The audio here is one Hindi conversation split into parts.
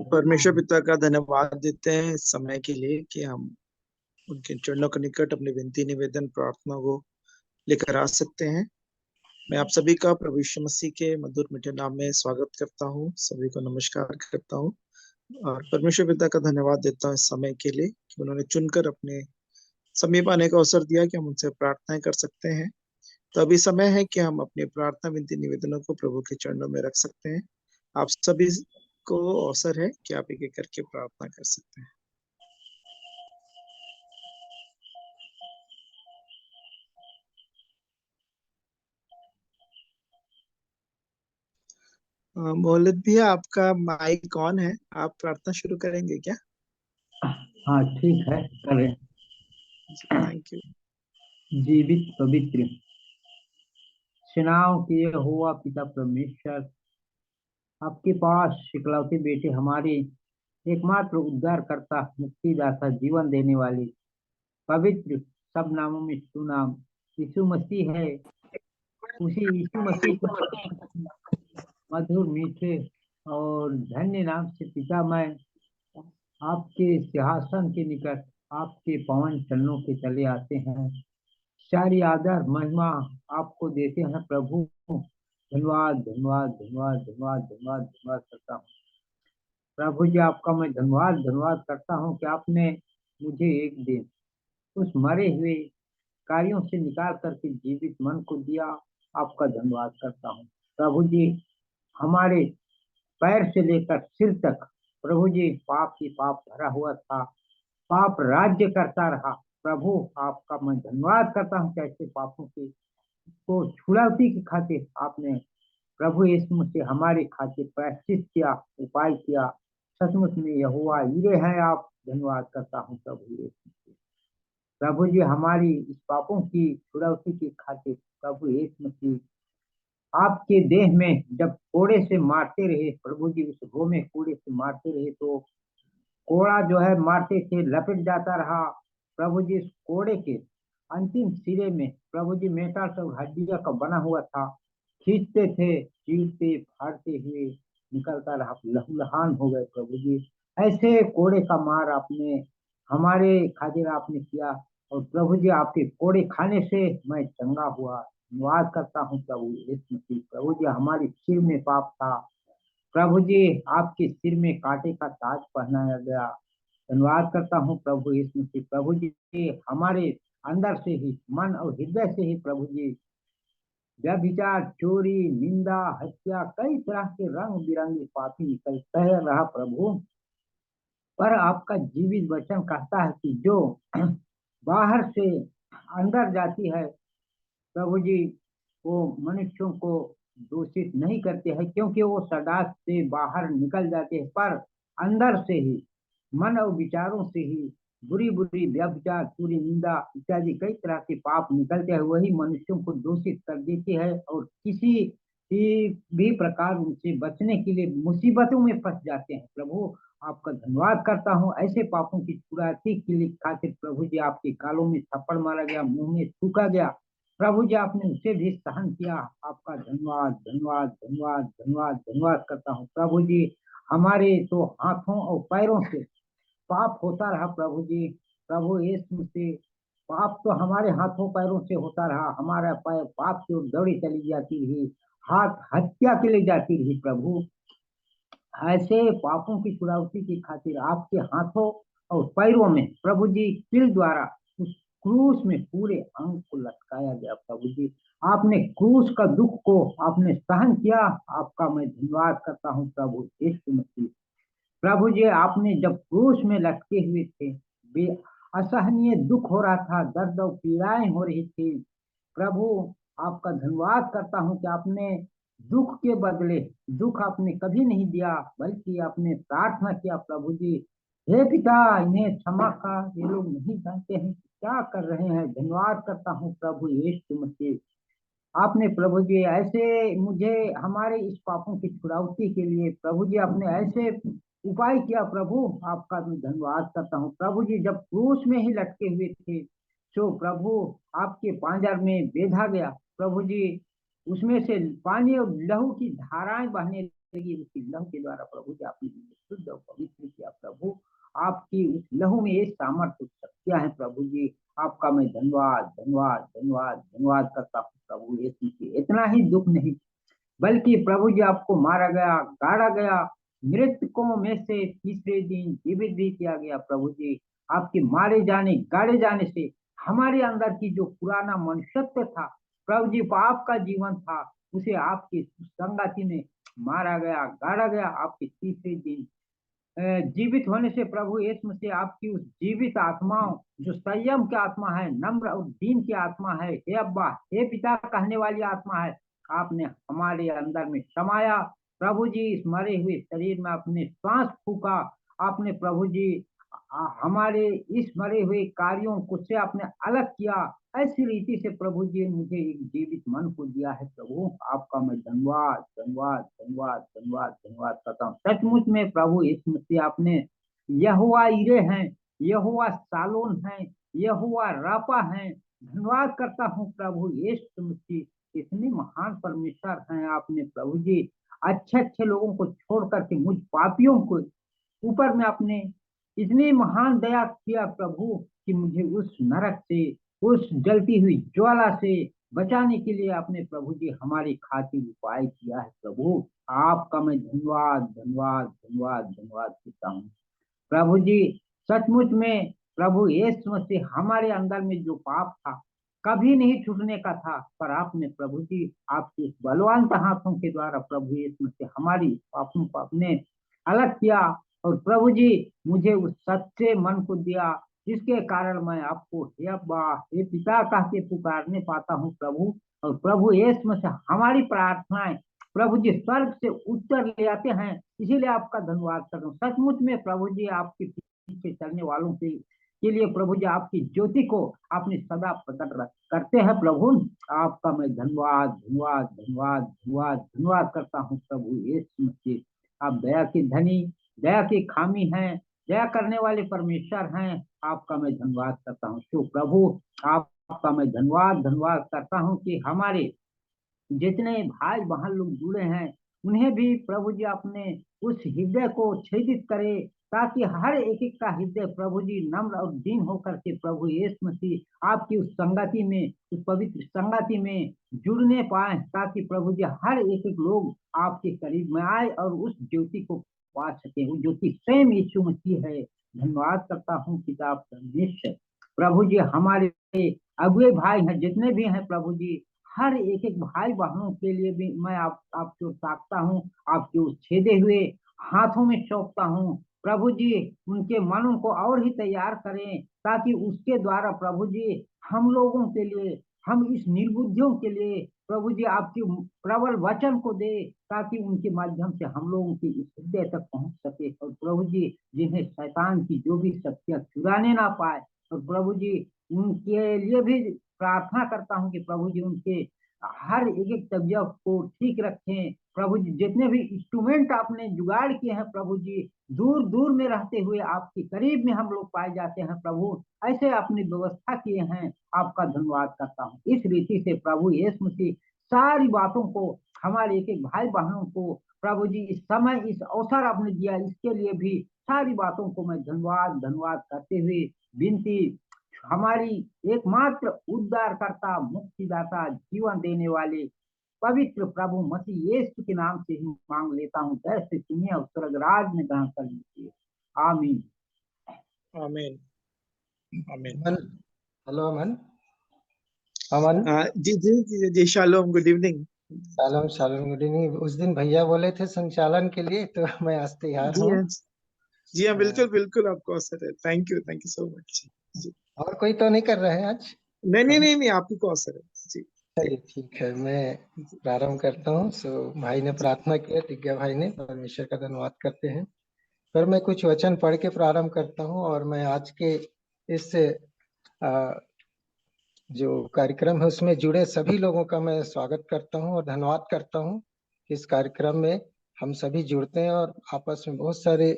परमेश्वर पिता का धन्यवाद देते हैं इस समय के लिए कि हम उनके चरणों के निकट अपनी विनती निवेदन प्रार्थना को लेकर आ सकते हैं। मैं आप सभी का प्रभु यीशु मसीह के मधुर मीठे नाम में स्वागत करता हूँ, सभी को नमस्कार करता हूँ और परमेश्वर पिता का धन्यवाद देता हूँ इस समय के लिए कि उन्होंने चुनकर अपने समीप आने का अवसर दिया कि हम उनसे प्रार्थनाएं कर सकते हैं। तो अभी समय है कि हम अपनी प्रार्थना विनती निवेदनों को प्रभु के चरणों में रख सकते हैं। आप सभी को अवसर है कि आप एक एक करके प्रार्थना कर सकते हैं। मोहल्लद भैया, आपका माइक ऑन है, आप प्रार्थना शुरू करेंगे क्या? हाँ ठीक है, करें। Thank you. जीवित पवित्र सेनाओं के यहोवा पिता परमेश्वर, आपके पास इकलौते बेटे हमारे एकमात्र उद्धारकर्ता मुक्तिदाता जीवन देने वाले पवित्र सब नामों में सुनाम यीशु मसीह है। उसी यीशु मसीह के मधुर मीठे और धन्य नाम से पिता, मैं आपके सिंहासन के निकट आपके पवन चरणों के तले आते हैं। सारी आदर महिमा आपको देते हैं प्रभु। धन्यवाद धन्यवाद धन्यवाद धन्यवाद धन्यवाद धन्यवाद करता हूँ प्रभु जी, आपका मैं धन्यवाद धन्यवाद करता हूँ कि आपने मुझे एक दिन उस मरे हुए कार्यों से निकाल करके जीवित मन को दिया। आपका धन्यवाद करता हूँ प्रभु जी। हमारे पैर से लेकर सिर तक प्रभु जी पाप ही पाप भरा हुआ था, पाप राज्य करता रहा। प्रभु आपका मैं धन्यवाद करता हूँ कि ऐसे पापों के को छुड़ौती की खातिर आपने प्रभु यीशु मसीह हमारे खातिर प्रायश्चित किया, उपाय किया। सचमुच में यहोवा यीरे हैं आप। धन्यवाद करता हूँ प्रभु यीशु मसीह। प्रभु जी हमारी इस पापों की छुड़ौती की खातिर प्रभु यीशु मसीह आपके देह में जब कोड़े से मारते रहे, प्रभु जी उस गो में कोड़े से मारते रहे तो कोड़ा जो है मारते थे लपेट जाता रहा। प्रभु जी इस कोड़े के अंतिम सिरे में प्रभु जी मेटल सब हड्डियां का बना हुआ था, खींचते थे, चीरते फाड़ते हुए निकलता रहा, लहूलुहान हो गए प्रभु जी। ऐसे कोड़े का मार आपने हमारे खातिर आपने किया और प्रभु जी आपके कोड़े खाने से मैं चंगा हुआ। धन्यवाद करता हूँ प्रभु यीशु मसीह। प्रभु जी हमारे सिर में पाप था, प्रभु जी आपके सिर में कांटे का ताज पहनाया गया। धन्यवाद करता हूँ प्रभु यीशु मसीह। प्रभु जी हमारे अंदर से ही, मन और हृदय से ही प्रभु जी व्यभिचार, चोरी, निंदा, हत्या, कई तरह के रंग बिरंगे पापी निकलते रहा प्रभु। पर आपका जीवित वचन कहता है कि जो बाहर से अंदर जाती है प्रभु जी, वो मनुष्यों को दूषित नहीं करते हैं, क्योंकि वो सदा से बाहर निकल जाते हैं। पर अंदर से ही, मन और विचारों से ही बुरी बुरी व्यभिचार, चोरी, निंदा इत्यादि कई तरह के पाप निकलते हैं, वही मनुष्यों को दूषित कर देती है और किसी भी प्रकार उनसे बचने के लिए मुसीबतों में फंस जाते हैं। प्रभु आपका धन्यवाद करता हूँ। ऐसे पापों की छुड़ाती के लिए खातिर प्रभु जी आपके गालों में थप्पड़ मारा गया, मुंह में थूका गया, प्रभु जी आपने उसे भी सहन किया। आपका धन्यवाद धन्यवाद धन्यवाद धन्यवाद धन्यवाद करता हूँ प्रभु जी। हमारे तो हाथों और पैरों से पाप होता रहा प्रभु जी। प्रभु यीशु से पाप तो हमारे हाथों पैरों से होता रहा, हमारा पैर पाप की ओर दौड़ी चली जाती रही, हाथ हत्या के लिए जाती रही। प्रभु ऐसे पापों की छुड़ौती की खातिर आपके हाथों और पैरों में प्रभु जी कील द्वारा उस क्रूस में पूरे अंग को लटकाया गया। प्रभु जी आपने क्रूस का दुख को आपने सहन किया। आपका मैं धन्यवाद करता हूँ प्रभु यीशु मसीह। प्रभु जी आपने जब क्रूस में लटके हुए थे, बे असहनीय दुख हो रहा था, दर्द और पीड़ाएं हो रही थी, प्रभु आपका धन्यवाद करता हूँ कि आपने दुख के बदले दुख आपने कभी नहीं दिया, बल्कि आपने प्रार्थना किया प्रभु जी, हे पिता इन्हें क्षमा कर, ये लोग नहीं जानते हैं क्या कर रहे हैं। धन्यवाद करता हूँ प्रभु यीशु मसीह। आपने प्रभु जी ऐसे मुझे हमारे इस पापों की छुड़ौती के लिए प्रभु जी आपने ऐसे उपाय किया। प्रभु आपका मैं धन्यवाद करता हूँ। प्रभु जी जब क्रूस में ही लटके हुए थे तो प्रभु आपके पांजर में बेधा गया। प्रभु जी उसमें से पानी और लहू की धाराएं बहने लगी। उसी लहू के द्वारा प्रभु जी आपने मुझे शुद्ध और पवित्र किया। प्रभु आपकी उस लहू में ये सामर्थ्य शक्तियां है। प्रभु जी आपका मैं धन्यवाद धन्यवाद धन्यवाद धन्यवाद करता हूँ प्रभु यीशु मसीह। इतना ही दुख नहीं, बल्कि प्रभु जी आपको मारा गया, गाड़ा गया, मृतकों में से तीसरे दिन जीवित भी किया गया। प्रभु जी आपके मारे जाने, गाड़े जाने से हमारे अंदर की जो पुराना मनुष्यत्व था, प्रभु जी पाप का जीवन था, उसे आपकी संगति में मारा गया, गाड़ा गया। आपके तीसरे दिन जीवित होने से प्रभु यीशु मसीह आपकी उस जीवित आत्माओं, जो संयम की आत्मा है, नम्र और दीन की आत्मा है, हे अब्बा हे पिता कहने वाली आत्मा है, आपने हमारे अंदर में समाया। प्रभु जी इस मरे हुए शरीर में अपने श्वास फूका। आपने प्रभु जी हमारे इस मरे हुए कार्यों को से आपने अलग किया। ऐसी रीति से प्रभु जी मुझे एक जीवित मन को दिया है। प्रभु आपका मैं धन्यवाद धन्यवाद धन्यवाद धन्यवाद धन्यवाद करता हूँ। सचमुच में प्रभु यीशु मसीह आपने यहोवा इरे हैं, यहोवा सालोन है, यहोवा रापा है। धन्यवाद करता हूँ प्रभु यीशु मसीह, इतने महान परमेश्वर हैं आपने प्रभु जी। अच्छे अच्छे लोगों को छोड़ करके मुझ पापियों को ऊपर में आपने इतनी महान दया किया प्रभु, कि मुझे उस नरक से, उस जलती हुई ज्वाला से बचाने के लिए आपने प्रभु जी हमारी खातिर उपाय किया है। प्रभु आपका मैं धन्यवाद धन्यवाद धन्यवाद धन्यवाद करता हूँ प्रभु जी। सचमुच में प्रभु यीशु मसीह हमारे अंदर में जो पाप था कभी नहीं छूटने का था, पर आपने प्रभु जी आपके बलवान हाथों के द्वारा प्रभु यीशु मसीह हमारी पापों को आपने अलग किया। और प्रभु जी मुझे उस सच्चे मन को दिया, जिसके कारण मैं आपको हे अब्बा हे पिता कह के पुकारने पाता हूँ प्रभु। और प्रभु यीशु मसीह हमारी प्रार्थनाएं प्रभु जी स्वर्ग से उत्तर ले आते हैं, इसीलिए आपका धन्यवाद कर रहा हूँ। सचमुच में प्रभु जी आपके पीछे चलने वालों के लिए प्रभु जी आपकी ज्योति को आपने सदा प्रकट करते हैं। प्रभु आपका मैं धन्यवाद धन्यवाद धन्यवाद धन्यवाद धन्यवाद करता हूँ प्रभु यीशु मसीह। आप दया की धनी, दया की खामी हैं, दया करने वाले परमेश्वर हैं। आपका मैं धन्यवाद करता हूँ। तो प्रभु आपका मैं धन्यवाद धन्यवाद करता हूँ कि हमारे जितने भाई बहन लोग जुड़े हैं, उन्हें भी प्रभु जी अपने उस हृदय को छेदित करे, ताकि हर एक एक का हृदय प्रभु जी नम्र और दीन होकर के प्रभु यीशु मसीह आपकी उस संगति में, उस पवित्र संगति में जुड़ने पाए, ताकि प्रभु जी हर एक एक लोग आपके करीब में आए और उस ज्योति को पा सके। वो ज्योति स्वयं यीशु मसीह है। धन्यवाद करता हूँ पिता परमेश्वर। प्रभु जी हमारे अगुए भाई हैं जितने भी हैं प्रभु जी, हर एक एक भाई बहनों के लिए भी मैं आपको ताकता हूँ, आपके उस छेदे हुए हाथों में सौंपता हूँ। प्रभु जी उनके मनों को और ही तैयार करें, ताकि उसके द्वारा प्रभु जी हम लोगों के लिए, हम इस निर्बुद्धियों के लिए प्रभु जी आपके प्रबल वचन को दे, ताकि उनके माध्यम से हम लोगों की इस हृदय तक पहुंच सके। और प्रभु जी जिन्हें शैतान की जो भी शक्तियां चुराने ना पाए, और प्रभु जी उनके लिए भी प्रार्थना करता हूँ कि प्रभु जी उनके हर एक एक तबियत को ठीक रखें। प्रभु जी जितने भी इंस्ट्रूमेंट आपने जुगाड़ किए हैं प्रभु जी, दूर दूर में रहते हुए आपके करीब में हम लोग पाए जाते हैं प्रभु, ऐसे आपने व्यवस्था किए हैं। आपका धन्यवाद करता हूँ। इस रीति से प्रभु यीशु मसीह सारी बातों को हमारे एक एक भाई बहनों को प्रभु जी इस समय इस अवसर आपने दिया, इसके लिए भी सारी बातों को मैं धन्यवाद धन्यवाद करते हुए विनती हमारी एकमात्र उद्धारकर्ता, मुक्तिदाता, जीवन देने वाले पवित्र प्रभु मसीह यीशु के नाम से ही मांग लेता हूँ। जय से सुनिए और स्वर्गराज में ग्रहण कर लीजिए। आमीन आमीन आमीन। हेलो अमन। अमन जी जी जी जी, शालोम, गुड इवनिंग। शालोम शालोम, गुड इवनिंग। उस दिन भैया बोले थे संचालन के लिए, तो मैं आज तैयार जी हूँ। हाँ जी हाँ, बिल्कुल बिल्कुल आपको अवसर है। थैंक यू सो मच जी। और कोई तो नहीं कर रहे हैं आज? नहीं नहीं नहीं नहीं, आपको अवसर है जी। चलिए ठीक है, मैं प्रारंभ करता हूँ। सो भाई ने प्रार्थना किया, दिग्गज भाई ने, परमेश्वर का धन्यवाद करते हैं। फिर मैं कुछ वचन पढ़ के प्रारंभ करता हूँ, और मैं आज के इस जो कार्यक्रम है उसमें जुड़े सभी लोगों का मैं स्वागत करता हूं और धन्यवाद करता हूं। इस कार्यक्रम में हम सभी जुड़ते हैं और आपस में बहुत सारे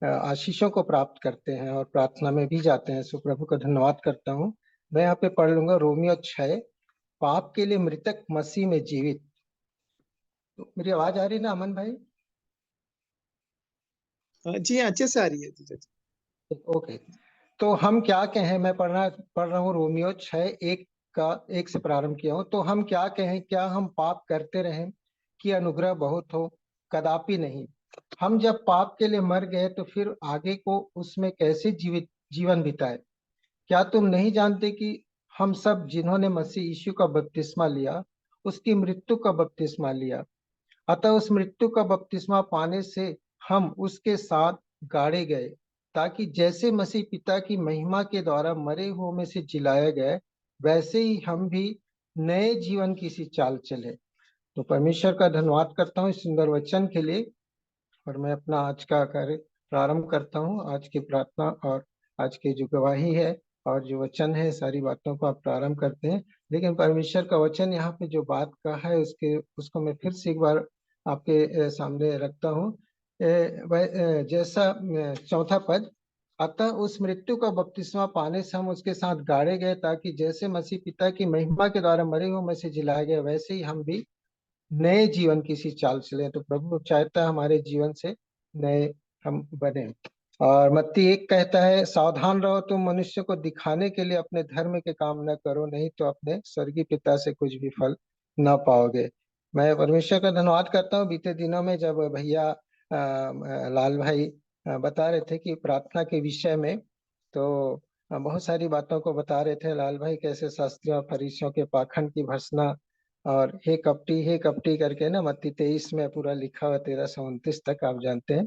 आशीषों को प्राप्त करते हैं और प्रार्थना में भी जाते हैं। सो प्रभु का धन्यवाद करता हूं। मैं यहाँ पे पढ़ लूंगा रोमियो 6। पाप के लिए मृतक, मसीह में जीवित। तो मेरी आवाज आ रही है ना अमन भाई? जी हाँ, अच्छे से आ रही है जी जी। ओके। तो हम क्या कहें, मैं पढ़ रहा हूँ रोमियो 6:1 का, 1 से प्रारंभ किया हूँ। तो हम क्या कहें, क्या हम पाप करते रहें कि अनुग्रह बहुत हो? कदापि नहीं। हम जब पाप के लिए मर गए तो फिर आगे को उसमें कैसे जीवन बिताए? क्या तुम नहीं जानते कि हम सब जिन्होंने मसीह यीशु का बपतिस्मा लिया, उसकी मृत्यु का बपतिस्मा लिया, अतः उस मृत्यु का बपतिस्मा पाने से हम उसके साथ गाड़े गए, ताकि जैसे मसीह पिता की महिमा के द्वारा मरे हुओं में से जिलाया गए, वैसे ही हम भी नए जीवन की सी चाल चले। तो परमेश्वर का धन्यवाद करता हूँ इस सुंदर वचन के लिए। और मैं अपना आज का कार्य प्रारंभ करता हूँ। आज की प्रार्थना और आज की जो गवाही है और जो वचन है, सारी बातों को आप प्रारंभ करते हैं। लेकिन परमेश्वर का वचन यहाँ पे जो बात कहा है उसको मैं फिर से एक बार आपके सामने रखता हूँ। जैसा चौथा पद, अतः उस मृत्यु का बपतिस्मा पाने से हम उसके साथ गाड़े गए, ताकि जैसे मसीह पिता की महिमा के द्वारा मरे हुए में से जिलाया गया, वैसे ही हम भी नए जीवन की सी चाल चले। तो प्रभु चाहता है हमारे जीवन से नए हम बने। और मत्ती 1 कहता है, सावधान रहो, तुम मनुष्य को दिखाने के लिए अपने धर्म के काम न करो, नहीं तो अपने स्वर्गीय पिता से कुछ भी फल न पाओगे। मैं परमेश्वर का धन्यवाद करता हूँ। बीते दिनों में जब भैया लाल भाई बता रहे थे कि प्रार्थना के विषय में, तो बहुत सारी बातों को बता रहे थे लाल भाई, कैसे शास्त्रियों और फरीसियों के पाखंड की भर्त्सना, और हे कपटी करके ना मत्ती 23 में पूरा लिखा हुआ 13 से 29 तक, आप जानते हैं।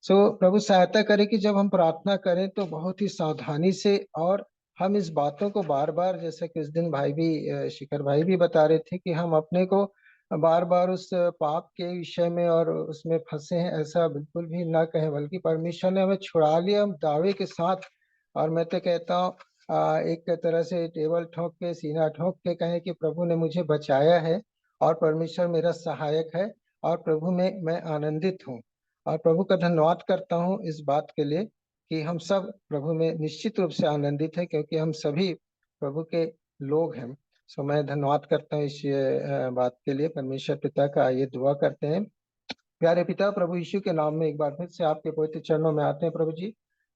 सो प्रभु सहायता करे कि जब हम प्रार्थना करें तो बहुत ही सावधानी से, और हम इस बातों को बार बार, जैसे कि उस दिन भाई भी शिखर भाई भी बता रहे थे, कि हम अपने को बार बार उस पाप के विषय में और उसमें फंसे हैं, ऐसा बिल्कुल भी ना कहें, बल्कि परमेश्वर ने हमें छुड़ा लिया, हम दावे के साथ। और मैं तो कहता हूँ एक तरह से टेबल ठोक के, सीना ठोक के कहें कि प्रभु ने मुझे बचाया है और परमेश्वर मेरा सहायक है, और प्रभु में मैं आनंदित हूँ। और प्रभु का धन्यवाद करता हूँ इस बात के लिए कि हम सब प्रभु में निश्चित रूप से आनंदित है, क्योंकि हम सभी प्रभु के लोग हैं। सो मैं धन्यवाद करता हूँ इस बात के लिए। परमेश्वर पिता का ये दुआ करते हैं। प्यारे पिता, प्रभु यीशु के नाम में एक बार फिर से आपके पवित्र चरणों में आते हैं प्रभु जी।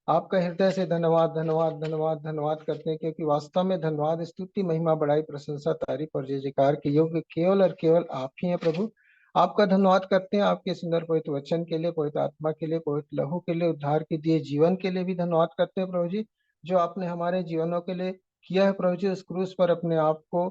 आपका हृदय से धन्यवाद धन्यवाद धन्यवाद धन्यवाद करते हैं, क्योंकि वास्तव में धन्यवाद, स्तुति, महिमा, बड़ाई, प्रशंसा, तारीफ और जय जयकार के योग्य केवल और केवल आप ही हैं प्रभु। आपका धन्यवाद करते हैं आपके सुंदर पवित्र वचन के लिए, पवित्र आत्मा के लिए, पवित्र लहू के लिए, उद्धार के दिए जीवन के लिए भी धन्यवाद करते हैं प्रभु जी, जो आपने हमारे जीवनों के लिए किया है प्रभु जी। उस क्रूस पर अपने आप को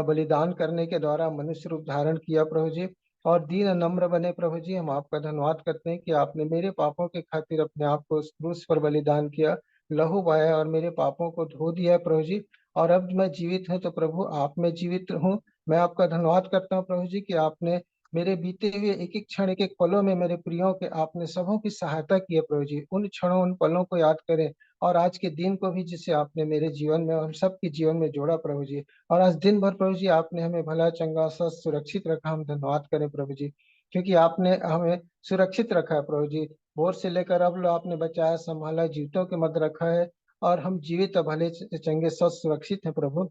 बलिदान करने के द्वारा मनुष्य रूप धारण किया प्रभु जी, और दीन नम्र बने प्रभु जी। हम आपका धन्यवाद करते हैं कि आपने मेरे पापों के खातिर अपने आप को उस क्रूस पर बलिदान किया, लहू बहाया और मेरे पापों को धो दिया प्रभु जी। और अब मैं जीवित हूँ तो प्रभु आप में जीवित हूँ। मैं आपका धन्यवाद करता हूँ प्रभु जी कि आपने मेरे बीते हुए एक एक क्षण, एक एक पलों में मेरे प्रियों के आपने सबों की सहायता की है प्रभु जी। उन क्षणों, उन पलों को याद करें, और आज के दिन को भी जिसे आपने मेरे जीवन में और हम सबके जीवन में जोड़ा प्रभु जी। और आज दिन भर प्रभु जी आपने हमें भला, चंगा, स्वस्थ, सुरक्षित रखा। हम धन्यवाद करें प्रभु जी, क्योंकि आपने हमें सुरक्षित रखा है प्रभु जी। भोर से लेकर अब लो आपने बचाया, संभाला, जीवितों के मध्य रखा है, और हम जीवित, भले, चंगे, स्वस्थ, सुरक्षित हैं प्रभु।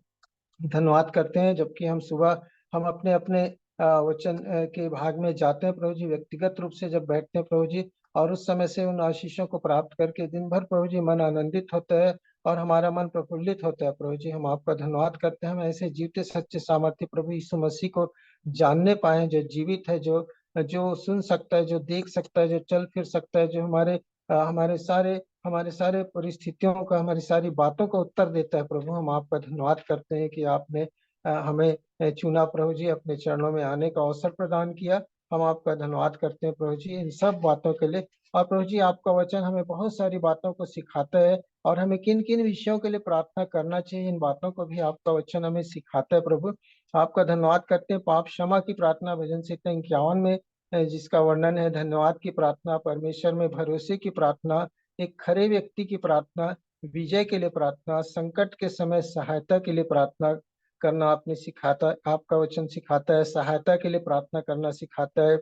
धन्यवाद करते हैं। जबकि हम सुबह हम अपने अपने वचन के भाग में जाते हैं प्रभु जी, व्यक्तिगत रूप से जब बैठते हैं प्रभु जी, और उस समय से उन आशीषों को प्राप्त करके दिन भर प्रभु जी मन आनंदित होता है और हमारा मन प्रफुल्लित होता है प्रभु जी। हम आपका धन्यवाद करते हैं। हम ऐसे जीवते सच्चे सामर्थ्य प्रभु यीशु मसीह को जानने पाए, जो जीवित है, जो जो सुन सकता है, जो देख सकता है, जो चल फिर सकता है, जो हमारे सारे परिस्थितियों का, हमारी सारी बातों का उत्तर देता है प्रभु। हम आपका धन्यवाद करते हैं कि आपने हमें चुना प्रभु जी, अपने चरणों में आने का अवसर प्रदान किया। हम आपका धन्यवाद करते हैं प्रभु जी इन सब बातों के लिए। और प्रभु जी आपका वचन हमें बहुत सारी बातों को सिखाता है, और हमें किन किन विषयों के लिए प्रार्थना करना चाहिए, इन बातों को भी आपका वचन हमें सिखाता है प्रभु। आपका धन्यवाद करते हैं। पाप क्षमा की प्रार्थना भजन संहिता 51 में जिसका वर्णन है, धन्यवाद की प्रार्थना, परमेश्वर में भरोसे की प्रार्थना, एक खरे व्यक्ति की प्रार्थना, विजय के लिए प्रार्थना, संकट के समय सहायता के लिए प्रार्थना करना आपने सिखाता, आपका वचन सिखाता है। सहायता के लिए प्रार्थना करना सिखाता है,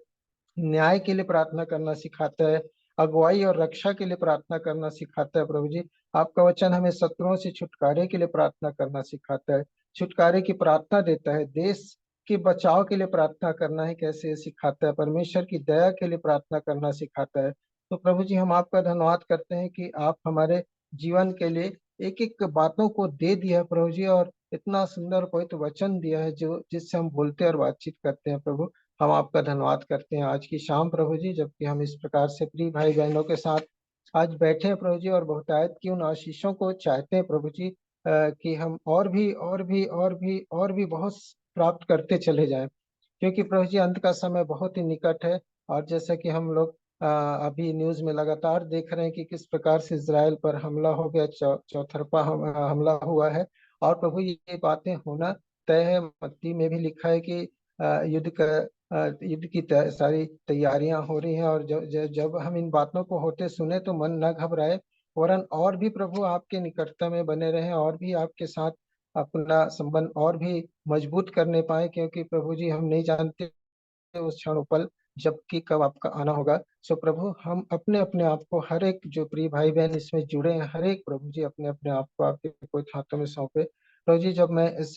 न्याय के लिए प्रार्थना करना सिखाता है, अगुवाई और रक्षा के लिए प्रार्थना करना सिखाता है प्रभु जी। आपका वचन हमें शत्रुओं से छुटकारे के लिए प्रार्थना करना सिखाता है, छुटकारे की प्रार्थना देता है, देश के बचाव के लिए प्रार्थना करना है कैसे सिखाता है, परमेश्वर की दया के लिए प्रार्थना करना सिखाता है। तो प्रभु जी हम आपका धन्यवाद करते हैं कि आप हमारे जीवन के लिए एक एक बातों को दे दिया है प्रभु जी, और इतना सुंदर पवित्र वचन दिया है जो जिससे हम बोलते और बातचीत करते हैं प्रभु। हम आपका धन्यवाद करते हैं आज की शाम प्रभु जी, जबकि हम इस प्रकार से प्रिय भाई बहनों के साथ आज बैठे हैं प्रभु जी और बहुतायत की उन आशीषों को चाहते हैं प्रभु जी, कि हम और भी बहुत प्राप्त करते चले जाएं, क्योंकि प्रभु जी अंत का समय बहुत ही निकट है। और जैसा कि हम लोग अभी न्यूज में लगातार देख रहे हैं कि किस प्रकार से इजराइल पर हमला हो गया, चौतरफा हमला हुआ है। और प्रभु ये बातें होना तय है, मत्ती में भी लिखा है कि युद्ध की सारी तैयारियां हो रही हैं। और जब हम इन बातों को होते सुने तो मन न घबराए, वरन और भी प्रभु आपके निकटता में बने रहें और भी आपके साथ अपना संबंध और भी मजबूत करने पाए, क्योंकि प्रभु जी हम नहीं जानते उस क्षण पल जबकि कब आपका आना होगा। सो प्रभु हम अपने अपने आप को, हर एक जो प्रिय भाई बहन इसमें जुड़े हैं, हर एक प्रभु जी अपने अपने आप को आपके कोई हाथों में सौंपे प्रभु जी। जब मैं इस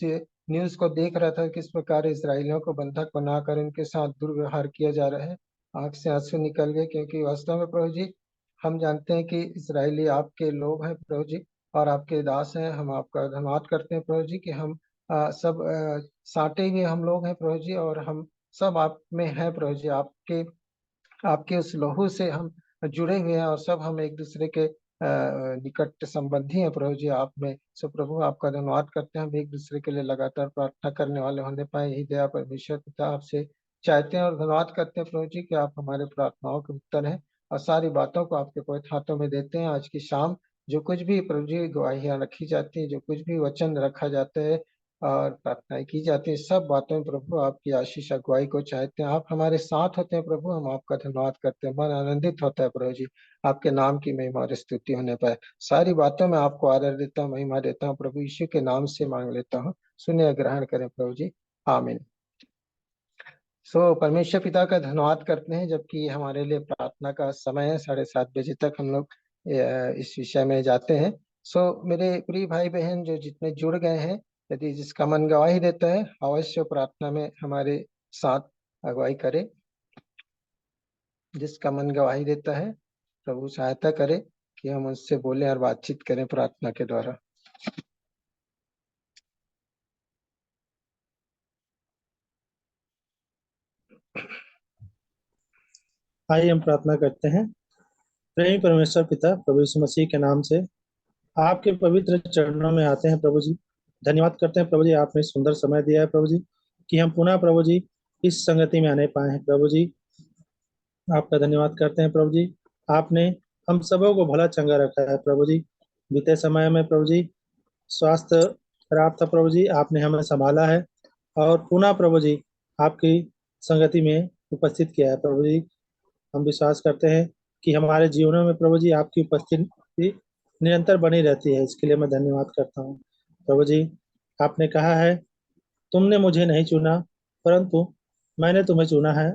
न्यूज को देख रहा था किस प्रकार इसराइलियों को बंधक बनाकर उनके साथ दुर्व्यवहार किया जा रहा है, आंख से आंसू निकल गए, क्योंकि वास्तव में प्रभु जी हम जानते हैं कि इसराइली आपके लोग हैं प्रभु जी और आपके दास हैं। हम आपका धन्यवाद करते हैं प्रभु जी कि हम सब साटे हुए हम लोग हैं प्रभु जी, और हम सब आप में है प्रभु जी। आपके आपके उस लहू से हम जुड़े हुए हैं और सब हम एक दूसरे के निकट संबंधी हैं प्रभु जी आप में। सो प्रभु आपका धन्यवाद करते हैं, हम एक दूसरे के लिए लगातार प्रार्थना करने वाले होने पाए, यही दया परमेश्वर पिता आपसे चाहते हैं। और धन्यवाद करते हैं प्रभु जी कि आप हमारे प्रार्थनाओं के उत्तर हैं और सारी बातों को आपके पवित्र हाथों में देते हैं। आज की शाम जो कुछ भी प्रभु जी गवाहियां रखी जाती हैं, जो कुछ भी वचन रखा जाता है और प्रार्थनाएं की जाती है, सब बातों में प्रभु आपकी आशीष अगुवाई को चाहते हैं। आप हमारे साथ होते हैं प्रभु, हम आपका धन्यवाद करते हैं, मन आनंदित होता है प्रभु जी आपके नाम की महिमा और स्तुति होने पर। सारी बातों में आपको आदर देता हूँ, महिमा देता हूँ प्रभु यीशु के नाम से मांग लेता हूँ, सुने ग्रहण करें प्रभु जी, आमीन। सो परमेश्वर पिता का धन्यवाद करते हैं, जबकि हमारे लिए प्रार्थना का समय है, 7:30 बजे तक हम लोग इस विषय में जाते हैं। सो मेरे प्रिय भाई बहन जो जितने जुड़ गए हैं, यदि जिसका मन गवाही देता है अवश्य प्रार्थना में हमारे साथ अगुवाई करे। जिसका मन गवाही देता है प्रभु सहायता करे कि हम उससे बोले और बातचीत करें प्रार्थना के द्वारा। आइए हम प्रार्थना करते हैं। प्रेमी परमेश्वर पिता प्रभु यीशु मसीह के नाम से आपके पवित्र चरणों में आते हैं प्रभु जी। धन्यवाद करते हैं प्रभु जी, आपने सुंदर समय दिया है प्रभु जी कि हम पुनः प्रभु जी इस संगति में आने पाए हैं प्रभु जी। आपका धन्यवाद करते हैं प्रभु जी, आपने हम सबों को भला चंगा रखा है प्रभु जी। बीते समय में प्रभु जी स्वास्थ्य खराब था प्रभु जी, आपने हमें संभाला है और पुनः प्रभु जी आपकी संगति में उपस्थित किया है प्रभु जी। हम विश्वास करते हैं कि हमारे जीवनों में प्रभु जी आपकी उपस्थिति निरंतर बनी रहती है, इसके लिए मैं धन्यवाद करता हूँ प्रभु जी। आपने कहा है तुमने मुझे नहीं चुना परंतु मैंने तुम्हें चुना है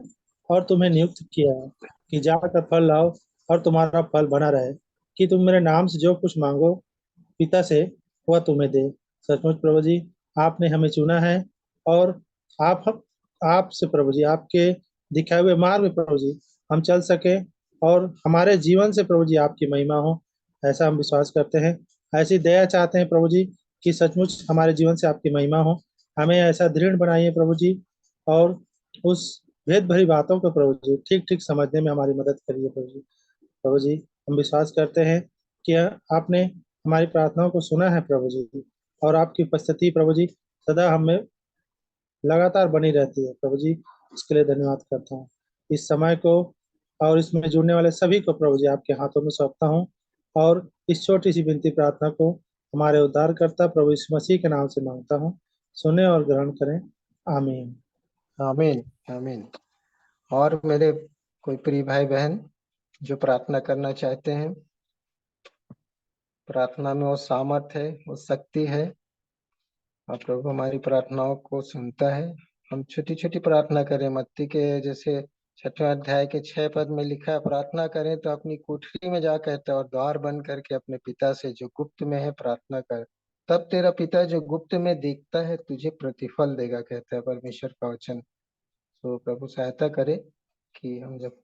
और तुम्हें नियुक्त किया है कि जाकर फल लाओ और तुम्हारा फल बना रहे, कि तुम मेरे नाम से जो कुछ मांगो पिता से वह तुम्हें दे। सचमुच प्रभु जी आपने हमें चुना है और आप आपसे प्रभु जी आपके दिखाए हुए मार्ग में प्रभु जी हम चल सके और हमारे जीवन से प्रभु जी आपकी महिमा हो, ऐसा हम विश्वास करते हैं। ऐसी दया चाहते हैं प्रभु जी कि सचमुच हमारे जीवन से आपकी महिमा हो। हमें ऐसा दृढ़ बनाइए प्रभु जी और उस भेद भरी बातों को प्रभु जी ठीक ठीक समझने में हमारी मदद करिए प्रभु जी। प्रभु जी हम विश्वास करते हैं कि आपने हमारी प्रार्थनाओं को सुना है प्रभु जी और आपकी उपस्थिति प्रभु जी सदा हमें लगातार बनी रहती है प्रभु जी, इसके लिए धन्यवाद करता हूँ। इस समय को और इसमें जुड़ने वाले सभी को प्रभु जी आपके हाथों में सौंपता हूँ और इस छोटी सी विनती प्रार्थना को हमारे उद्धारकर्ता प्रभु यीशु मसीह के नाम से मांगता हूँ, सुने और ग्रहण करें, आमीन। आमीन आमीन। और मेरे कोई प्रिय भाई बहन जो प्रार्थना करना चाहते हैं, प्रार्थना में वो सामर्थ है, वो शक्ति है और प्रभु हमारी प्रार्थनाओं को सुनता है। हम छोटी छोटी प्रार्थना करें, मत्ती के जैसे 6वें अध्याय के 6 पद में लिखा है, प्रार्थना करें तो अपनी कोठरी में जा कहते और द्वार बंद करके अपने पिता से जो गुप्त में है प्रार्थना कर, तब तेरा पिता जो गुप्त में देखता है तुझे प्रतिफल देगा, कहता है परमेश्वर का वचन। तो प्रभु सहायता करे कि हम जब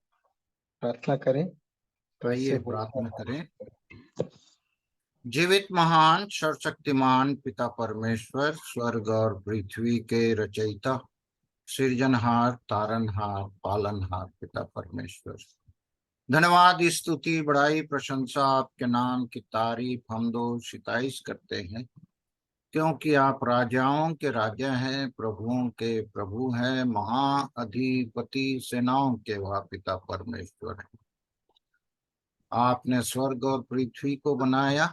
प्रार्थना करें तो आइए इससे प्रार्थना बोलना। करें। जीवित महान सर्वशक्तिमान पिता परमेश्वर, स्वर्ग और पृथ्वी के रचयिता, सृजनहार, तारनहार, पालनहार पिता परमेश्वर, धन्यवाद, स्तुति, बड़ाई, प्रशंसा आपके नाम की तारीफ हम दो सिताइश करते हैं, क्योंकि आप राजाओं के राजा हैं, प्रभुओं के प्रभु हैं, महाअधिपति, सेनाओं के वह पिता परमेश्वर है। आपने स्वर्ग और पृथ्वी को बनाया,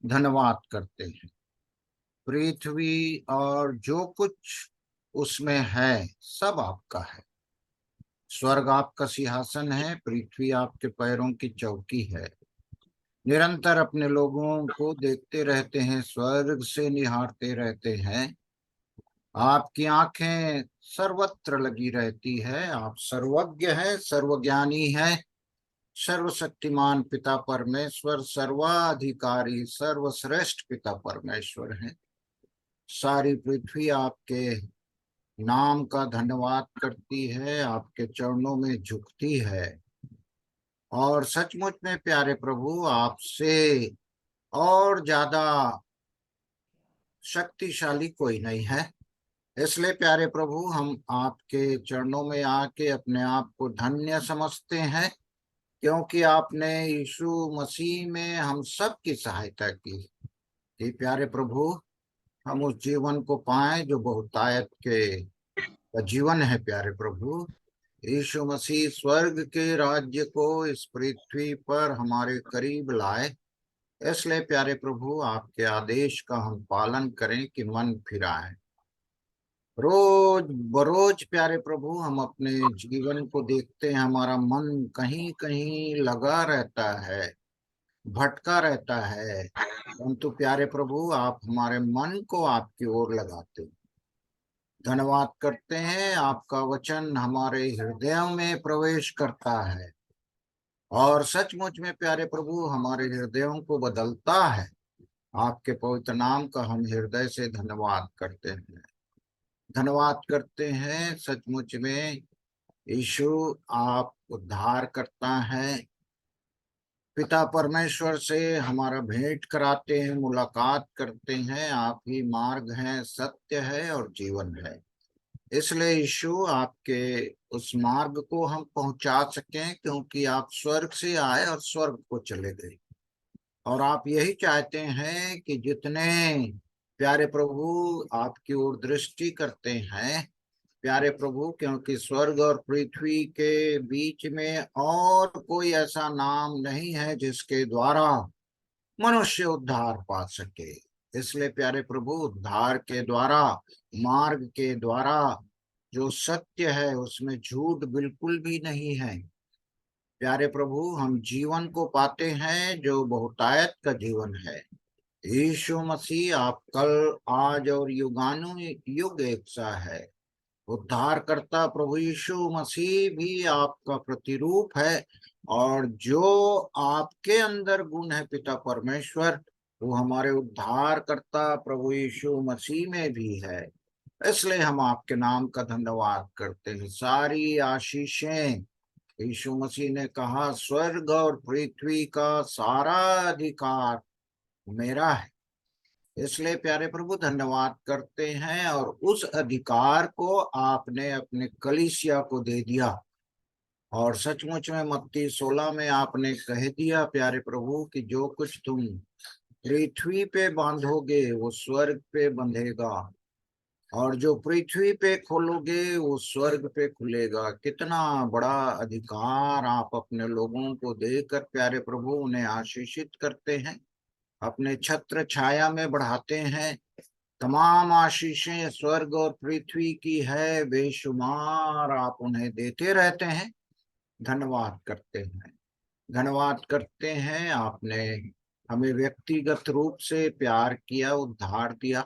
धन्यवाद करते हैं। पृथ्वी और जो कुछ उसमें है सब आपका है। स्वर्ग आपका सिंहासन है, पृथ्वी आपके पैरों की चौकी है। निरंतर अपने लोगों को देखते रहते हैं, स्वर्ग से निहारते रहते हैं। आपकी आंखें सर्वत्र लगी रहती है। आप सर्वज्ञ है, सर्वज्ञानी है, सर्वशक्तिमान पिता परमेश्वर, सर्वाधिकारी, सर्वश्रेष्ठ पिता परमेश्वर है। सारी पृथ्वी आपके नाम का धन्यवाद करती है, आपके चरणों में झुकती है। और सचमुच में प्यारे प्रभु, आपसे और ज्यादा शक्तिशाली कोई नहीं है। इसलिए प्यारे प्रभु, हम आपके चरणों में आके अपने आप को धन्य समझते हैं, क्योंकि आपने यीशु मसीह में हम सब की सहायता की कि प्यारे प्रभु हम उस जीवन को पाएं जो बहुतायत के जीवन है। प्यारे प्रभु, यीशु मसीह स्वर्ग के राज्य को इस पृथ्वी पर हमारे करीब लाए। इसलिए प्यारे प्रभु, आपके आदेश का हम पालन करें कि मन फिराए। रोज बरोज प्यारे प्रभु, हम अपने जीवन को देखते हैं, हमारा मन कहीं कहीं लगा रहता है, भटका रहता है, परंतु प्यारे प्रभु आप हमारे मन को आपकी ओर लगाते हैं। धन्यवाद करते हैं, आपका वचन हमारे हृदयों में प्रवेश करता है और सचमुच में प्यारे प्रभु हमारे हृदयों को बदलता है। आपके पवित्र नाम का हम हृदय से धन्यवाद करते हैं। धन्यवाद करते हैं, सचमुच में यीशु आप उद्धार करता है। पिता परमेश्वर से हमारा भेंट कराते हैं, मुलाकात करते हैं। आप ही मार्ग हैं, सत्य है और जीवन है। इसलिए यीशु आपके उस मार्ग को हम पहुंचा सकें, क्योंकि आप स्वर्ग से आए और स्वर्ग को चले गए। और आप यही चाहते हैं कि जितने प्यारे प्रभु आपकी ओर दृष्टि करते हैं, प्यारे प्रभु, क्योंकि स्वर्ग और पृथ्वी के बीच में और कोई ऐसा नाम नहीं है जिसके द्वारा मनुष्य उद्धार पा सके। इसलिए प्यारे प्रभु, उद्धार के द्वारा, मार्ग के द्वारा जो सत्य है उसमें झूठ बिल्कुल भी नहीं है। प्यारे प्रभु, हम जीवन को पाते हैं जो बहुतायत का जीवन है। यीशु मसीह आप कल, आज और युगानुयुग एक सा है। उद्धार करता प्रभु यीशु मसीह भी आपका प्रतिरूप है, और जो आपके अंदर गुण है पिता परमेश्वर, वो हमारे उद्धार करता प्रभु यीशु मसीह में भी है। इसलिए हम आपके नाम का धन्यवाद करते हैं। सारी आशीषें, यीशु मसीह ने कहा, स्वर्ग और पृथ्वी का सारा अधिकार मेरा है। इसलिए प्यारे प्रभु धन्यवाद करते हैं, और उस अधिकार को आपने अपने कलीसिया को दे दिया। और सचमुच में मत्ती 16 में आपने कह दिया प्यारे प्रभु कि जो कुछ तुम पृथ्वी पे बांधोगे वो स्वर्ग पे बंधेगा, और जो पृथ्वी पे खोलोगे वो स्वर्ग पे खुलेगा। कितना बड़ा अधिकार आप अपने लोगों को देकर प्यारे प्रभु उन्हें आशीषित करते हैं, अपने छत्र छाया में बढ़ाते हैं। तमाम आशीषें स्वर्ग और पृथ्वी की है, बेशुमार आप उन्हें देते रहते हैं। धन्यवाद करते हैं, धन्यवाद करते हैं। आपने हमें व्यक्तिगत रूप से प्यार किया, उद्धार दिया।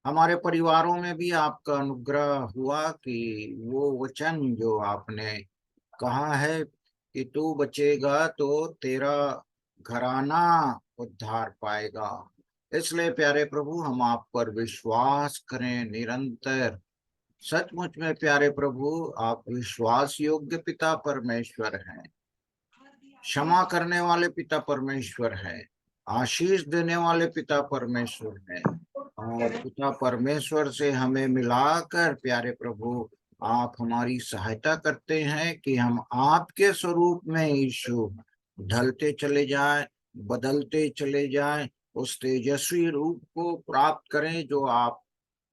हमारे परिवारों में भी आपका अनुग्रह हुआ कि वो वचन जो आपने कहा है कि तू बचेगा तो तेरा घराना उद्धार पाएगा, इसलिए प्यारे प्रभु हम आप पर विश्वास करें निरंतर। सचमुच में प्यारे प्रभु आप विश्वास योग्य पिता परमेश्वर हैं, क्षमा करने वाले पिता परमेश्वर है, आशीष देने वाले पिता परमेश्वर है। और पिता परमेश्वर से हमें मिलाकर प्यारे प्रभु आप हमारी सहायता करते हैं कि हम आपके स्वरूप में यीशु ढलते चले जाएं, बदलते चले जाएं, उस तेजस्वी रूप को प्राप्त करें जो आप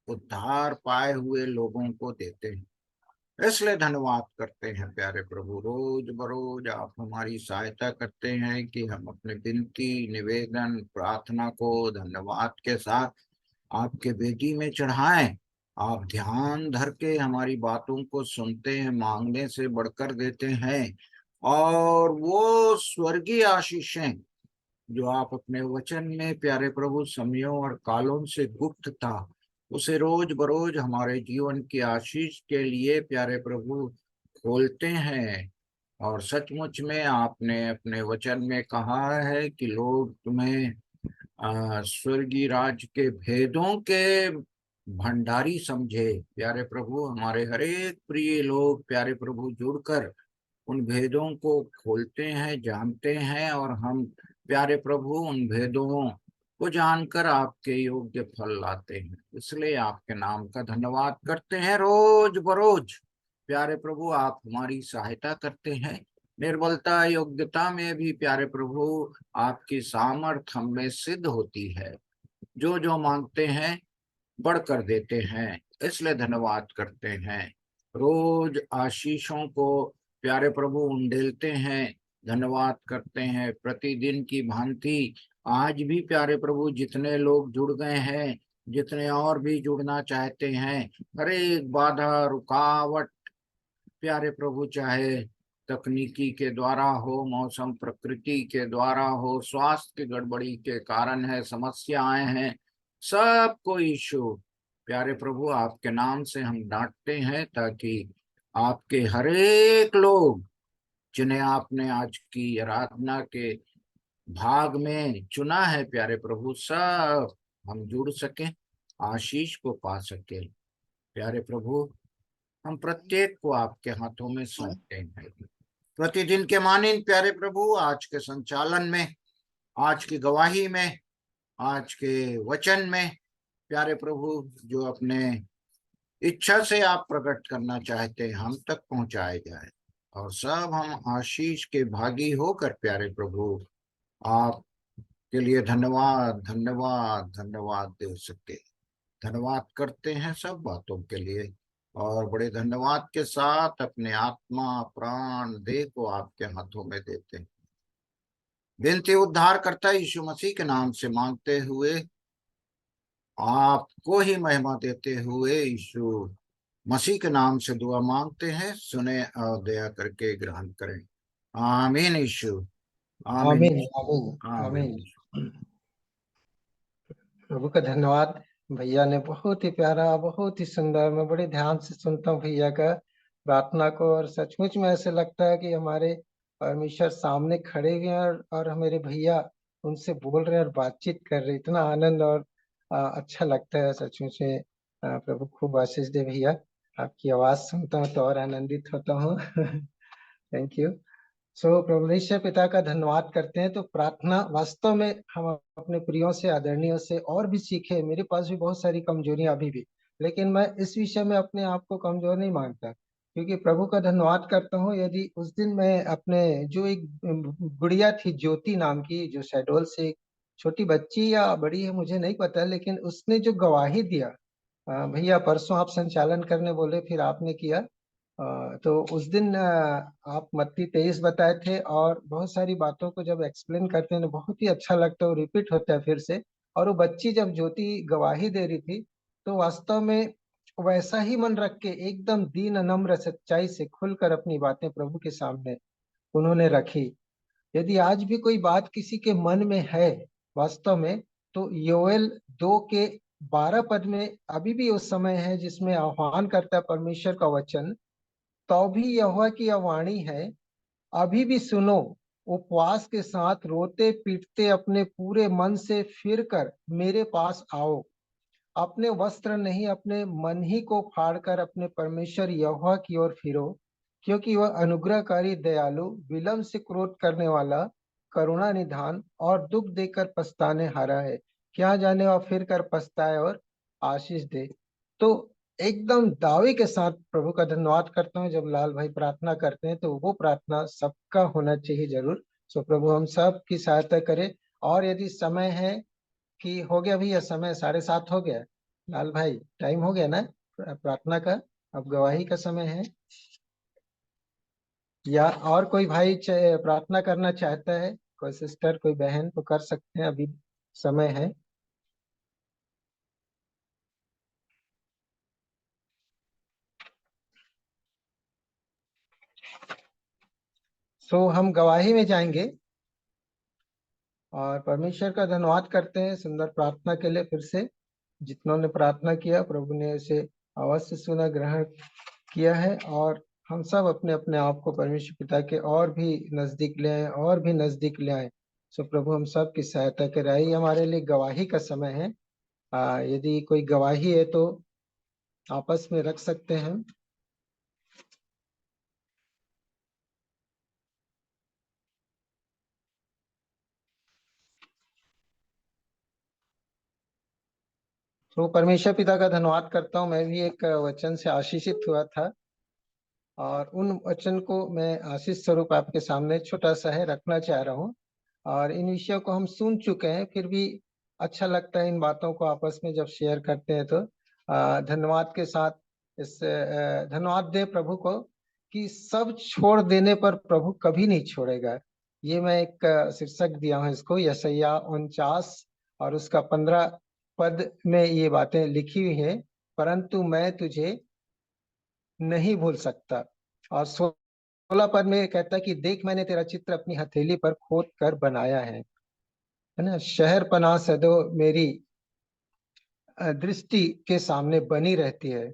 उद्धार पाए हुए लोगों को देते हैं। इसलिए धन्यवाद करते हैं प्यारे प्रभु, रोज बरोज आप हमारी सहायता करते हैं कि हम अपने विनती निवेदन प्रार्थना को धन्यवाद के साथ आपके वेदी में चढ़ाएं। आप ध्यान धर के हमारी बातों को सुनते हैं, मांगने से बढ़कर देते हैं, और वो स्वर्गीय आशीषें जो आप अपने वचन में प्यारे प्रभु समयों और कालों से गुप्त था, उसे रोज बरोज हमारे जीवन की आशीष के लिए प्यारे प्रभु खोलते हैं। और सचमुच में आपने अपने वचन में कहा है कि लोग तुम्हें स्वर्गीय राज्य के भेदों के भंडारी समझे। प्यारे प्रभु हमारे हरेक प्रिय लोग प्यारे प्रभु जुड़कर उन भेदों को खोलते हैं, जानते हैं, और हम प्यारे प्रभु उन भेदों को जानकर आपके योग्य फल लाते हैं। इसलिए आपके नाम का धन्यवाद करते हैं। रोज बरोज प्यारे प्रभु आप हमारी सहायता करते हैं, निर्बलता योग्यता में भी प्यारे प्रभु आपकी सामर्थ हम में सिद्ध होती है। जो जो मांगते हैं बढ़कर देते हैं, इसलिए धन्यवाद करते हैं। रोज आशीषों को प्यारे प्रभु उंडेलते हैं, धन्यवाद करते हैं। प्रतिदिन की भांति आज भी प्यारे प्रभु जितने लोग जुड़ गए हैं, जितने और भी जुड़ना चाहते हैं, हर एक बाधा रुकावट प्यारे प्रभु चाहे तकनीकी के द्वारा हो, मौसम प्रकृति के द्वारा हो, स्वास्थ्य की गड़बड़ी के कारण है, समस्याएं हैं, सबको यीशु प्यारे प्रभु आपके नाम से हम डांटते हैं, ताकि आपके हरेक लोग जिन्हें आपने आज की आराधना के भाग में चुना है प्यारे प्रभु, सब हम जुड़ सके, आशीष को पा सके। प्यारे प्रभु हम प्रत्येक को आपके हाथों में सौंपते हैं। प्रतिदिन के मानिंद प्यारे प्रभु आज के संचालन में, आज की गवाही में, आज के वचन में प्यारे प्रभु जो अपने इच्छा से आप प्रकट करना चाहते हैं हम तक पहुंचाए जाए, और सब हम आशीष के भागी होकर प्यारे प्रभु आप के लिए धन्यवाद धन्यवाद धन्यवाद दे सके। धन्यवाद करते हैं सब बातों के लिए, और बड़े धन्यवाद के साथ अपने आत्मा प्राण देह को आपके हाथों में देते हैं। विनती उद्धार करता यीशु मसीह के नाम से मांगते हुए, आपको ही महिमा देते हुए यीशु मसीह के नाम से दुआ मांगते हैं। सुने और दया करके ग्रहण करें। आमीन यीशु, आमीन आमीन आमीन आमीन। आमीन। प्रभु का धन्यवाद। भैया ने बहुत ही प्यारा, बहुत ही सुंदर, मैं बड़े ध्यान से सुनता हूँ भैया का प्रार्थना को, और सचमुच में ऐसे लगता है कि हमारे परमेश्वर सामने खड़े हुए हैं, और मेरे भैया उनसे बोल रहे हैं और बातचीत कर रहे हैं। इतना आनंद और अच्छा लगता है सचमुच में। प्रभु खूब आशीष दे भैया। आपकी आवाज सुनता हूँ तो और आनंदित होता हूँ। Thank you. सो परमेश्वर पिता का धन्यवाद करते हैं। तो प्रार्थना वास्तव में हम अपने प्रियों से, आदरणीयों से और भी सीखे। मेरे पास भी बहुत सारी कमजोरियां अभी भी, लेकिन मैं इस विषय में अपने आप को कमजोर नहीं मानता, क्योंकि प्रभु का धन्यवाद करता हूँ। यदि उस दिन मैं अपने, जो एक गुड़िया थी ज्योति नाम की, जो शहडोल से, एक छोटी बच्ची या बड़ी है मुझे नहीं पता, लेकिन उसने जो गवाही दिया, भैया परसों आप संचालन करने बोले, फिर आपने किया, तो उस दिन आप मत्ती 23 बताए थे, और बहुत सारी बातों को जब एक्सप्लेन करते हैं तो बहुत ही अच्छा लगता है, वो रिपीट होता है फिर से। और वो बच्ची जब ज्योति गवाही दे रही थी, तो वास्तव में वैसा ही मन रख के एकदम दीन नम्र सच्चाई से खुलकर अपनी बातें प्रभु के सामने उन्होंने रखी। यदि आज भी कोई बात किसी के मन में है वास्तव में, तो योएल 2 के 12 पद में अभी भी उस समय है जिसमें आह्वान करता है परमेश्वर का वचन, तो भी यहोवा की यह वाणी है, अभी भी सुनो, उपवास के साथ रोते पीटते अपने पूरे मन से फिरकर मेरे पास आओ। अपने वस्त्र नहीं, अपने मन ही को फाड़कर अपने परमेश्वर यहोवा की ओर फिरो, क्योंकि वह अनुग्रहकारी, दयालु, विलंब से क्रोध करने वाला, करुणा निधान और दुख देकर पछताने हारा है। क्या जाने वह फिर कर पछताए और आशीष दे। तो एकदम दावे के साथ प्रभु का धन्यवाद करता हूँ। जब लाल भाई प्रार्थना करते हैं तो वो प्रार्थना सबका होना चाहिए जरूर। सो प्रभु हम सब की सहायता करे। और यदि समय है कि हो गया भैया, समय 7:30 हो गया, लाल भाई टाइम हो गया ना प्रार्थना का, अब गवाही का समय है। या और कोई भाई प्रार्थना करना चाहता है, कोई सिस्टर कोई बहन, तो कर सकते हैं, अभी समय है। सो हम गवाही में जाएंगे और परमेश्वर का धन्यवाद करते हैं सुंदर प्रार्थना के लिए। फिर से जितनों ने प्रार्थना किया प्रभु ने उसे अवश्य सुना, ग्रहण किया है। और हम सब अपने अपने आप को परमेश्वर पिता के और भी नजदीक ले आए, और भी नजदीक ले आए। सो प्रभु हम सब की सहायता करे। ये हमारे लिए गवाही का समय है। यदि कोई गवाही है तो आपस में रख सकते हैं। तो परमेश्वर पिता का धन्यवाद करता हूँ। मैं भी एक वचन से आशीषित हुआ था और उन वचन को मैं आशीष स्वरूप आपके सामने छोटा सा है रखना चाह रहा हूँ। और इन विषयों को हम सुन चुके हैं, फिर भी अच्छा लगता है इन बातों को आपस में जब शेयर करते हैं। तो धन्यवाद के साथ इस धन्यवाद दे प्रभु को कि सब छोड़ देने पर प्रभु कभी नहीं छोड़ेगा। ये मैं एक शीर्षक दिया हूँ इसको, यशायाह 49 और उसका 15 पद में ये बातें लिखी हुई है। परंतु मैं तुझे नहीं भूल सकता। और 16 पद में कहता है कि देख मैंने तेरा चित्र अपनी हथेली पर खोद कर बनाया है ना। शहर पनाह सदैव मेरी दृष्टि के सामने बनी रहती है।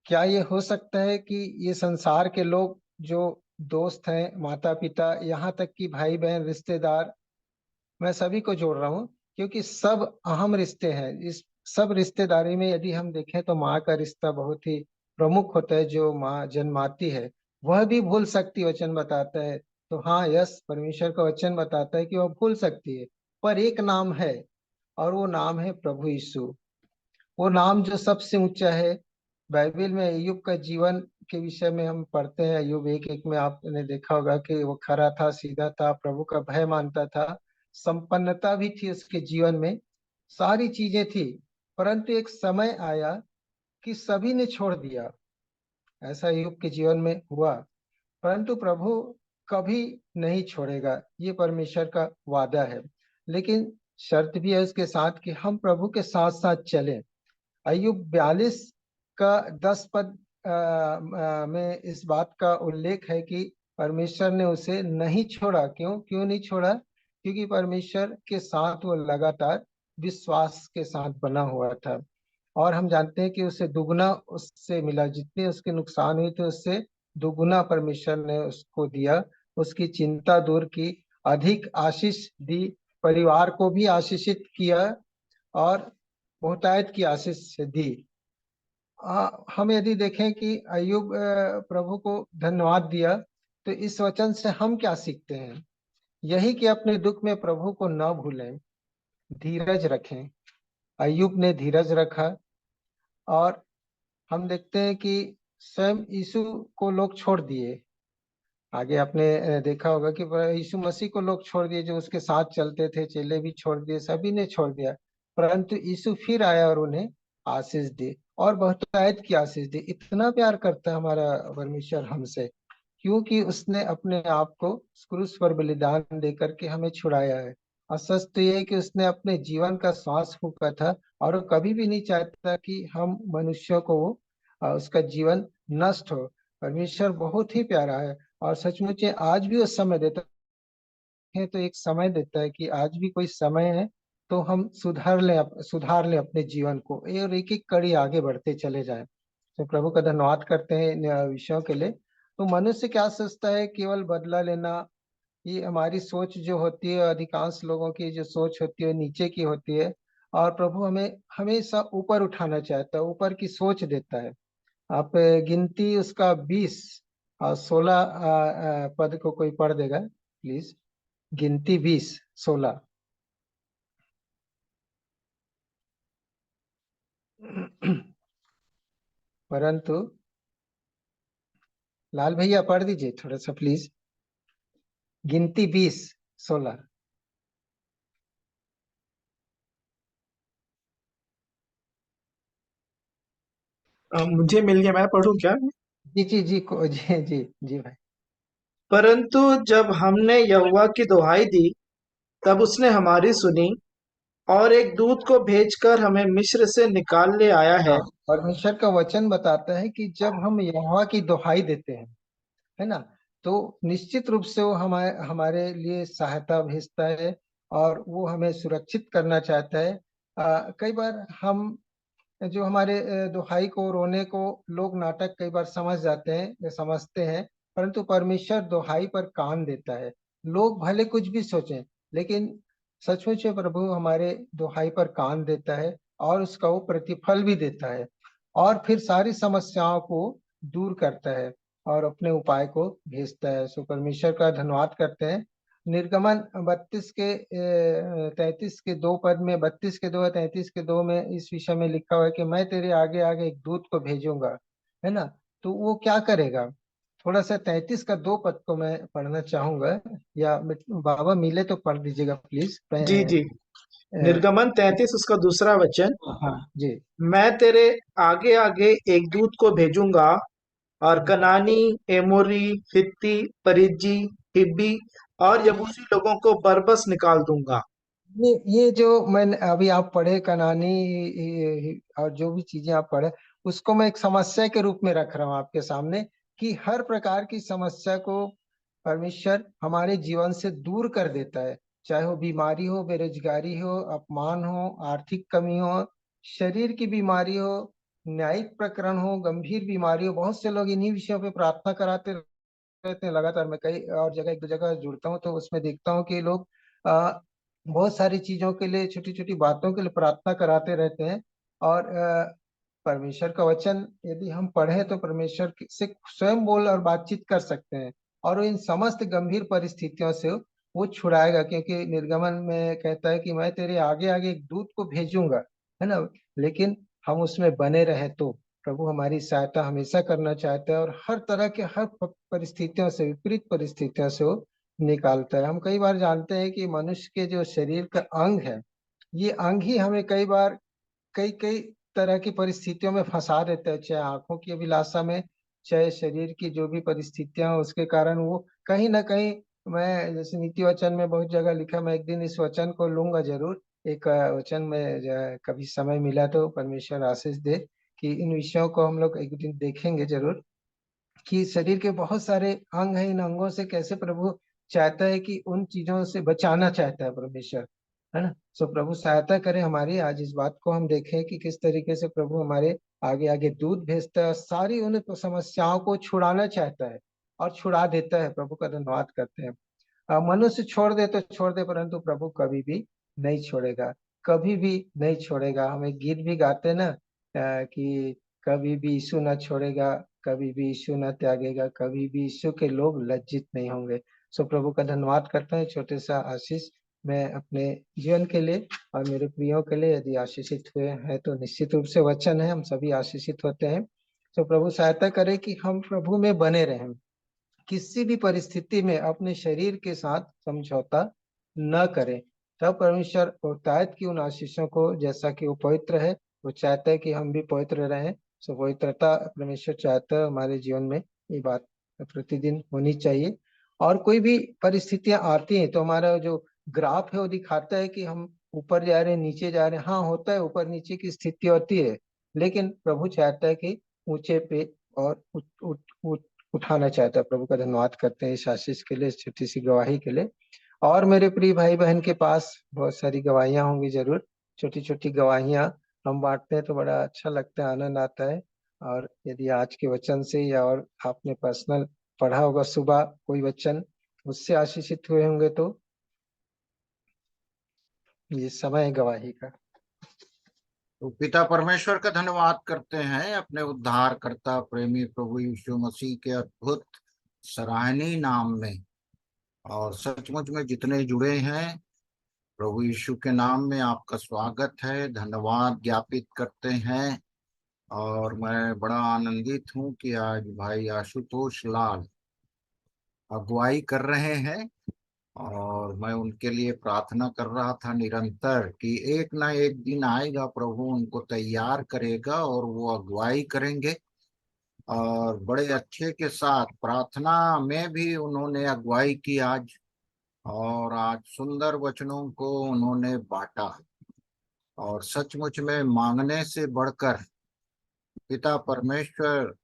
क्या ये हो सकता है कि ये संसार के लोग जो दोस्त हैं, माता पिता, यहाँ तक कि भाई बहन, रिश्तेदार, मैं सभी को जोड़ रहा हूँ क्योंकि सब अहम रिश्ते हैं। इस सब रिश्तेदारी में यदि हम देखें तो माँ का रिश्ता बहुत ही प्रमुख होता है। जो माँ जन्माती है वह भी भूल सकती, वचन बताता है। तो हाँ, यस, परमेश्वर का वचन बताता है कि वह भूल सकती है, पर एक नाम है और वो नाम है प्रभु यीशु। वो नाम जो सबसे ऊंचा है। बाइबल में अय्यूब का जीवन के विषय में हम पढ़ते हैं। अय्यूब 1:1 में आपने देखा होगा कि वो खरा था, सीधा था, प्रभु का भय मानता था, संपन्नता भी थी उसके जीवन में, सारी चीजें थी। परंतु एक समय आया कि सभी ने छोड़ दिया। ऐसा अय्यूब के जीवन में हुआ, परंतु प्रभु कभी नहीं छोड़ेगा, ये परमेश्वर का वादा है। लेकिन शर्त भी है उसके साथ कि हम प्रभु के साथ साथ चलें। अय्यूब 42 का 10 पद में इस बात का उल्लेख है कि परमेश्वर ने उसे नहीं छोड़ा। क्यों क्यों नहीं छोड़ा? क्योंकि परमेश्वर के साथ वो लगातार विश्वास के साथ बना हुआ था। और हम जानते हैं कि उसे दुगना उससे मिला, जितने उसके नुकसान हुए थे उससे दुगना परमेश्वर ने उसको दिया। उसकी चिंता दूर की, अधिक आशीष दी, परिवार को भी आशीषित किया और बहुतायत की आशीष दी। हम यदि देखें कि अय्यूब प्रभु को धन्यवाद दिया, तो इस वचन से हम क्या सीखते हैं? यही कि अपने दुख में प्रभु को न भूलें, धीरज रखें। अय्यूब ने धीरज रखा। और हम देखते हैं कि स्वयं यीशु को लोग छोड़ दिए। आगे आपने देखा होगा कि यीशु मसीह को लोग छोड़ दिए, जो उसके साथ चलते थे, चेले भी छोड़ दिए, सभी ने छोड़ दिया। परंतु यीशु फिर आया और उन्हें आशीष दी, और बहुतायत की आशीष दी। इतना प्यार करता है हमारा परमेश्वर हमसे, क्योंकि उसने अपने आप को क्रूस पर बलिदान दे करके हमें छुड़ाया है। और सच तो ये है कि उसने अपने जीवन का श्वास फूंका था, और वो कभी भी नहीं चाहता कि हम मनुष्यों को उसका जीवन नष्ट हो। परमेश्वर बहुत ही प्यारा है और सचमुच आज भी वो समय देता है। तो एक समय देता है कि आज भी कोई समय है तो हम सुधार ले अपने जीवन को, और एक एक कड़ी आगे बढ़ते चले जाएं। तो प्रभु का धन्यवाद करते हैं इन विषयों के लिए। तो मनुष्य क्या सोचता है? केवल बदला लेना ये हमारी सोच जो होती है, अधिकांश लोगों की जो सोच होती है नीचे की होती है, और प्रभु हमें हमेशा ऊपर उठाना चाहता है, ऊपर की सोच देता है। आप गिनती उसका 20 और 16 पद को कोई पढ़ देगा प्लीज। गिनती 20-16। परंतु लाल भैया पढ़ दीजिए थोड़ा सा प्लीज। गिनती 20-16। मुझे मिल गया, मैं पढ़ूं क्या? जी जी जी जी जी जी भाई। परंतु जब हमने यहोवा की दुहाई दी, तब उसने हमारी सुनी और एक दूत को भेजकर हमें मिस्र से निकाल ले आया है। हाँ, परमेश्वर का वचन बताता है कि जब हम यहोवा की दुहाई देते हैं, है ना, तो निश्चित रूप से वो हमारे हमारे लिए सहायता भेजता है और वो हमें सुरक्षित करना चाहता है। कई बार हम जो हमारे दुहाई को, रोने को लोग नाटक कई बार समझ जाते हैं या समझते हैं, परंतु परमेश्वर दुहाई पर कान देता है। लोग भले कुछ भी सोचें, लेकिन सचमुच में प्रभु हमारे दुहाई पर कान देता है और उसका वो प्रतिफल भी देता है, और फिर सारी समस्याओं को दूर करता है और अपने उपाय को भेजता है। सो परमेश्वर का धन्यवाद करते हैं। निर्गमन 32 के 33 के 2 पद में, 32 के 2 या 33 के 2 में इस विषय में लिखा हुआ है कि मैं तेरे आगे आगे एक दूत को भेजूंगा, है ना। तो वो क्या करेगा? थोड़ा सा 33 का 2 पद को मैं पढ़ना चाहूंगा, या बाबा मिले तो पढ़ दीजिएगा प्लीज। जी जी, निर्गमन 33 उसका दूसरा वचन। हाँ जी। मैं तेरे आगे आगे एक दूत को भेजूंगा और कनानी, एमोरी, हित्ती, परिज्जी, हिब्बी और यबूसी लोगों को बरबस निकाल दूंगा। ये जो मैंने अभी आप पढ़े कनानी, और जो भी चीजें आप पढ़े, उसको मैं एक समस्या के रूप में रख रहा हूँ आपके सामने, कि हर प्रकार की समस्या को परमेश्वर हमारे जीवन से दूर कर देता है। चाहे वो बीमारी हो, बेरोजगारी हो, अपमान हो, आर्थिक कमी हो, शरीर की बीमारी हो, न्यायिक प्रकरण हो, गंभीर बीमारी हो। बहुत से लोग इन्हीं विषयों पे प्रार्थना कराते रहते हैं लगातार। मैं कई और जगह, एक दो जगह जुड़ता हूँ तो उसमें देखता हूँ कि लोग बहुत सारी चीजों के लिए, छोटी छोटी बातों के लिए प्रार्थना कराते रहते हैं। और परमेश्वर का वचन यदि हम पढ़े तो परमेश्वर से स्वयं बोल और बातचीत कर सकते हैं, और वो इन समस्त गंभीर परिस्थितियों से वो छुड़ाएगा। क्योंकि निर्गमन में कहता है कि मैं तेरे आगे आगे एक दूत को भेजूंगा, है ना। लेकिन हम उसमें बने रहे तो प्रभु हमारी सहायता हमेशा करना चाहता है, और हर तरह के, हर परिस्थितियों से, विपरीत परिस्थितियों से वो निकालता है। हम कई बार जानते हैं कि मनुष्य के जो शरीर का अंग है, ये अंग ही हमें कई बार कई कई तरह की परिस्थितियों में फंसा देता है, चाहे आंखों की अभिलाषा में, चाहे शरीर की जो भी परिस्थितियां हैं उसके कारण वो कहीं ना कहीं, मैं जैसे नीति वचन में बहुत जगह लिखा, मैं एक दिन इस वचन को लूंगा जरूर। एक वचन में कभी समय मिला तो परमेश्वर आशीष दे कि इन विषयों को हम लोग एक दिन देखेंगे जरूर, कि शरीर के बहुत सारे अंग हैं, इन अंगों से कैसे प्रभु चाहता है कि उन चीजों से बचाना चाहता है परमेश्वर, है ना। सो प्रभु सहायता करे हमारी। आज इस बात को हम देखें कि किस तरीके से प्रभु हमारे आगे आगे दूध भेजता है, सारी उन समस्याओं को छुड़ाना चाहता है और छुड़ा देता है। प्रभु का धन्यवाद करते हैं। मनुष्य छोड़ दे तो छोड़ दे, परंतु प्रभु कभी भी नहीं छोड़ेगा, कभी भी नहीं छोड़ेगा। हम एक गीत भी गाते हैं ना, कि कभी भी यीशु न छोड़ेगा, कभी भी यीशु न त्यागेगा, कभी भी यीशु के लोग लज्जित नहीं होंगे। सो प्रभु का धन्यवाद करता है। छोटे सा आशीष मैं अपने जीवन के लिए और मेरे प्रियो के लिए, यदि आशीषित हुए हैं तो निश्चित रूप से वचन है, हम सभी आशीषित होते हैं। तो प्रभु सहायता करे कि हम प्रभु में बने रहें, किसी भी परिस्थिति में अपने शरीर के साथ समझौता न करें। तब परमेश्वर बहुतायत की उन आशीषों को, जैसा कि वो पवित्र है, वो चाहता है कि हम भी पवित्र रहें। सो पवित्रता परमेश्वर चाहता है हमारे जीवन में, ये बात प्रतिदिन होनी चाहिए। और कोई भी परिस्थितियां आती हैं तो हमारा जो ग्राफ है वो दिखाता है कि हम ऊपर जा रहे हैं, नीचे जा रहे हैं। हाँ, होता है, ऊपर नीचे की स्थिति होती है, लेकिन प्रभु चाहता है कि ऊंचे पे और उठाना चाहता है। प्रभु का धन्यवाद करते हैं इस आशीष के लिए, इस छोटी सी गवाही के लिए। और मेरे प्रिय भाई बहन के पास बहुत सारी गवाहियां होंगी जरूर। छोटी छोटी गवाहियां हम बांटते हैं तो बड़ा अच्छा लगता है, आनंद आता है। और यदि आज के वचन से, या और आपने पर्सनल पढ़ा होगा सुबह कोई वचन, उससे आशीषित हुए होंगे तो ये समय है गवाही का। तो पिता परमेश्वर का धन्यवाद करते हैं अपने उद्धारकर्ता प्रेमी प्रभु यीशु मसीह के अद्भुत सराहनीय नाम में। और सचमुच में जितने जुड़े हैं, प्रभु यीशु के नाम में आपका स्वागत है, धन्यवाद ज्ञापित करते हैं। और मैं बड़ा आनंदित हूं कि आज भाई आशुतोष लाल अगुवाई कर रहे हैं। और मैं उनके लिए प्रार्थना कर रहा था निरंतर कि एक ना एक दिन आएगा, प्रभु उनको तैयार करेगा और वो अगुवाई करेंगे। और बड़े अच्छे के साथ प्रार्थना में भी उन्होंने अगुवाई की आज। और आज सुंदर वचनों को उन्होंने बांटा। और सचमुच में मांगने से बढ़कर पिता परमेश्वर,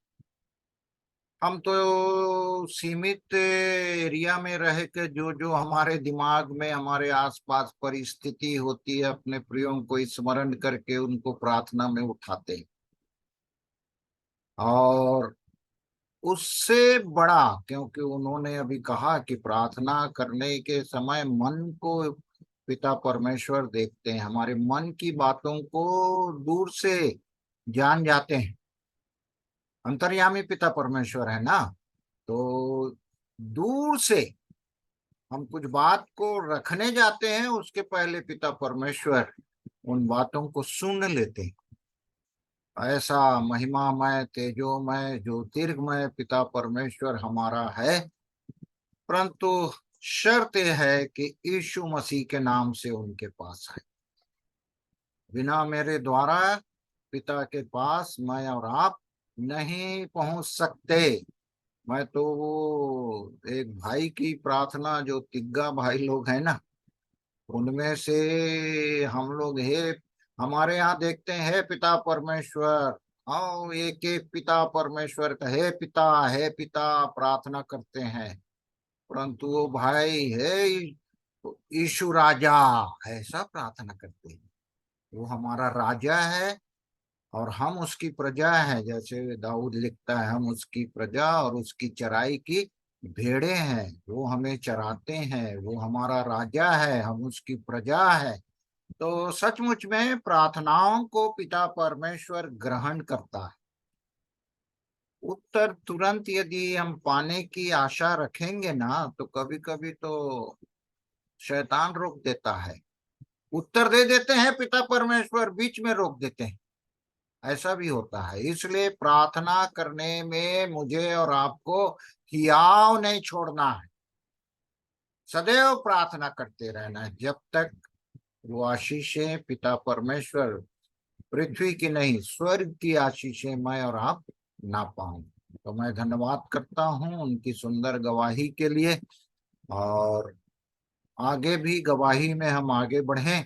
हम तो सीमित एरिया में रह के जो जो हमारे दिमाग में हमारे आसपास परिस्थिति होती है, अपने प्रियों को स्मरण करके उनको प्रार्थना में उठाते हैं। और उससे बड़ा, क्योंकि उन्होंने अभी कहा कि प्रार्थना करने के समय मन को पिता परमेश्वर देखते हैं, हमारे मन की बातों को दूर से जान जाते हैं। अंतर्यामी पिता परमेश्वर है ना, तो दूर से हम कुछ बात को रखने जाते हैं, उसके पहले पिता परमेश्वर उन बातों को सुन लेते हैं। ऐसा महिमामय तेजोमय ज्योतिर्मय पिता परमेश्वर हमारा है। परंतु शर्त यह है कि यीशु मसीह के नाम से उनके पास है। बिना मेरे द्वारा पिता के पास मैं और आप नहीं पहुंच सकते। मैं तो वो एक भाई की प्रार्थना, जो तिग्गा भाई लोग हैं ना, उनमें से हम लोग है, हमारे यहाँ देखते हैं पिता परमेश्वर, आओ एक एक पिता परमेश्वर का है पिता प्रार्थना करते हैं। परंतु वो भाई है यीशु राजा, ऐसा प्रार्थना करते हैं। वो हमारा राजा है और हम उसकी प्रजा है। जैसे दाऊद लिखता है, हम उसकी प्रजा और उसकी चराई की भेड़े हैं। वो हमें चराते हैं, वो हमारा राजा है, हम उसकी प्रजा है। तो सचमुच में प्रार्थनाओं को पिता परमेश्वर ग्रहण करता है। उत्तर तुरंत यदि हम पाने की आशा रखेंगे ना, तो कभी कभी तो शैतान रोक देता है। उत्तर दे देते हैं पिता परमेश्वर, बीच में रोक देते हैं, ऐसा भी होता है। इसलिए प्रार्थना करने में मुझे और आपको हियाव नहीं छोड़ना है, सदैव प्रार्थना करते रहना है, जब तक वो आशीषें पिता परमेश्वर पृथ्वी की नहीं स्वर्ग की आशीषें मैं और आप ना पाऊं। तो मैं धन्यवाद करता हूं उनकी सुंदर गवाही के लिए। और आगे भी गवाही में हम आगे बढ़ें।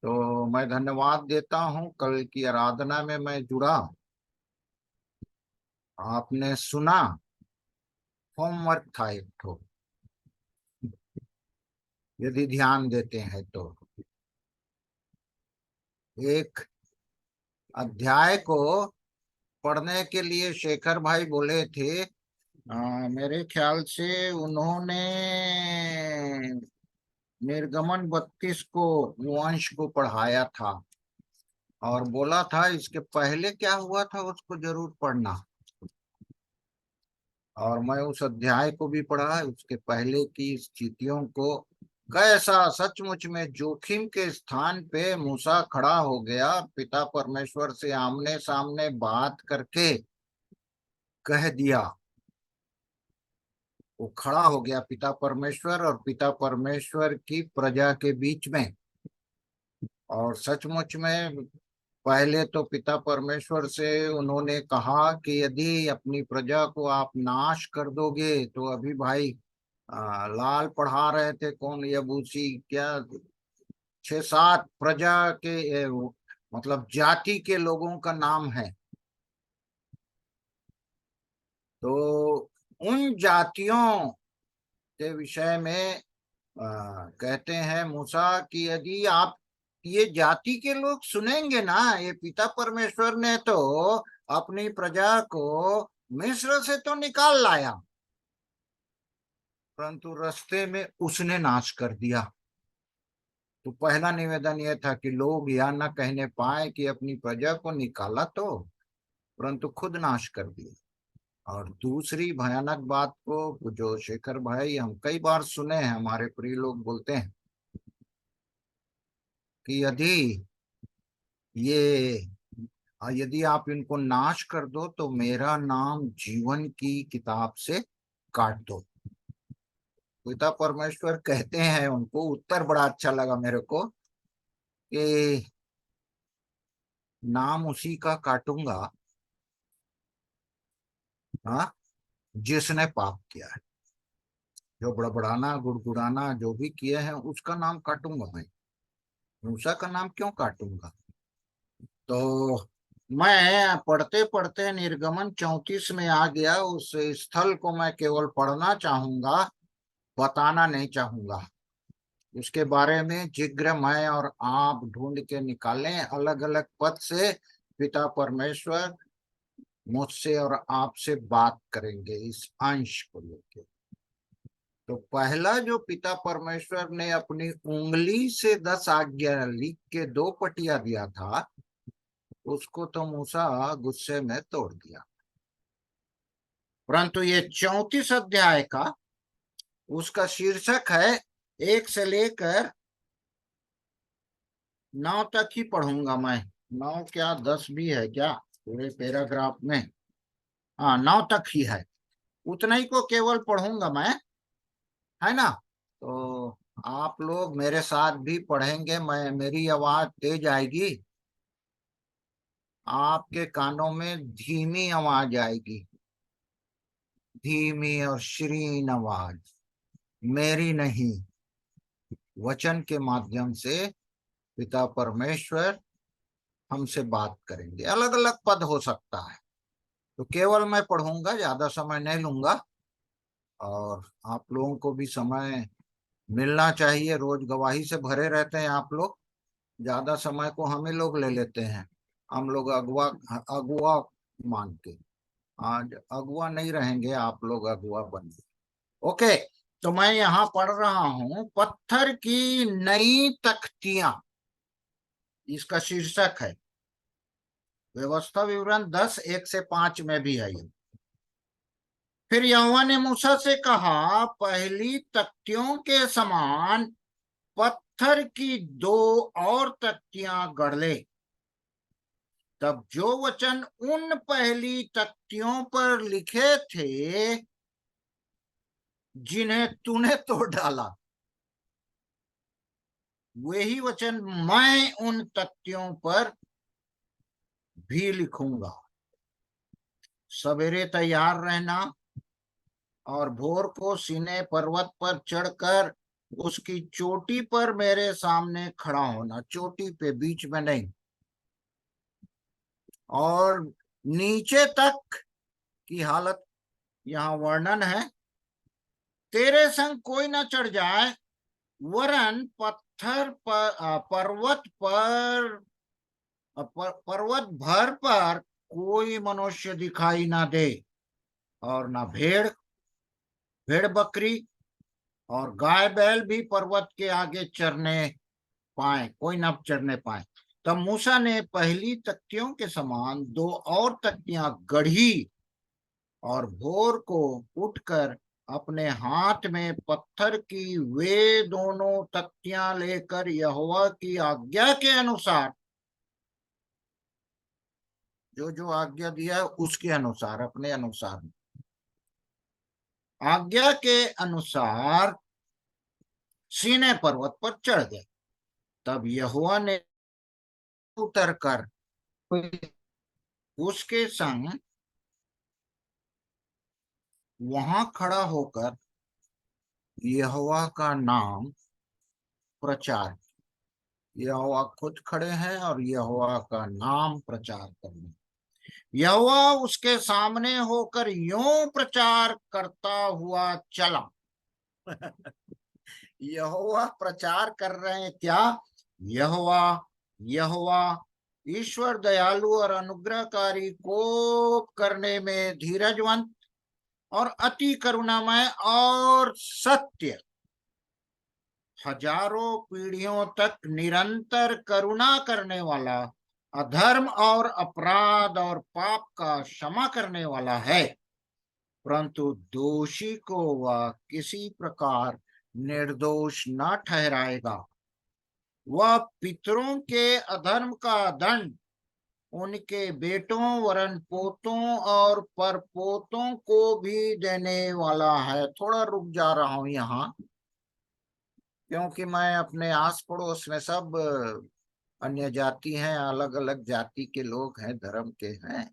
तो मैं धन्यवाद देता हूं, कल की आराधना में मैं जुड़ा, आपने सुना, होमवर्क था एक ठो, यदि ध्यान देते हैं तो एक अध्याय को पढ़ने के लिए शेखर भाई बोले थे। मेरे ख्याल से उन्होंने निर्गमन 32 को, वंश को पढ़ाया था और बोला था इसके पहले क्या हुआ था उसको जरूर पढ़ना। और मैं उस अध्याय को भी पढ़ा, उसके पहले की स्थितियों को। कैसा सचमुच में जोखिम के स्थान पे मूसा खड़ा हो गया, पिता परमेश्वर से आमने सामने बात करके कह दिया। वो खड़ा हो गया पिता परमेश्वर और पिता परमेश्वर की प्रजा के बीच में। और सचमुच में पहले तो पिता परमेश्वर से उन्होंने कहा कि यदि अपनी प्रजा को आप नाश कर दोगे, तो अभी भाई लाल पढ़ा रहे थे, कौन यबूसी क्या 6-7 प्रजा के मतलब जाति के लोगों का नाम है। तो उन जातियों के विषय में कहते हैं मूसा कि यदि आप ये जाति के लोग सुनेंगे ना, ये पिता परमेश्वर ने तो अपनी प्रजा को मिस्र से तो निकाल लाया, परंतु रास्ते में उसने नाश कर दिया। तो पहला निवेदन यह था कि लोग यह न कहने पाए कि अपनी प्रजा को निकाला तो, परंतु खुद नाश कर दिया। और दूसरी भयानक बात को जो शेखर भाई हम कई बार सुने हैं, हमारे प्रिय लोग बोलते हैं कि यदि आप इनको नाश कर दो तो मेरा नाम जीवन की किताब से काट दो। पिता परमेश्वर कहते हैं, उनको उत्तर बड़ा अच्छा लगा मेरे को कि नाम उसी का काटूंगा, हाँ, जिसने पाप किया है। जो बड़बड़ाना गुड़गुड़ाना जो भी किए हैं उसका नाम काटूंगा मैं, मूसा का नाम क्यों काटूंगा। तो मैं पढ़ते पढ़ते निर्गमन 34 में आ गया। उस स्थल को मैं केवल पढ़ना चाहूंगा, बताना नहीं चाहूंगा। उसके बारे में शीघ्र मैं और आप ढूंढ के निकालें, अलग अलग पद से पिता परमेश्वर मुझसे और आपसे बात करेंगे इस अंश को लेकर। तो पहला जो पिता परमेश्वर ने अपनी उंगली से 10 आज्ञा लिख के 2 पटिया दिया था, उसको तो मूसा गुस्से में तोड़ दिया। परंतु ये 34 अध्याय का उसका शीर्षक है 1 से लेकर 9 तक ही पढ़ूंगा मैं। 9 क्या 10 भी है क्या पूरे पैराग्राफ में? हाँ, 9 तक ही है, उतना ही को केवल पढ़ूंगा मैं, है ना। तो आप लोग मेरे साथ भी पढ़ेंगे। मेरी आवाज तेज आएगी, आपके कानों में धीमी आवाज आएगी, धीमी और श्रीन आवाज, मेरी नहीं। वचन के माध्यम से पिता परमेश्वर हमसे बात करेंगे। अलग अलग पद हो सकता है, तो केवल मैं पढ़ूंगा, ज्यादा समय नहीं लूंगा। और आप लोगों को भी समय मिलना चाहिए, रोज गवाही से भरे रहते हैं आप लोग, ज्यादा समय को हम ही लोग ले लेते हैं। हम लोग अगुआ अगुआ मान के, आज अगुआ नहीं रहेंगे, आप लोग अगुआ बनिए। ओके, तो मैं यहाँ पढ़ रहा हूं पत्थर की नई तख्तियां, इसका शीर्षक है। व्यवस्था विवरण 10 1 से 5 में भी है ये। फिर यहोवा ने मूसा से कहा, पहली तख्तियों के समान पत्थर की 2 और तख्तियां गढ़ ले। तब जो वचन उन पहली तख्तियों पर लिखे थे जिन्हें तूने तोड़ डाला, वही वचन मैं उन तख्तियों पर भी लिखूंगा। सवेरे तैयार रहना और भोर को सीने पर्वत पर चढ़कर उसकी चोटी पर मेरे सामने खड़ा होना, चोटी पे, बीच में नहीं। और नीचे तक की हालत यहाँ वर्णन है। तेरे संग कोई न चढ़ जाए, वरन पत्थर पर पर्वत भर पर कोई मनुष्य दिखाई ना दे, और ना भेड़ बकरी और गाय बैल भी पर्वत के आगे चरने पाए, कोई न चरने पाए। तब मूसा ने पहली तख्तियों के समान 2 और तख्तियां गढ़ी और भोर को उठकर अपने हाथ में पत्थर की वे दोनों तख्तियां लेकर यहोवा की आज्ञा के अनुसार, जो जो आज्ञा दिया है उसके अनुसार, अपने अनुसार, आज्ञा के अनुसार सीने पर्वत पर चढ़ गए। तब यहोवा ने उतर कर उसके संग वहां खड़ा होकर यहोवा का नाम प्रचार। यहोवा खुद खड़े हैं और यहोवा का नाम प्रचार करने। यहोवा उसके सामने होकर यूं प्रचार करता हुआ चला। यहोवा प्रचार कर रहे हैं क्या? यहोवा यहोवा ईश्वर दयालु और अनुग्रहकारी, कोप करने में धीरजवंत, और अति करुणामय और सत्य, हजारों पीढ़ियों तक निरंतर करुणा करने वाला, अधर्म और अपराध और पाप का क्षमा करने वाला है, परंतु दोषी को वह किसी प्रकार निर्दोष न ठहराएगा। वह पितरों के अधर्म का दंड उनके बेटों वरन पोतों और परपोतों को भी देने वाला है। थोड़ा रुक जा रहा हूं यहाँ, क्योंकि मैं अपने आस पड़ोस में सब अन्य जाति हैं, अलग अलग जाति के लोग हैं, धर्म के हैं।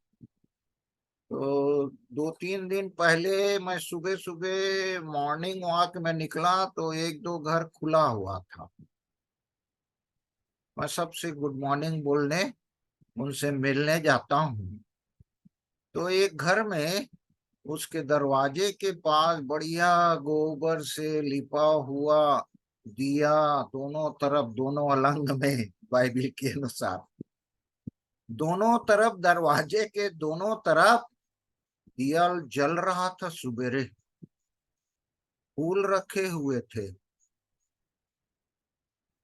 तो 2-3 दिन पहले मैं सुबह सुबह मॉर्निंग वॉक में निकला तो 1-2 घर खुला हुआ था। मैं सबसे गुड मॉर्निंग बोलने, उनसे मिलने जाता हूँ। तो एक घर में उसके दरवाजे के पास बढ़िया गोबर से लिपा हुआ दिया, दोनों तरफ, दोनों अलंग में, बाइबल के अनुसार दोनों तरफ, दरवाजे के दोनों तरफ दिया जल रहा था। सुबेरे फूल रखे हुए थे।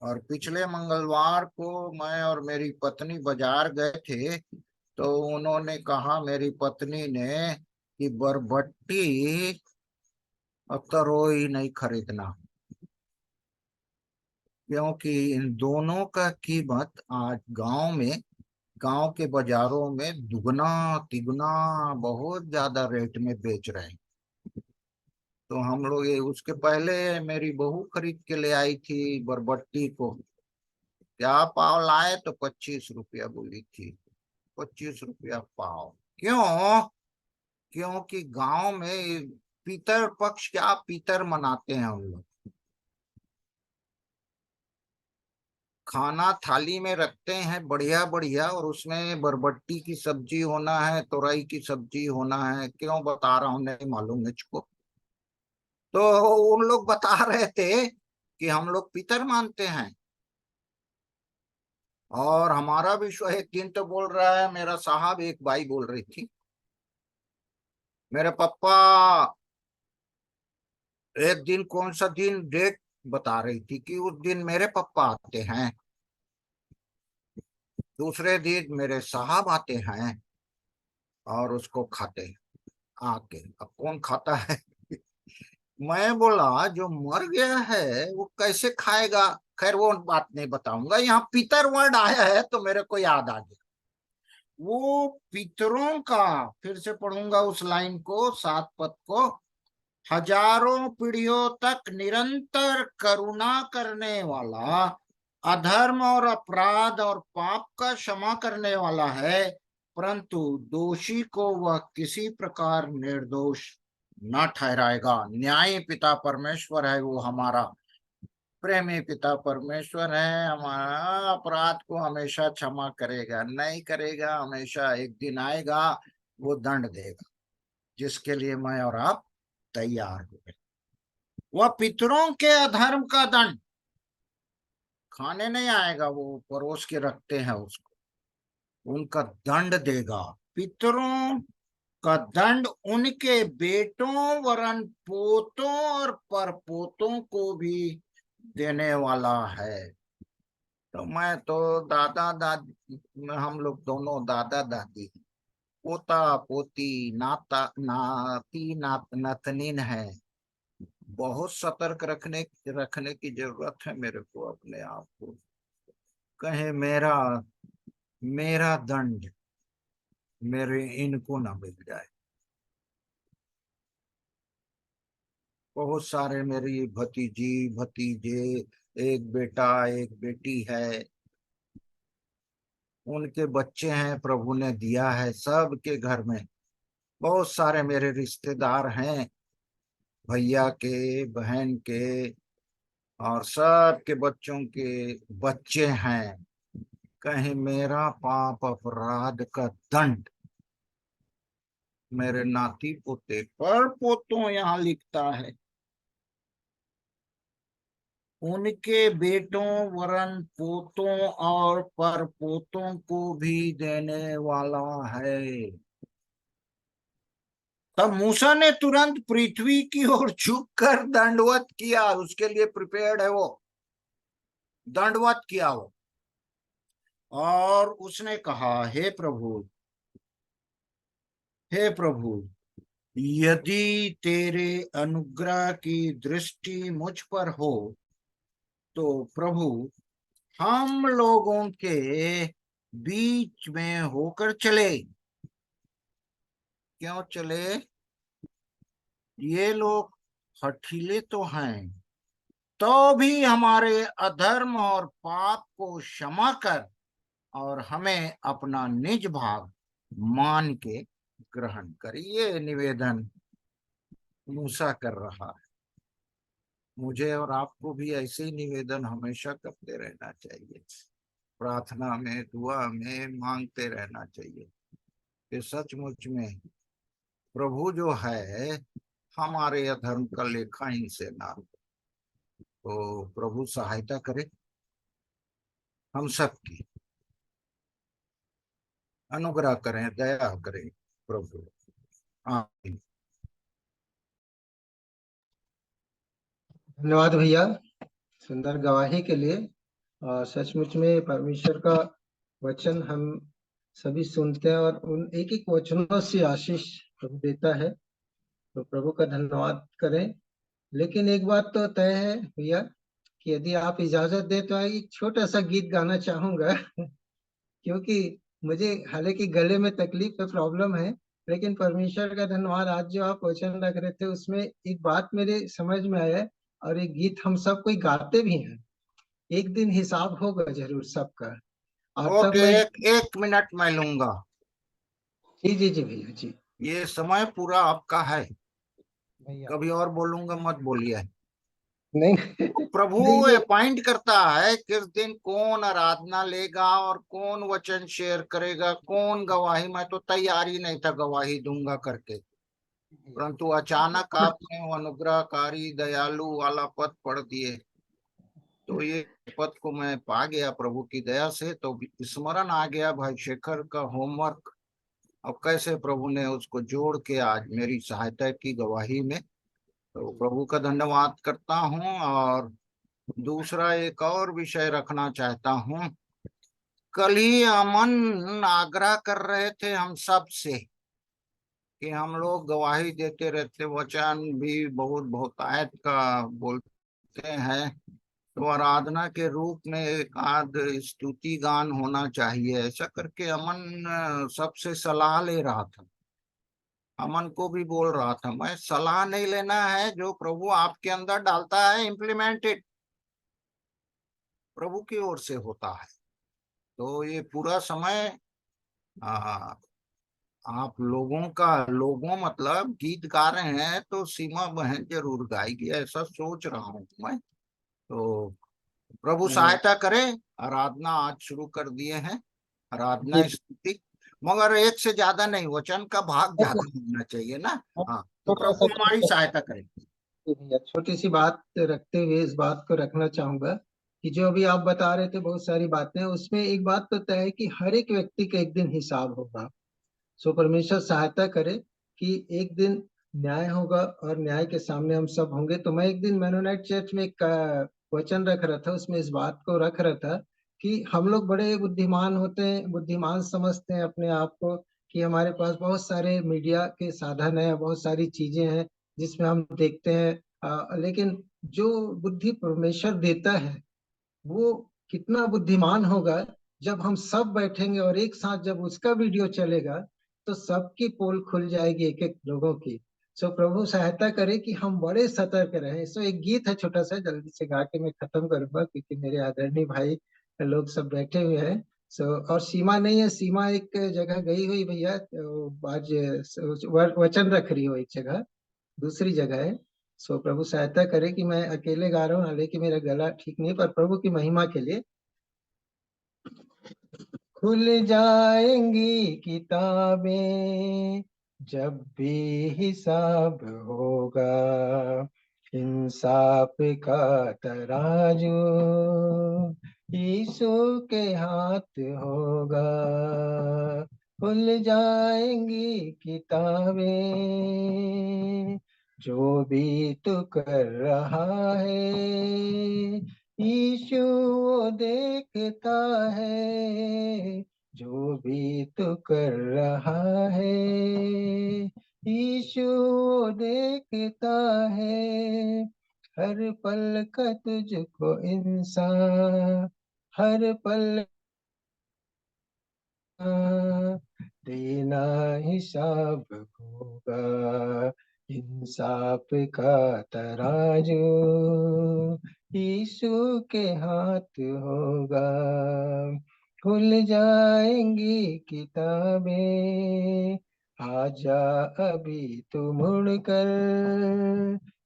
और पिछले मंगलवार को मैं और मेरी पत्नी बाजार गए थे, तो उन्होंने कहा, मेरी पत्नी ने, कि बरबट्टी और तरोई नहीं खरीदना, क्योंकि इन दोनों का कीमत आज गांव के बाजारों में दुगना तिगुना बहुत ज्यादा रेट में बेच रहे हैं। तो हम लोग ये, उसके पहले मेरी बहू खरीद के ले आई थी बरबट्टी को। क्या पाव लाए? तो 25 रुपया बोली थी। 25 रुपया पाव। क्यों? क्योंकि गांव में पितर पक्ष, क्या पितर मनाते हैं हम लोग। खाना थाली में रखते हैं बढ़िया बढ़िया, और उसमें बरबट्टी की सब्जी होना है, तोरई की सब्जी होना है। क्यों बता रहा हूं नहीं मालूम मुझको। तो उन लोग बता रहे थे कि हम लोग पितर मानते हैं। और हमारा विश्व एक दिन तो बोल रहा है, मेरा साहब, एक बाई बोल रही थी, मेरे पापा एक दिन, कौन सा दिन, डेट बता रही थी कि उस दिन मेरे पापा आते हैं, दूसरे दिन मेरे साहब आते हैं और उसको खाते हैं आके। अब कौन खाता है? मैं बोला, जो मर गया है वो कैसे खाएगा? खैर वो बात नहीं बताऊंगा। यहाँ पितर वर्ड आया है तो मेरे को याद आ गया। वो पितरों का, फिर से पढ़ूंगा उस लाइन को, 7 पद को, हजारों पीढ़ियों तक निरंतर करुणा करने वाला, अधर्म और अपराध और पाप का क्षमा करने वाला है, परंतु दोषी को वह किसी प्रकार निर्दोष न ठहराएगा। न्यायी पिता परमेश्वर है वो हमारा, प्रेमी पिता परमेश्वर है हमारा। अपराध को हमेशा क्षमा करेगा नहीं करेगा, हमेशा एक दिन आएगा वो दंड देगा, जिसके लिए मैं और आप तैयार हुए। वह पितरों के अधर्म का दंड खाने नहीं आएगा, वो परोस के रखते हैं उसको, उनका दंड देगा। पितरों का दंड उनके बेटों वरन पोतों और परपोतों को भी देने वाला है। तो मैं तो दादा दादी, हम लोग दोनों दादा दादी, पोता पोती, नाता नाती नतनीन है। बहुत सतर्क रखने की जरूरत है मेरे को, अपने आप को। कहे मेरा मेरा दंड मेरे इनको ना मिल जाए। बहुत सारे मेरी भतीजी भतीजे, एक बेटा एक बेटी है, उनके बच्चे हैं, प्रभु ने दिया है सबके घर में। बहुत सारे मेरे रिश्तेदार हैं, भैया के, बहन के, और सबके बच्चों के बच्चे हैं। कहीं मेरा पाप अपराध का दंड मेरे नाती पोते पर पोतों, यहाँ लिखता है, उनके बेटों वरन पोतों और पर पोतों को भी देने वाला है। तब मूसा ने तुरंत पृथ्वी की ओर झुककर दंडवत किया। उसके लिए प्रिपेयर्ड है वो, दंडवत किया वो, और उसने कहा, हे प्रभु, यदि तेरे अनुग्रह की दृष्टि मुझ पर हो तो प्रभु हम लोगों के बीच में होकर चले। क्यों चले? ये लोग हठीले तो हैं, तो भी हमारे अधर्म और पाप को क्षमा कर और हमें अपना निज भाग मान के ग्रहण कर। ये निवेदन मूसा कर रहा है। मुझे और आपको भी ऐसे ही निवेदन हमेशा करते रहना चाहिए, प्रार्थना में, दुआ में मांगते रहना चाहिए कि सचमुच में प्रभु जो है हमारे अधर्म का लेखा इनसे ना हो। तो प्रभु सहायता करे हम सबकी, अनुग्रह करें, दया करें प्रभु। आमीन। धन्यवाद भैया सुंदर गवाही के लिए। और सचमुच में परमेश्वर का वचन हम सभी सुनते हैं और उन एक एक वचनों से आशीष प्रभु देता है, तो प्रभु का धन्यवाद करें। लेकिन एक बात तो तय है भैया कि यदि आप इजाजत दे तो एक छोटा सा गीत गाना चाहूंगा क्योंकि मुझे हालांकि गले में तकलीफ है, प्रॉब्लम है, लेकिन परमेश्वर का धन्यवाद, आज जो आप वचन रख रहे थे उसमें एक बात मेरे समझ में आया, और एक गीत हम सब कोई गाते भी हैं, एक दिन हिसाब होगा जरूर सबका। और तब ओके, मैं एक मिनट मैं लूंगा। जी जी जी भैया जी। ये समय पूरा आपका है, भैया कभी और बोलूंगा मत बोलिए। नहीं प्रभु नहीं वो अपॉइंट करता है किस दिन कौन आराधना लेगा और कौन वचन शेयर करेगा, कौन गवाही। मैं तो तैयार ही नहीं था गवाही दूंगा करके, परंतु अचानक आपने वो अनुग्रहकारी दयालु वाला पद पढ़ दिए, तो ये पद को मैं पा गया प्रभु की दया से। तो स्मरण आ गया भाई शेखर का होमवर्क, अब कैसे प्रभु ने उसको जोड़ के आज मेरी सहायता की गवाही में। तो प्रभु का धन्यवाद करता हूँ। और दूसरा एक और विषय रखना चाहता हूँ। कल ही अमन आग्रह कर रहे थे हम सब से कि हम लोग गवाही देते रहते, वचन भी बहुत बहुतायत का बोलते हैं, तो आराधना के रूप में एक आध स्तुति गान होना चाहिए, ऐसा करके अमन सबसे सलाह ले रहा था। अमन को भी बोल रहा था, मैं सलाह नहीं लेना है, जो प्रभु आपके अंदर डालता है इम्प्लीमेंटेड प्रभु की ओर से होता है। तो ये पूरा समय आ, आप लोगों मतलब गीत गा रहे हैं तो सीमा बहन जरूर गाएगी, ऐसा सोच रहा हूँ मैं। तो प्रभु धन्यवाद सहायता करे। आराधना आज शुरू कर दिए हैं, जी। आराधना स्तुति, मगर एक से ज्यादा नहीं, वचन का भाग ज्यादा होना चाहिए ना। हाँ, तो छोटा प्रभु सा हमारी सहायता करे। भैया छोटी सी बात रखते हुए इस बात को रखना चाहूंगा कि जो अभी आप बता रहे थे बहुत सारी बातें, उसमें एक बात तो तय है कि हर एक व्यक्ति का एक दिन हिसाब होगा। सो परमेश्वर सहायता करे कि एक दिन न्याय होगा और न्याय के सामने हम सब होंगे। तो मैं एक दिन मैनोनाइट चर्च में एक वचन रख रहा था, उसमें इस बात को रख रहा था कि हम लोग बड़े बुद्धिमान होते हैं, बुद्धिमान समझते हैं अपने आप को कि हमारे पास बहुत सारे मीडिया के साधन हैं, बहुत सारी चीजें हैं जिसमें हम देखते हैं, लेकिन जो बुद्धि परमेश्वर देता है वो कितना बुद्धिमान होगा जब हम सब बैठेंगे और एक साथ जब उसका वीडियो चलेगा तो सबकी पोल खुल जाएगी, एक एक लोगों की। सो प्रभु सहायता करे कि हम बड़े सतर्क रहें। सो एक गीत है छोटा सा, जल्दी से गा के मैं खत्म करूंगा क्योंकि मेरे आदरणीय भाई लोग सब बैठे हुए हैं। सो और सीमा नहीं है, सीमा एक जगह गई हुई भैया, तो आज वचन रख रही हो एक जगह, दूसरी जगह है। सो प्रभु सहायता करे कि मैं अकेले गा रहा हूँ, हालांकि मेरा गला ठीक नहीं, पर प्रभु की महिमा के लिए। खुल जाएंगी किताबें जब भी हिसाब होगा, इंसाफ का तराजू यीशु के हाथ होगा। खुल जाएंगी किताबें। जो भी तू कर रहा है यीशु वो देखता है। जो भी तू कर रहा है यीशु वो देखता है। हर पल का तुझको इंसान, हर पल देना हिसाब होगा। इंसाफ का तराजू यीशु के हाथ होगा। खुल जाएंगी किताबें। आजा अभी तू मुड़कर,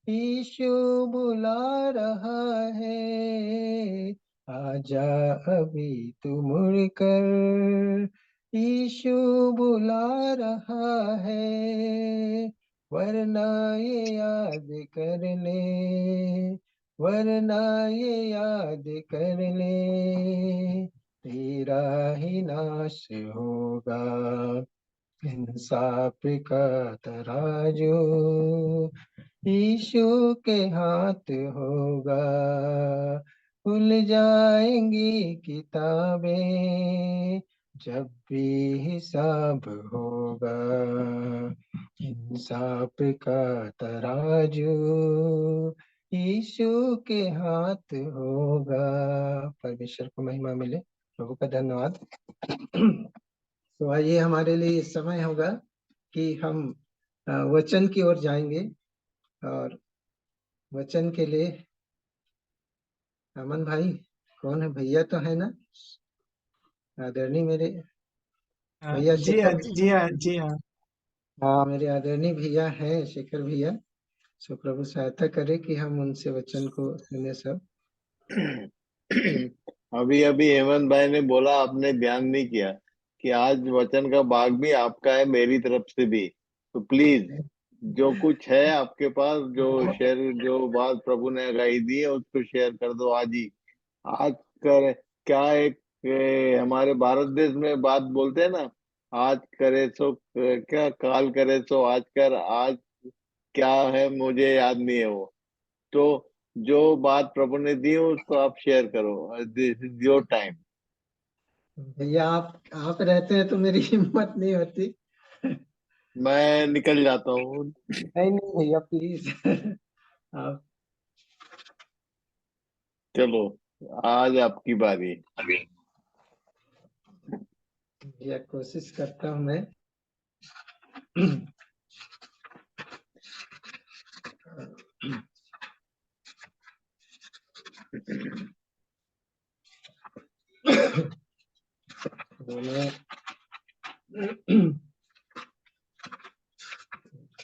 यीशु बुला रहा है। आजा अभी तू मुड़कर, यीशु बुला रहा है। वरना ये याद कर ले, वरना ये याद कर ले, तेरा ही नाश होगा। इंसाफ का तराजू यीशु के हाथ होगा। खुल जाएंगी किताबें जब भी हिसाब होगा। इंसाफ का तराजू यीशु के हाथ होगा। परमेश्वर को महिमा मिले, प्रभु का धन्यवाद। तो आइए, हमारे लिए समय होगा कि हम वचन की ओर जाएंगे। और वचन के लिए अमन भाई, कौन है भैया तो है ना, आदरणीय मेरे भैया जी हाँ, शेखर। जी हाँ, जी हाँ। हाँ, मेरे आदरणीय भैया हैं शेखर भैया। सो प्रभु सहायता करे कि हम उनसे वचन को सुने सब। अभी अभी हेमंत भाई ने बोला, आपने ध्यान नहीं किया कि आज वचन का भाग भी आपका है, मेरी तरफ से भी। तो प्लीज जो कुछ है आपके पास, जो शेयर, जो बात प्रभु ने गाई दी है उसको शेयर कर दो आज ही। आज कर क्या एक हमारे भारत देश में बात बोलते हैं ना, आज करे सो क्या, काल करे सो आज कर। आज क्या है मुझे याद नहीं है वो। तो जो बात प्रभु ने दी है उसको आप शेयर करो। This is your time. भैया आप रहते हैं तो मेरी हिम्मत नहीं होती। मैं निकल जाता हूँ। नहीं नहीं भैया, प्लीज। आप चलो, आज आपकी बारी। भैया, कोशिश करता हूँ मैं। मैं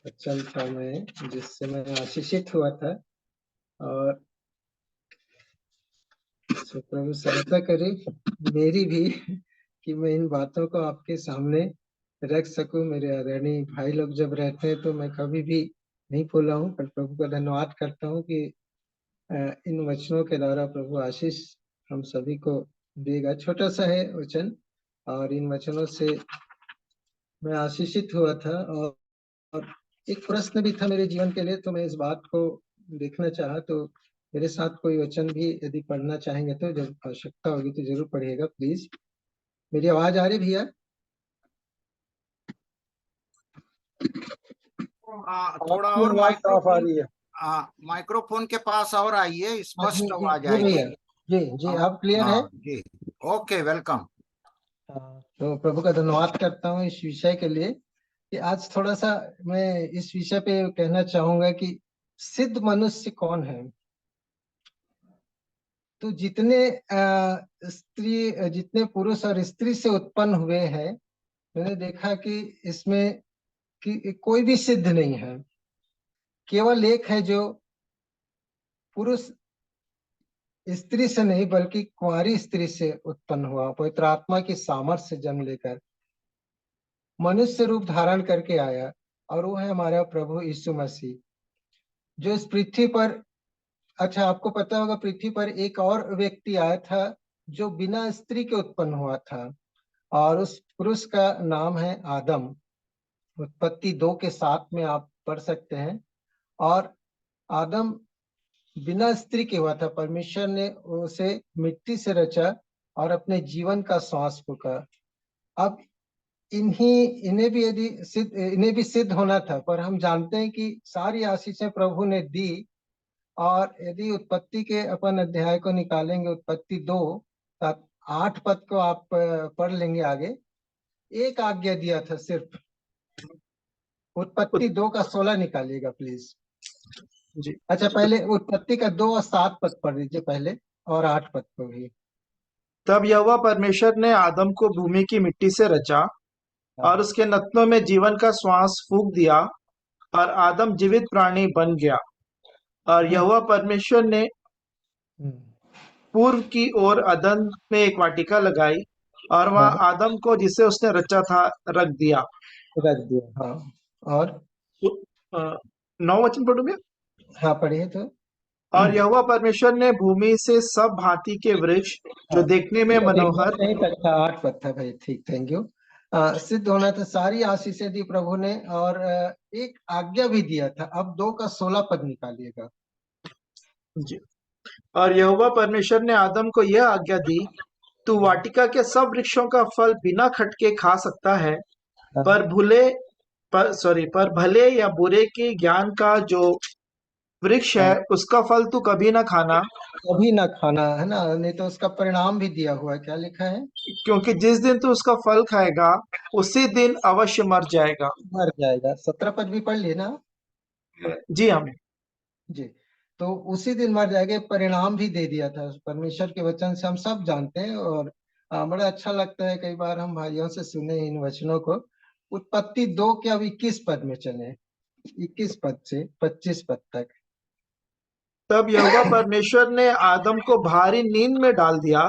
वचन था मैं जिससे मैं आशीषित हुआ था। और प्रभु सहायता करे मेरी भी कि मैं इन बातों को आपके सामने रख सकूं। मेरे आदरणीय भाई लोग जब रहते हैं तो मैं कभी भी नहीं भूला हूं, पर प्रभु का धन्यवाद करता हूं कि इन वचनों के द्वारा प्रभु आशीष हम सभी को देगा। छोटा सा है वचन, और इन वचनों से मैं आशीषित हुआ था। और एक प्रश्न भी था मेरे जीवन के लिए, तो मैं इस बात को देखना चाहा। तो मेरे साथ कोई वचन भी यदि पढ़ना चाहेंगे तो जब आवश्यकता होगी तो जरूर पढ़िएगा प्लीज। मेरी आवाज आ रही भैया? थोड़ा आपकी और आवाज साफ आ माइक्रोफोन, रही है। माइक्रोफोन के पास और आइए, हाँ जी स्पष्ट जी आवाज जी आएगी। भैया, जी जी, हाँ आप क्लियर है? हाँ जी। Okay, welcome. तो प्रभु का धन्यवाद करता हूँ इस विषय के लिए कि आज थोड़ा सा मैं इस विषय पे कहना चाहूंगा कि सिद्ध मनुष्य कौन है। तो जितने जितने पुरुष और स्त्री से उत्पन्न हुए हैं, मैंने देखा कि इसमें कि कोई भी सिद्ध नहीं है। केवल एक है जो पुरुष स्त्री से नहीं बल्कि कुंवारी स्त्री से उत्पन्न हुआ, पवित्र आत्मा की सामर्थ्य से जन्म लेकर मनुष्य रूप धारण करके आया, और वो है हमारा प्रभु यीशु मसीह, जो इस पृथ्वी पर। अच्छा, आपको पता होगा पृथ्वी पर एक और व्यक्ति आया था जो बिना स्त्री के उत्पन्न हुआ था, और उस पुरुष का नाम है आदम। उत्पत्ति 2 के 7 में आप पढ़ सकते हैं। और आदम बिना स्त्री के हुआ था, परमेश्वर ने उसे मिट्टी से रचा और अपने जीवन का श्वास फूंका। अब इन्हें भी सिद्ध होना था, पर हम जानते हैं कि सारी आशीषें प्रभु ने दी। और यदि उत्पत्ति के अपन अध्याय को निकालेंगे, उत्पत्ति 2 8 पद को आप पढ़ लेंगे आगे। एक आज्ञा दिया था सिर्फ। उत्पत्ति 2 का 16 निकालिएगा प्लीज जी। अच्छा, पहले उत्पत्ति का 2 और 7 पद पढ़ लीजिए पहले, और 8 पद को भी। तब यहोवा परमेश्वर ने आदम को भूमि की मिट्टी से रचा और उसके नथनों में जीवन का श्वास फूंक दिया, और आदम जीवित प्राणी बन गया। और यहोवा परमेश्वर ने पूर्व की ओर अदन में एक वाटिका लगाई और वहां आदम को जिसे उसने रचा था रख दिया। हाँ। और 9 वचन पढ़ूंगे। हाँ, पढ़िए तो। और यहोवा परमेश्वर ने भूमि से सब भांति के वृक्ष जो देखने में मनोहर। नहीं तक था, 8 पद था भाई, ठीक, थैंक यू। सिद्ध होना था, सारी आशीषें दी प्रभु ने, और एक आज्ञा भी दिया था। अब 2 का 16 पद निकालिएगा। जी। और यहोवा परमेश्वर ने आदम को यह आज्ञा दी, तू वाटिका के सब वृक्षों का फल बिना खटके खा सकता है, पर भले या बुरे के ज्ञान का जो वृक्ष है उसका फल तू कभी ना खाना। कभी ना खाना, है ना, नहीं तो उसका परिणाम भी दिया हुआ है। क्या लिखा है? क्योंकि जिस दिन तू उसका फल खाएगा उसी दिन अवश्य मर जाएगा। मर जाएगा। 17 पद भी पढ़ लिए ना? जी हमें जी। तो उसी दिन मर जाएगा, परिणाम भी दे दिया था परमेश्वर के वचन से, हम सब जानते हैं। और बड़ा अच्छा लगता है, कई बार हम भाइयों से सुने इन वचनों को। उत्पत्ति 2 के अब 21 पद में चले, 21 पद से 25 पद तक। तब यहोवा परमेश्वर ने आदम को भारी नींद में डाल दिया,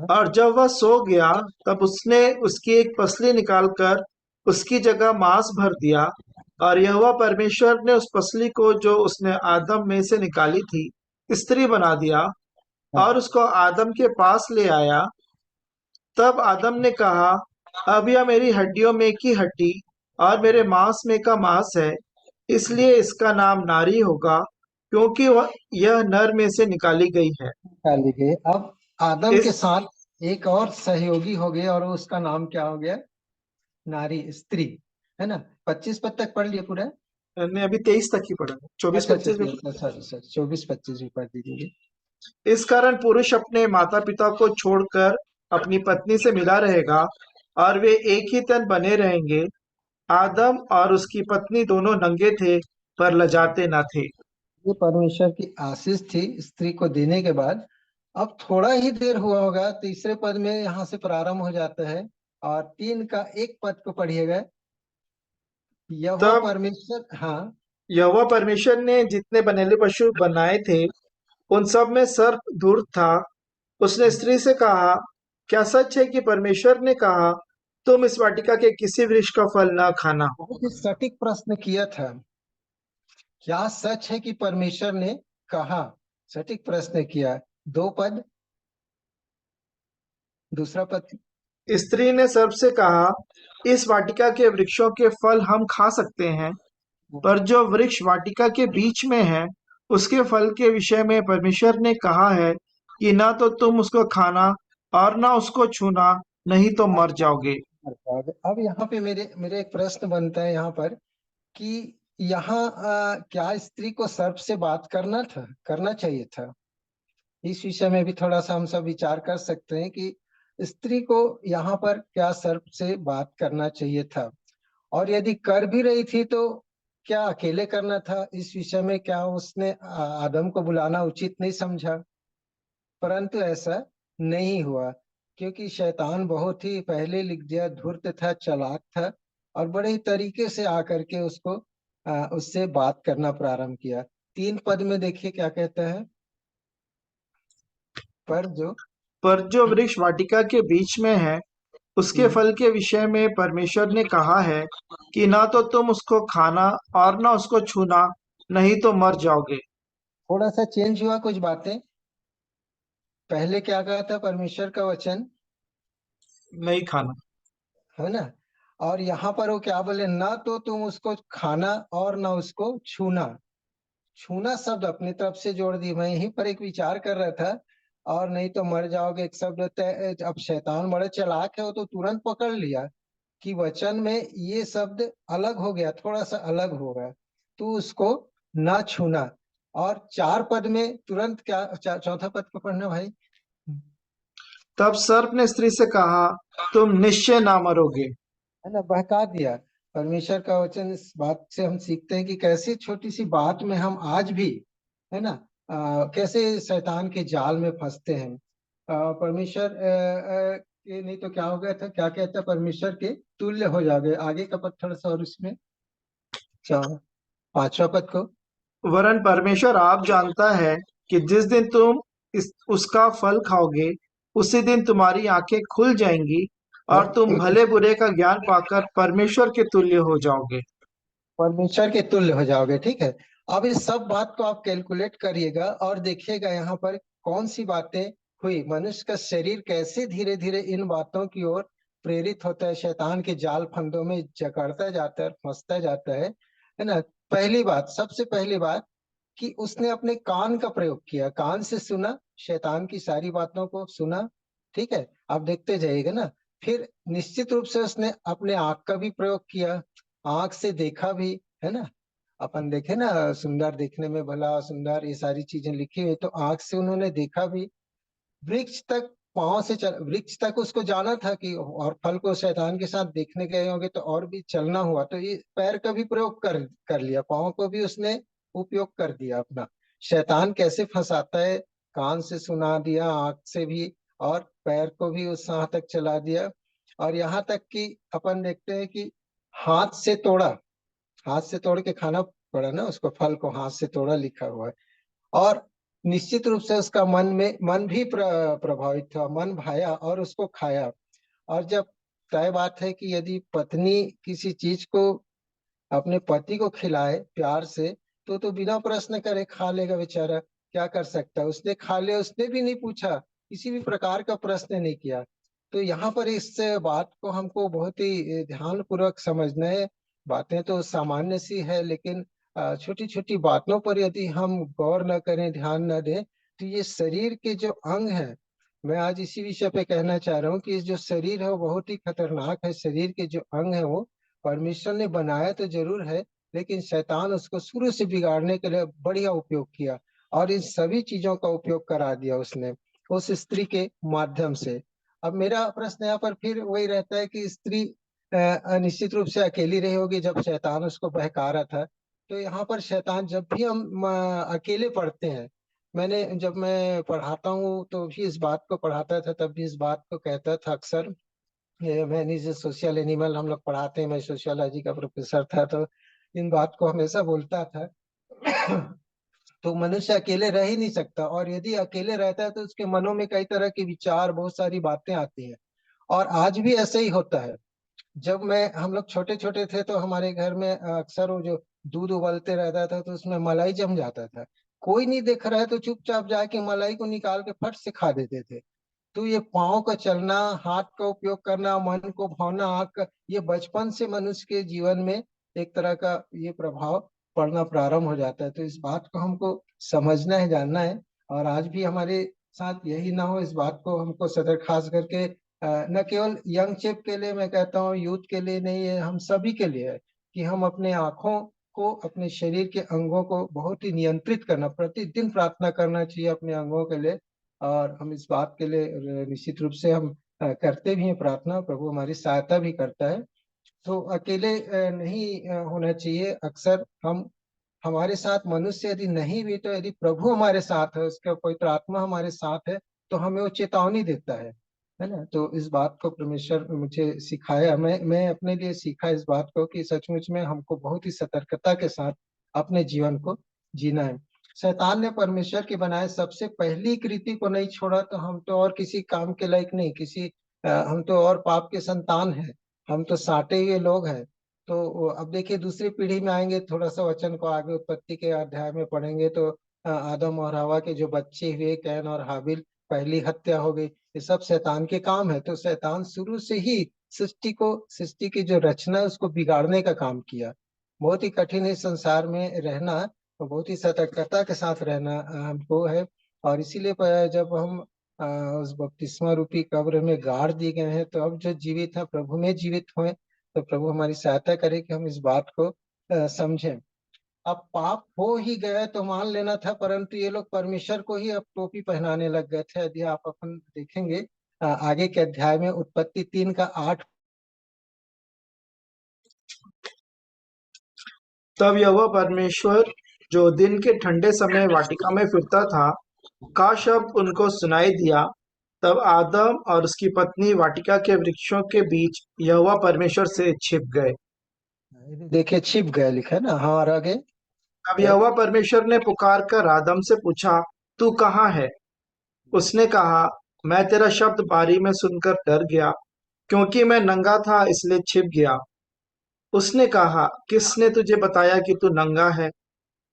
और जब वह सो गया तब उसने उसकी एक पसली निकालकर उसकी जगह मांस भर दिया। और यहोवा परमेश्वर ने उस पसली को जो उसने आदम में से निकाली थी स्त्री बना दिया और उसको आदम के पास ले आया। तब आदम ने कहा, अब यह मेरी हड्डियों में की हड्डी और मेरे मांस में का मांस है, इसलिए इसका नाम नारी होगा, क्योंकि वह यह नर में से निकाली गई है। निकाली गई। अब आदम के साथ एक और सहयोगी हो गए, और उसका नाम क्या हो गया? नारी, स्त्री, है ना। 25 पद तक पढ़ लिए पूरा? मैंने अभी 23 तक ही पढ़ा, 24-25 में। सॉरी, 24-25 भी पढ़ दीजिए। इस कारण पुरुष अपने माता पिता को छोड़कर अपनी पत्नी से मिला रहेगा और वे एक ही तन बने रहेंगे। आदम और उसकी पत्नी दोनों नंगे थे पर लजाते न थे। ये परमेश्वर की आशीष थी स्त्री को देने के बाद। अब थोड़ा ही देर हुआ होगा, तीसरे पद में यहाँ से प्रारंभ हो जाता है, और 3 का 1 पद को पढ़िएगा। यहोवा परमेश्वर, हाँ, यहोवा परमेश्वर ने जितने बनेले पशु बनाए थे उन सब में सर्प धूर्त था। उसने स्त्री से कहा, क्या सच है कि परमेश्वर ने कहा तुम इस वाटिका के किसी वृक्ष का फल न खाना? बहुत ही सटीक प्रश्न किया था। क्या सच है कि परमेश्वर ने कहा? सटीक प्रश्न किया। 2 पद, दूसरा पद। स्त्री ने सर्प से कहा, इस वाटिका के वृक्षों के फल हम खा सकते हैं, पर जो वृक्ष वाटिका के बीच में है उसके फल के विषय में परमेश्वर ने कहा है कि ना तो तुम उसको खाना और ना उसको छूना, नहीं तो मर जाओगे। अब यहाँ पे मेरे एक प्रश्न बनता है यहाँ पर कि यहाँ क्या स्त्री को सर्प से बात करना चाहिए था? इस विषय में भी थोड़ा सा हम सब विचार कर सकते हैं कि स्त्री को यहाँ पर क्या सर्प से बात करना चाहिए था, और यदि कर भी रही थी तो क्या अकेले करना था? इस विषय में क्या उसने आदम को बुलाना उचित नहीं समझा? परंतु ऐसा नहीं हुआ, क्योंकि शैतान बहुत ही पहले लिख दिया, धूर्त था, चालाक था, और बड़े ही तरीके से आकर के उससे बात करना प्रारंभ किया। 3 पद में देखिए क्या कहता है। पर जो वृक्ष वाटिका के बीच में है उसके फल के विषय में परमेश्वर ने कहा है कि ना तो तुम उसको खाना और ना उसको छूना, नहीं तो मर जाओगे। थोड़ा सा चेंज हुआ कुछ बातें। पहले क्या कहा था परमेश्वर का वचन? नहीं खाना, है ना। और यहाँ पर वो क्या बोले, ना तो तुम उसको खाना और ना उसको छूना। छूना शब्द अपनी तरफ से जोड़ दी। मैं यहीं पर एक विचार कर रहा था, और नहीं तो मर जाओगे एक शब्द होता है। अब शैतान बड़ा चालाक है, वो तो तुरंत पकड़ लिया कि वचन में ये शब्द अलग हो गया, थोड़ा सा अलग हो गया, तो उसको ना छूना। और 4 पद में तुरंत क्या, चौथा पद को पढ़ना भाई। तब सर्प ने स्त्री से कहा, तुम निश्चय ना मरोगे। है ना, बहका दिया। परमेश्वर का वचन, इस बात से हम सीखते हैं कि कैसी छोटी सी बात में हम आज भी, है ना, कैसे शैतान के जाल में फंसते हैं। परमेश्वर के नहीं तो क्या हो गया था, क्या कहता है, परमेश्वर के तुल्य हो जाओगे। आगे का पद थोड़ा सा और उसमें, 5वां पद को। वरन परमेश्वर आप जानता है कि जिस दिन तुम उसका फल खाओगे, उसी दिन तुम्हारी आंखें खुल जाएंगी और तुम भले बुरे का ज्ञान पाकर परमेश्वर के तुल्य हो जाओगे। परमेश्वर के तुल्य हो जाओगे, ठीक है। अब इस सब बात को आप कैलकुलेट करिएगा और देखिएगा यहाँ पर कौन सी बातें हुई। मनुष्य का शरीर कैसे धीरे धीरे इन बातों की ओर प्रेरित होता है, शैतान के जाल फंदों में जकड़ता जाता है, फंसता जाता है ना। पहली बात, सबसे पहली बात कि उसने अपने कान का प्रयोग किया, कान से सुना, शैतान की सारी बातों को सुना, ठीक है। आप देखते जाइएगा ना। फिर निश्चित रूप से उसने अपने आंख का भी प्रयोग किया, आंख से देखा भी, है ना। अपन देखे ना, सुंदर देखने में भला सुंदर, ये सारी चीजें लिखी हुई, तो आंख से उन्होंने देखा भी। वृक्ष तक, पांव से चल, वृक्ष तक उसको जाना था कि, और फल को शैतान के साथ देखने गए होंगे तो और भी चलना हुआ, तो ये पैर का भी प्रयोग कर लिया, पांव को भी उसने उपयोग कर दिया अपना। शैतान कैसे फंसाता है, कान से सुना दिया, आंख से भी, और पैर को भी उस सांस तक चला दिया। और यहाँ तक कि अपन देखते हैं कि हाथ से तोड़ा, हाथ से तोड़ के खाना पड़ा ना उसको, फल को हाथ से तोड़ा लिखा हुआ है। और निश्चित रूप से उसका मन भी प्रभावित हुआ, मन भाया और उसको खाया। और जब, तय बात है कि यदि पत्नी किसी चीज को अपने पति को खिलाए प्यार से, तो बिना प्रश्न करे खा लेगा बेचारा, क्या कर सकता है। उसने खा लिया, उसने भी नहीं पूछा, किसी भी प्रकार का प्रश्न नहीं किया। तो यहाँ पर इस बात को हमको बहुत ही ध्यान पूर्वक समझना है। बातें तो सामान्य सी है, लेकिन छोटी छोटी बातों पर यदि हम गौर न करें, ध्यान न दें, तो ये शरीर के जो अंग है, मैं आज इसी विषय पे कहना चाह रहा हूँ कि जो शरीर है वो बहुत ही खतरनाक है। शरीर के जो अंग है वो परमेश्वर ने बनाया तो जरूर है, लेकिन शैतान उसको शुरू से बिगाड़ने के लिए बढ़िया उपयोग किया, और इन सभी चीजों का उपयोग करा दिया उसने उस स्त्री के माध्यम से। अब मेरा प्रश्न यहाँ पर फिर वही रहता है कि स्त्री निश्चित रूप से अकेली रही होगी जब शैतान उसको बहका रहा था। तो यहाँ पर शैतान, जब भी हम अकेले पढ़ते हैं, जब मैं पढ़ाता हूँ तो भी इस बात को पढ़ाता था, तब भी इस बात को कहता था अक्सर। मैं नीचे सोशल एनिमल हम लोग पढ़ाते हैं, मैं सोशियोलॉजी का प्रोफेसर था, तो इन बात को हमेशा बोलता था। तो मनुष्य अकेले रह ही नहीं सकता, और यदि अकेले रहता है तो उसके मनों में कई तरह के विचार, बहुत सारी बातें आती हैं। और आज भी ऐसे ही होता है। जब हम लोग छोटे छोटे थे तो हमारे घर में अक्सर वो जो दूध उबलते रहता था तो उसमें मलाई जम जाता था। कोई नहीं देख रहा है तो चुपचाप जाके मलाई को निकाल के फट से खा देते थे। तो ये पाँव का चलना, हाथ का उपयोग करना, मन को भावना, आँख का, ये बचपन से मनुष्य के जीवन में एक तरह का ये प्रभाव पड़ना प्रारंभ हो जाता है। तो इस बात को हमको समझना है, जानना है। और आज भी हमारे साथ यही ना हो, इस बात को हमको सदर खास करके न केवल यंग चिप के लिए मैं कहता हूँ, यूथ के लिए नहीं है, हम सभी के लिए है कि हम अपने आँखों को, अपने शरीर के अंगों को बहुत ही नियंत्रित करना, प्रतिदिन प्रार्थना करना चाहिए अपने अंगों के लिए। और हम इस बात के लिए निश्चित रूप से हम करते भी हैं प्रार्थना, प्रभु हमारी सहायता भी करता है। तो अकेले नहीं होना चाहिए। अक्सर हम, हमारे साथ मनुष्य यदि नहीं भी, तो यदि प्रभु हमारे साथ है, उसका पवित्र आत्मा हमारे साथ है, तो हमें वो चेतावनी देता है ना। तो इस बात को परमेश्वर ने मुझे सिखाया, मैं अपने लिए सीखा इस बात को कि सचमुच में हमको बहुत ही सतर्कता के साथ अपने जीवन को जीना है। शैतान ने परमेश्वर के बनाए सबसे पहली कृति को नहीं छोड़ा, तो हम तो और किसी काम के लायक नहीं, हम तो और पाप के संतान हैं, हम तो साटे हुए लोग हैं। तो अब देखिए दूसरी पीढ़ी में आएंगे, थोड़ा सा वचन को आगे उत्पत्ति के अध्याय में पढ़ेंगे तो आदम और हवा के जो बच्चे हुए, कैन और हाबिल, पहली हत्या हो गई, ये सब शैतान के काम है। तो शैतान शुरू से ही सृष्टि की जो रचना है उसको बिगाड़ने का काम किया। बहुत ही कठिन है संसार में रहना, तो बहुत ही सतर्कता के साथ रहना हमको है। और इसीलिए जब हम उस बपतिस्मा रूपी कब्र में गाड़ दिए गए हैं, तो अब जो जीवित है प्रभु में जीवित हुए। तो प्रभु हमारी सहायता करे कि हम इस बात को समझें। अब पाप हो ही गया तो मान लेना था, परंतु ये लोग परमेश्वर को ही अब टोपी पहनाने लग गए थे। यदि आप अपन देखेंगे आगे के अध्याय में उत्पत्ति 3:8। तब यहोवा परमेश्वर जो दिन के ठंडे समय वाटिका में फिरता था का शब्द उनको सुनाई दिया। तब आदम और उसकी पत्नी वाटिका के वृक्षों के बीच यहोवा परमेश्वर से छिप गए। देखिए छिप गए लिखा है ना। हाँ, और आगे तब यहोवा परमेश्वर ने पुकार कर आदम से पूछा, तू कहाँ है? उसने कहा, मैं तेरा शब्द बारी में सुनकर डर गया, क्योंकि मैं नंगा था इसलिए छिप गया। उसने कहा, किसने तुझे बताया कि तू नंगा है?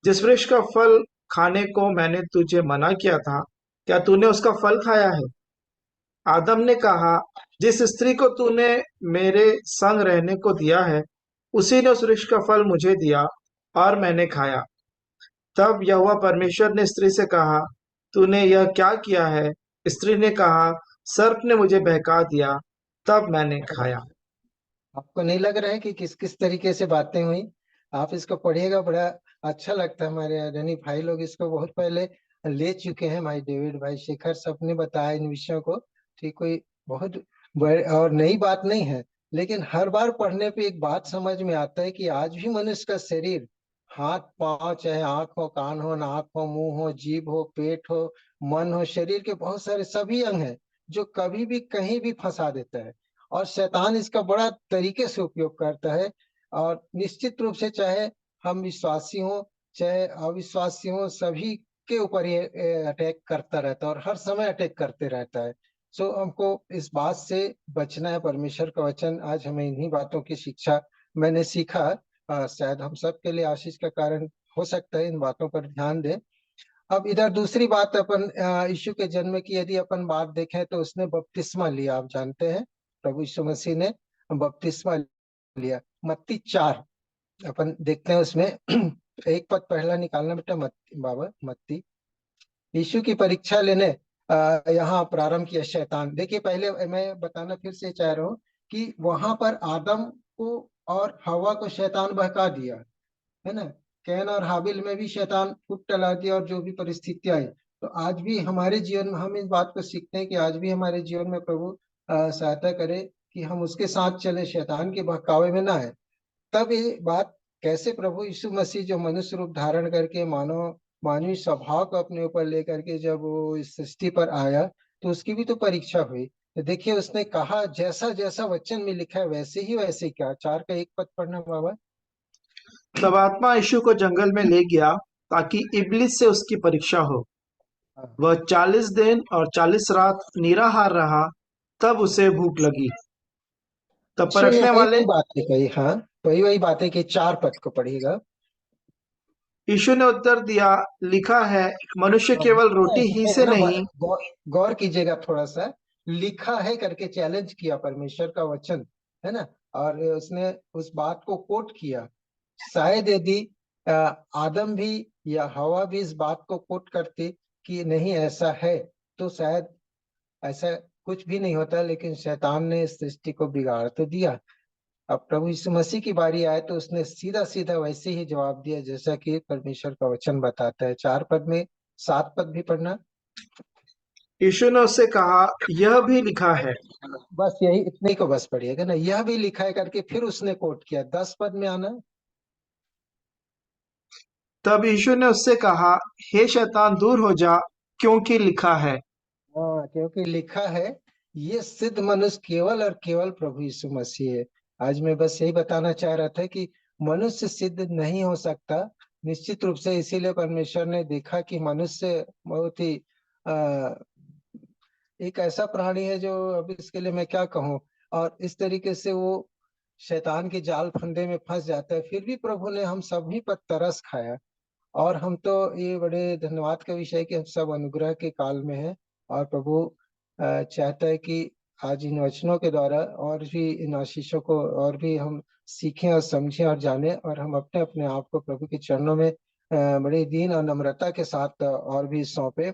जिस वृक्ष का फल खाने को मैंने तुझे मना किया था, क्या तूने उसका फल खाया है? आदम ने कहा, जिस स्त्री को तूने मेरे संग रहने को दिया है, उसी ने उस वृक्ष का फल मुझे दिया और मैंने खाया। तब यहोवा परमेश्वर ने स्त्री से कहा, तूने यह क्या किया है? स्त्री ने कहा, सर्प ने मुझे बहका दिया, तब मैंने खाया। आपको नहीं लग रहा है कि किस किस तरीके से बातें हुई? आप इसको पढ़िएगा, बड़ा अच्छा लगता है। हमारे रनी भाई लोग इसको बहुत पहले ले चुके हैं, भाई डेविड, भाई शेखर, सबने बताया इन विषयों को। ठीक, कोई बहुत बड़े और नई बात नहीं है, लेकिन हर बार पढ़ने पे एक बात समझ में आता है कि आज भी मनुष्य का शरीर, हाथ पांव, चाहे आंख हो, कान हो, नाक हो, मुंह हो, जीभ हो, पेट हो, मन हो, शरीर के बहुत सारे सभी अंग हैं जो कभी भी कहीं भी फंसा देता है। और शैतान इसका बड़ा तरीके से उपयोग करता है। और निश्चित रूप से चाहे हम विश्वासी हों चाहे अविश्वासी हों, सभी के ऊपर ये अटैक करता रहता है और हर समय अटैक करते रहता है। सो हमको इस बात से बचना है। परमेश्वर का वचन आज हमें इन्हीं बातों की शिक्षा मैंने सीखा। शायद हम सब के लिए आशीष का कारण हो सकता है। इन बातों पर ध्यान दें। अब इधर दूसरी बात, अपन यीशु के जन्म की यदि अपन बात देखें तो उसने बपतिस्मा लिया। आप जानते हैं प्रभु यीशु मसीह ने बपतिस्मा लिया। मत्ती 4 अपन देखते हैं उसमें एक पद पहला निकालना बेटा। मत्ती बाबा, मत्ती। यीशु की परीक्षा लेने यहाँ प्रारंभ किया शैतान। देखिए, पहले मैं बताना फिर से चाह रहा हूँ कि वहां पर आदम को और हवा को शैतान बहका दिया, है ना। कैन और हाबिल में भी शैतान खूब टला दिया और जो भी परिस्थितियां आई। तो आज भी हमारे जीवन में हम इस बात को सीखते हैं कि आज भी हमारे जीवन में प्रभु सहायता करे कि हम उसके साथ चले, शैतान के बहकावे में ना है। तब ये बात कैसे प्रभु यीशु मसीह जो मनुष्य रूप धारण करके मानवीय स्वभाव को अपने ऊपर लेकर के जब वो इस सृष्टि पर आया, तो उसकी भी तो परीक्षा हुई। तो देखिए, उसने कहा जैसा जैसा वचन में लिखा है वैसे ही क्या। 4 का 1 पद पढ़ना बाबा। तब आत्मा यीशु को जंगल में ले गया ताकि इब्लिस से उसकी परीक्षा हो। हाँ। वह 40 दिन और 40 रात निराहार रहा। तब उसे भूख लगी। तब यीशु ने परखने वही वाले वही बातें कही। हाँ, वही बातें कि 4 पद को पढ़िएगा। यीशु ने उत्तर दिया, लिखा है, मनुष्य केवल रोटी ही से नहीं। गौर कीजिएगा थोड़ा सा। लिखा है करके चैलेंज किया परमेश्वर का वचन, है ना। और उसने उस बात को कोट किया। शायद यदि आदम भी या हवा भी इस बात को कोट करती कि नहीं ऐसा है, तो शायद ऐसा कुछ भी नहीं होता। लेकिन शैतान ने इस सृष्टि को बिगाड़ तो दिया। अब प्रभु यीशु मसीह की बारी आए तो उसने सीधा सीधा वैसे ही जवाब दिया जैसा कि परमेश्वर का वचन बताता है। 4 पद में 7 पद भी पढ़ना। यीशु ने उससे कहा, यह भी लिखा है। बस यही इतने को बस पढ़िएगा ना, यह भी लिखा है करके फिर उसने कोट किया। 10 पद में आना। तब यीशु ने उससे कहा, हे शैतान, दूर हो जा, क्योंकि लिखा है। हाँ, क्योंकि लिखा है। ये सिद्ध मनुष्य केवल और केवल प्रभु यीशु मसीह है। आज मैं बस यही बताना चाह रहा था कि मनुष्य सिद्ध नहीं हो सकता निश्चित रूप से। इसीलिए परमेश्वर ने देखा कि मनुष्य बहुत ही आ, एक ऐसा प्राणी है जो, अब इसके लिए मैं क्या कहूँ। और इस तरीके से वो शैतान के जाल फंदे में फंस जाता है। फिर भी प्रभु ने हम सभी पर तरस खाया। और हम तो ये बड़े धन्यवाद का विषय है कि हम सब अनुग्रह के काल में हैं। और प्रभु चाहता है कि आज इन वचनों के द्वारा और भी इन आशीषों को और भी हम सीखें और समझें और जानें, और हम अपने अपने आप को प्रभु के चरणों में बड़े दीन और नम्रता के साथ और भी सौंपे।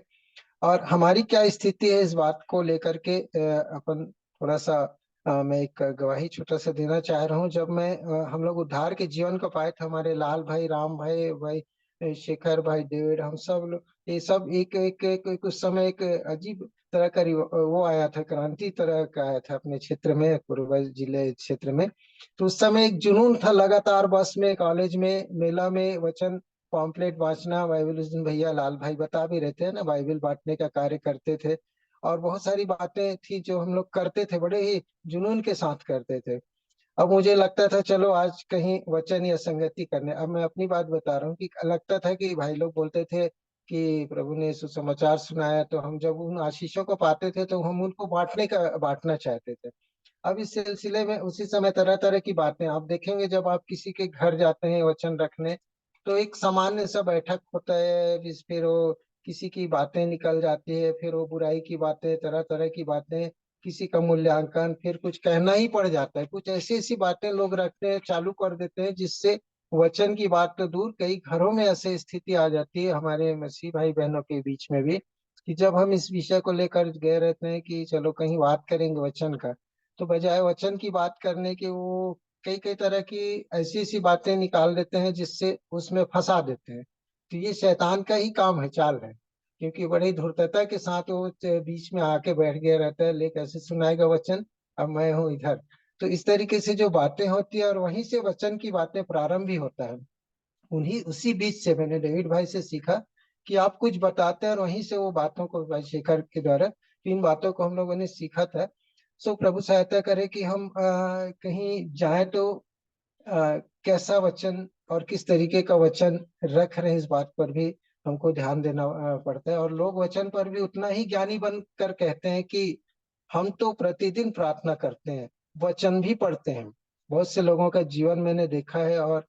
और हमारी क्या स्थिति है इस बात को लेकर के अपन थोड़ा सा मैं एक गवाही छोटा सा देना चाह रहा हूँ। जब मैं हम लोग उद्धार के जीवन को पाए थे, हमारे लाल भाई, राम भाई, भाई शेखर भाई, डेविड, हम सब लोग ये सब एक उस समय एक अजीब तरह का वो आया था, क्रांति तरह का आया था अपने क्षेत्र में, पूर्व जिले क्षेत्र में। तो उस समय एक जुनून था, लगातार बस में, कॉलेज में, मेला में वचन पॉम्पलेट बांटना। बाइबल उस दिन भैया लाल भाई बता भी रहते हैं ना, बाइबल बांटने का कार्य करते थे। और बहुत सारी बातें थी जो हम लोग करते थे, बड़े ही जुनून के साथ करते थे। अब मुझे लगता था चलो आज कहीं वचन या संगति करने, अब मैं अपनी बात बता रहा हूँ कि लगता था कि भाई लोग बोलते थे कि प्रभु ने सुसमाचार सुनाया, तो हम जब उन आशीषों को पाते थे तो हम उनको बांटना चाहते थे। अब इस सिलसिले में उसी समय तरह तरह की बातें आप देखेंगे, जब आप किसी के घर जाते हैं वचन रखने, तो एक सामान्य सा बैठक होता है, फिर वो किसी की बातें निकल जाती है, फिर वो बुराई की बातें, तरह तरह की बातें, किसी का मूल्यांकन, फिर कुछ कहना ही पड़ जाता है। कुछ ऐसी ऐसी बातें लोग रखते हैं, चालू कर देते हैं, जिससे वचन की बात तो दूर, कई घरों में ऐसी स्थिति आ जाती है हमारे मसीह भाई बहनों के बीच में भी, कि जब हम इस विषय को लेकर गए रहते हैं कि चलो कहीं बात करेंगे वचन का, तो बजाय वचन की बात करने के वो कई कई तरह की ऐसी ऐसी बातें निकाल देते हैं जिससे उसमें फंसा देते हैं। तो ये शैतान का ही काम है, चाल है, क्योंकि बड़ी धूर्तता के साथ वो बीच में आके बैठ गया रहता है, ले कैसे सुनाएगा वचन, अब मैं हूँ इधर। तो इस तरीके से जो बातें होती है, और वहीं से वचन की बातें प्रारंभ भी होता है। उन्हीं उसी बीच से मैंने डेविड भाई से सीखा कि आप कुछ बताते हैं और वहीं से वो बातों को, भाई शेखर के द्वारा इन बातों को हम लोगों ने सीखा था। सो प्रभु सहायता करे कि हम कहीं जाए तो कैसा वचन और किस तरीके का वचन रख रहे हैं, इस बात पर भी हमको ध्यान देना पड़ता है। और लोग वचन पर भी उतना ही ज्ञानी बनकर कहते हैं कि हम तो प्रतिदिन प्रार्थना करते हैं, वचन भी पढ़ते हैं। बहुत से लोगों का जीवन मैंने देखा है, और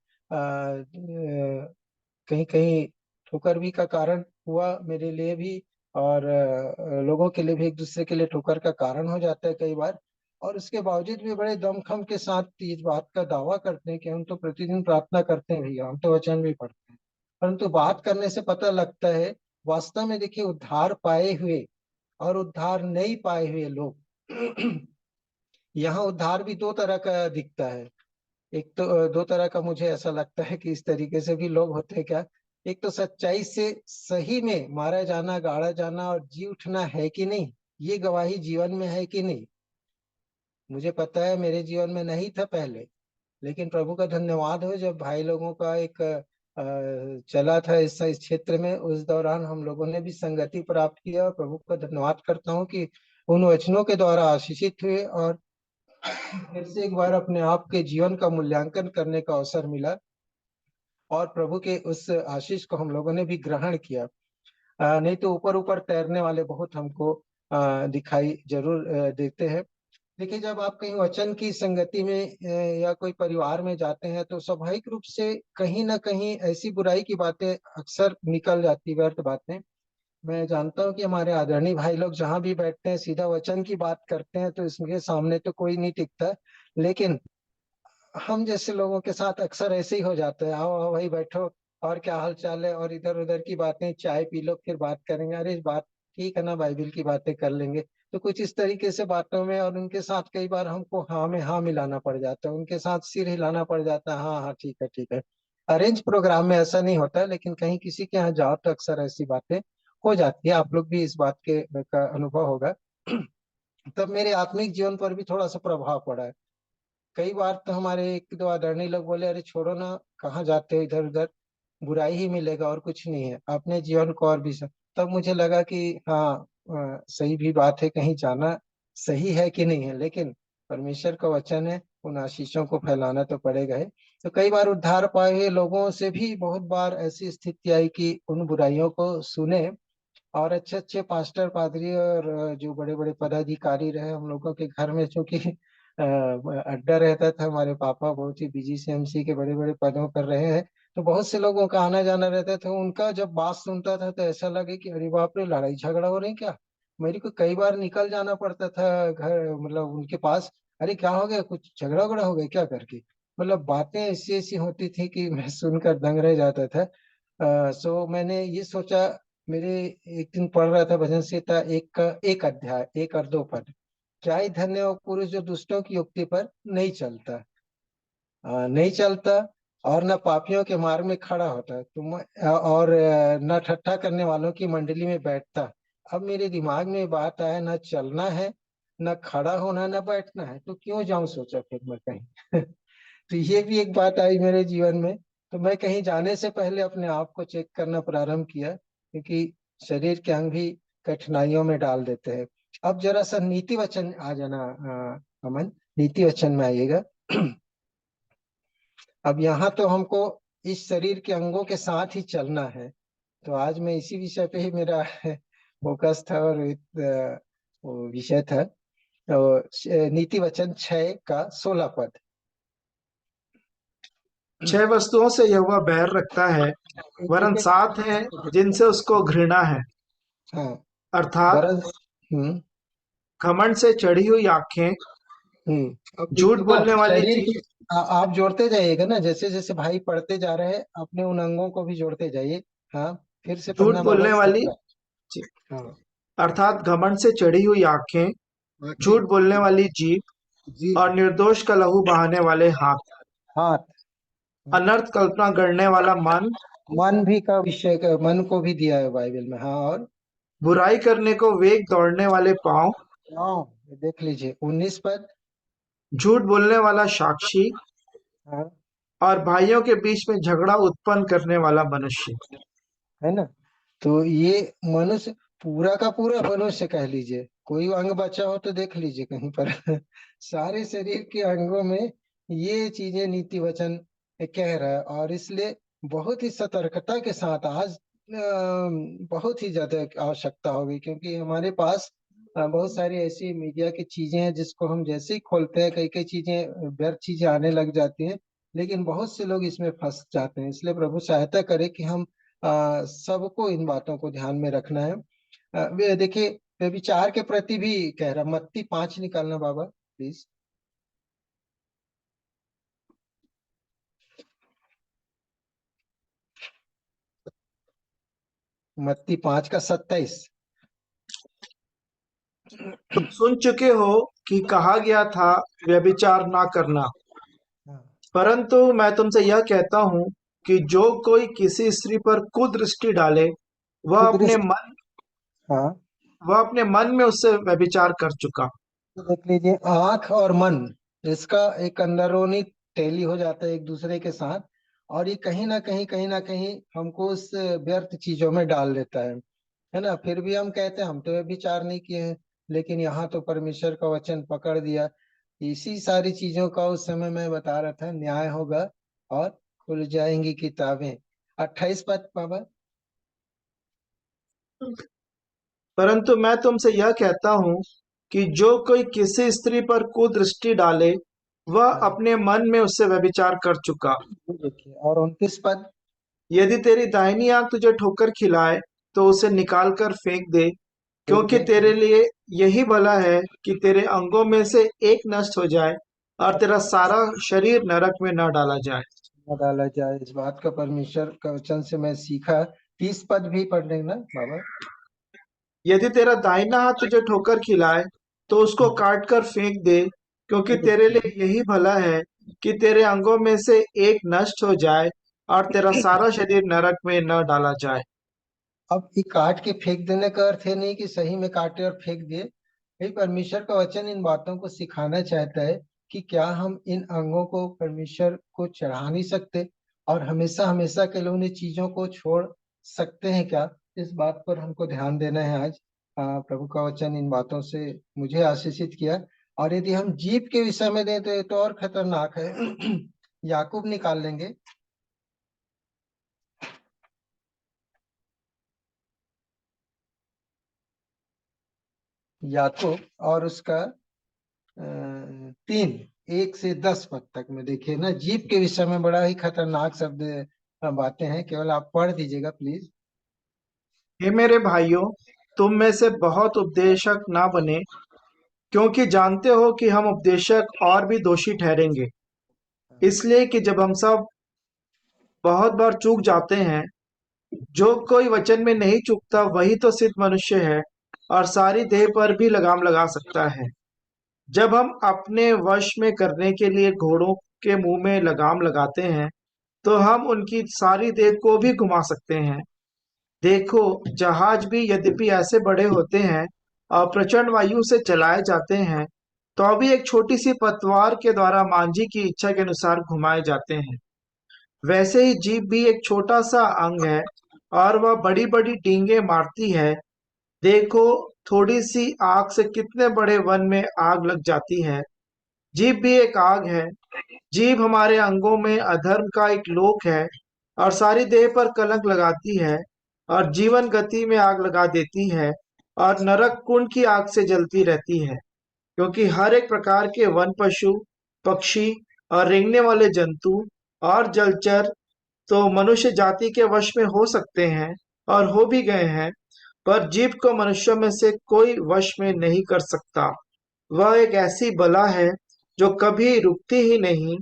कहीं कहीं ठोकर भी का कारण हुआ मेरे लिए भी, और लोगों के लिए भी, एक दूसरे के लिए ठोकर का कारण हो जाता है कई बार। और उसके बावजूद भी बड़े दमखम के साथ इस बात का दावा करते हैं कि हम तो प्रतिदिन प्रार्थना करते हैं भैया, हम तो वचन भी पढ़ते हैं। परंतु बात करने से पता लगता है, वास्तव में देखिए, उद्धार पाए हुए और उद्धार नहीं पाए हुए लोग यहाँ उद्धार भी दो तरह का दिखता है। एक तो दो तरह का मुझे ऐसा लगता है कि इस तरीके से भी लोग होते हैं क्या। एक तो सच्चाई से सही में मारा जाना, गाड़ा जाना और जी उठना है कि नहीं, ये गवाही जीवन में है कि नहीं। मुझे पता है मेरे जीवन में नहीं था पहले, लेकिन प्रभु का धन्यवाद हो, जब भाई लोगों का एक चला था इस क्षेत्र में, उस दौरान हम लोगों ने भी संगति प्राप्त किया। और प्रभु का धन्यवाद करता हूँ कि उन वचनों के द्वारा आशीषित हुए, और फिर से एक बार अपने आप के जीवन का मूल्यांकन करने का अवसर मिला, और प्रभु के उस आशीष को हम लोगों ने भी ग्रहण किया। नहीं तो ऊपर ऊपर तैरने वाले बहुत हमको दिखाई जरूर देते हैं। देखिए, जब आप कहीं वचन की संगति में या कोई परिवार में जाते हैं, तो स्वाभाविक रूप से कहीं ना कहीं ऐसी बुराई की बातें अक्सर निकल जाती, व्यर्थ बातें। मैं जानता हूँ कि हमारे आदरणीय भाई लोग जहाँ भी बैठते हैं सीधा वचन की बात करते हैं, तो इसके सामने तो कोई नहीं टिकता। लेकिन हम जैसे लोगों के साथ अक्सर ऐसे ही हो जाता है, आओ आओ भाई बैठो, और क्या हाल चाल है, और इधर उधर की बातें, चाय पी लो फिर बात करेंगे, अरे इस बात ठीक है ना, बाइबिल की बातें कर लेंगे। तो कुछ इस तरीके से बातों में, और उनके साथ कई बार हमको हाँ में हाँ मिलाना पड़ जाता है, उनके साथ सिर हिलाना पड़ जाता है, हाँ हाँ ठीक है ठीक है। अरेंज प्रोग्राम में ऐसा नहीं होता, लेकिन कहीं किसी के यहाँ जाओ तो अक्सर ऐसी बातें हो जाती है। आप लोग भी इस बात के का अनुभव होगा। तब मेरे आत्मिक जीवन पर भी थोड़ा सा प्रभाव पड़ा है। कई बार तो हमारे एक दो आदरणीय लोग बोले, अरे छोड़ो ना, कहाँ जाते हो इधर उधर, बुराई ही मिलेगा और कुछ नहीं है, अपने जीवन को और भी तब मुझे लगा कि हाँ, सही भी बात है, कहीं जाना सही है कि नहीं है, लेकिन परमेश्वर का वचन है, उन आशीषों को फैलाना तो पड़ेगा ही। तो कई बार उद्धार पाए हुए लोगों से भी बहुत बार ऐसी स्थिति आई कि उन बुराइयों को सुने, और अच्छे अच्छे पास्टर पादरी और जो बड़े बड़े पदाधिकारी रहे हम लोगों के घर में, चूंकि अड्डा रहता था, हमारे पापा बहुत ही बिजी सीएमसी के बड़े बड़े पदों पर रहे हैं, तो बहुत से लोगों का आना जाना रहता था। उनका जब बात सुनता था तो ऐसा लगे कि अरे बाप रे, लड़ाई झगड़ा हो रही क्या, मेरे को कई बार निकल जाना पड़ता था घर, मतलब उनके पास, अरे क्या हो गया, कुछ झगड़ा वगड़ा हो गया क्या करके। मतलब बातें ऐसी ऐसी होती थी कि मैं सुनकर दंग रह जाता था। सो मैंने ये सोचा, मेरे एक दिन पढ़ रहा था भजन संहिता एक का एक अध्याय, एक और दो पद, क्या ही धन्य वो पुरुष जो दुष्टों की युक्ति पर नहीं चलता, नहीं चलता, और न पापियों के मार्ग में खड़ा होता, और न ठट्ठा करने वालों की मंडली में बैठता। अब मेरे दिमाग में बात आया, न चलना है, न खड़ा होना, न बैठना है, तो क्यों जाऊं, सोचा फिर मैं कहीं। तो ये भी एक बात आई मेरे जीवन में। तो मैं कहीं जाने से पहले अपने आप को चेक करना प्रारंभ किया, क्योंकि शरीर के अंग भी कठिनाइयों में डाल देते हैं। अब जरा सा नीति वचन आ जाना, अमन, नीति वचन में आइएगा। अब यहाँ तो हमको इस शरीर के अंगों के साथ ही चलना है, तो आज मैं इसी विषय पे ही मेरा फोकस था, और वो विषय था, तो नीति वचन 6 का 16 पद। 6 वस्तुओं से यहोवा बैर रखता है, वरन एक- 7 हैं जिनसे उसको घृणा है, हाँ, अर्थात वरन, हम्म घमंड से चढ़ी हुई आंखें, अब झूठ देखिएगा बोलने वाली शरीर की, जीभ, आप जोड़ते जाइएगा ना, जैसे जैसे भाई पढ़ते जा रहे हैं अपने उन अंगों को भी जोड़ते जाइए। हाँ, फिर से झूठ पढ़ना बाबा, बोलने वाली 17। जीभ, हाँ, अर्थात घमंड से चढ़ी हुई आंखें, आंखें, झूठ बोलने वाली जीभ जीभ, और निर्दोष का लहू बहाने वाले हाथ, हाथ, अनर्थ कल्पना गढ़ने वाला मन, मन भी का विषय का, मन को भी दिया है बाइबल में। हाँ, और बुराई करने को वेग दौड़ने वाले पांव, हाँ, देख लीजिए 19 पद। झूठ बोलने वाला साक्षी, हाँ, और भाइयों के बीच में झगड़ा उत्पन्न करने वाला मनुष्य। है ना। तो ये मनुष्य, पूरा का पूरा मनुष्य कह लीजिए, कोई अंग बचा हो तो देख लीजिए कहीं पर। सारे शरीर के अंगों में ये चीजें नीति वचन कह रहा है, और इसलिए बहुत ही सतर्कता के साथ आज बहुत ही ज्यादा आवश्यकता होगी, क्योंकि हमारे पास बहुत सारी ऐसी मीडिया की चीजें हैं जिसको हम जैसे ही खोलते हैं, कई कई चीजें, व्यर्थ चीजें आने लग जाती हैं, लेकिन बहुत से लोग इसमें फंस जाते हैं। इसलिए प्रभु सहायता करे कि हम सबको इन बातों को ध्यान में रखना है। वे देखिए, व्यभिचार के प्रति भी कह रहा, मत्ती 5 निकालना बाबा प्लीज। मत्ती 5 का 27। तुम सुन चुके हो कि कहा गया था, व्यभिचार ना करना, हाँ, परंतु मैं तुमसे यह कहता हूँ कि जो कोई किसी स्त्री पर कुदृष्टि डाले, वह अपने कुदृष्टि, मन हाँ, वह अपने मन में उससे व्यभिचार कर चुका। तो देख लीजिए आंख और मन, इसका एक अंदरूनी टैली हो जाता है एक दूसरे के साथ, और ये कहीं ना कहीं हमको उस व्यर्थ चीजों में डाल देता है ना। फिर भी हम कहते हैं हम तो विचार नहीं किए हैं, लेकिन यहाँ तो परमेश्वर का वचन पकड़ दिया। इसी सारी चीजों का उस समय मैं बता रहा था, न्याय होगा और खुल जाएंगी किताबें। 28 पद बाबा। परंतु मैं तुमसे यह कहता हूँ कि जो कोई किसी स्त्री पर कुदृष्टि डाले, वह हाँ, अपने मन में उससे व्यभिचार कर चुका। ये देखिए, और 29 पद। यदि तेरी दाहिनी आंख तुझे ठोकर खिलाए, तो उसे निकाल कर फेंक दे, देख क्योंकि दे, तेरे लिए यही भला है कि तेरे अंगों में से एक नष्ट हो जाए और तेरा सारा शरीर नरक में न डाला जाए। न डाला जाए, इस बात का परमेश्वर का वचन से मैं सीखा। 30 पद भी पढ़ने ना बाबा। यदि तेरा दाहिना हाथ तुझे ठोकर खिलाए, तो उसको काट कर फेंक दे, क्योंकि ये तेरे देखिए, लिए यही भला है कि तेरे अंगों में से एक नष्ट हो जाए और तेरा सारा शरीर नरक में न डाला जाए। अब ये काट के फेंक देने का अर्थ है नहीं कि सही में काटे और फेंक दिए। भाई परमेश्वर का वचन इन बातों को सिखाना चाहता है कि क्या हम इन अंगों को परमेश्वर को चढ़ा नहीं सकते, और हमेशा हमेशा के लिए उन्हीं चीजों को छोड़ सकते हैं क्या। इस बात पर हमको ध्यान देना है आज। प्रभु का वचन इन बातों से मुझे आशीषित किया। और यदि हम जीभ के विषय में दें तो ये तो और खतरनाक है। याकूब निकाल लेंगे, याकूब, और उसका 3, 1 से 10 पद तक में देखिए ना, जीप के विषय में बड़ा ही खतरनाक शब्द, बातें हैं, केवल आप पढ़ दीजिएगा प्लीज। हे मेरे भाइयों, तुम में से बहुत उपदेशक ना बने, क्योंकि जानते हो कि हम उपदेशक और भी दोषी ठहरेंगे। इसलिए कि जब हम सब बहुत बार चूक जाते हैं, जो कोई वचन में नहीं चूकता वही तो सिद्ध मनुष्य है और सारी देह पर भी लगाम लगा सकता है। जब हम अपने वश में करने के लिए घोड़ों के मुंह में लगाम लगाते हैं, तो हम उनकी सारी देह को भी घुमा सकते हैं। देखो, जहाज भी यद्यपि ऐसे बड़े होते हैं और प्रचंड वायु से चलाए जाते हैं, तो भी एक छोटी सी पतवार के द्वारा मांझी की इच्छा के अनुसार घुमाए जाते हैं। वैसे ही जीभ भी एक छोटा सा अंग है और वह बड़ी बड़ी डींगे मारती है। देखो, थोड़ी सी आग से कितने बड़े वन में आग लग जाती है। जीभ भी एक आग है। जीभ हमारे अंगों में अधर्म का एक लोक है और सारी देह पर कलंक लगाती है और जीवन गति में आग लगा देती है और नरक कुंड की आग से जलती रहती है। क्योंकि हर एक प्रकार के वन पशु, पक्षी और रेंगने वाले जंतु और जलचर तो मनुष्य जाति के वश में हो सकते हैं और हो भी गए हैं, पर जीभ को मनुष्यों में से कोई वश में नहीं कर सकता। वह एक ऐसी बला है जो कभी रुकती ही नहीं।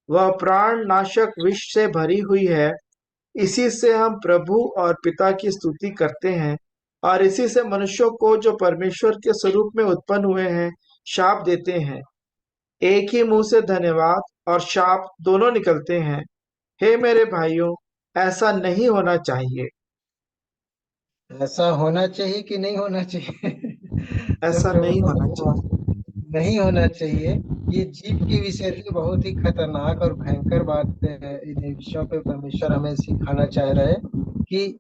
वह प्राण नाशक विष से भरी हुई है। इसी से हम प्रभु और पिता की स्तुति करते हैं और इसी से मनुष्यों को जो परमेश्वर के स्वरूप में उत्पन्न हुए हैं शाप देते हैं। एक ही मुंह से धन्यवाद और शाप दोनों निकलते हैं। हे मेरे भाइयों, ऐसा नहीं होना चाहिए। ऐसा होना चाहिए कि नहीं होना चाहिए? ऐसा तो नहीं होना प्रभु, चाहिए। नहीं होना चाहिए। ये जीव के विषय से बहुत ही खतरनाक और भयंकर बात है। इन विषयों पे परमेश्वर हमें सिखाना चाह रहे हैं कि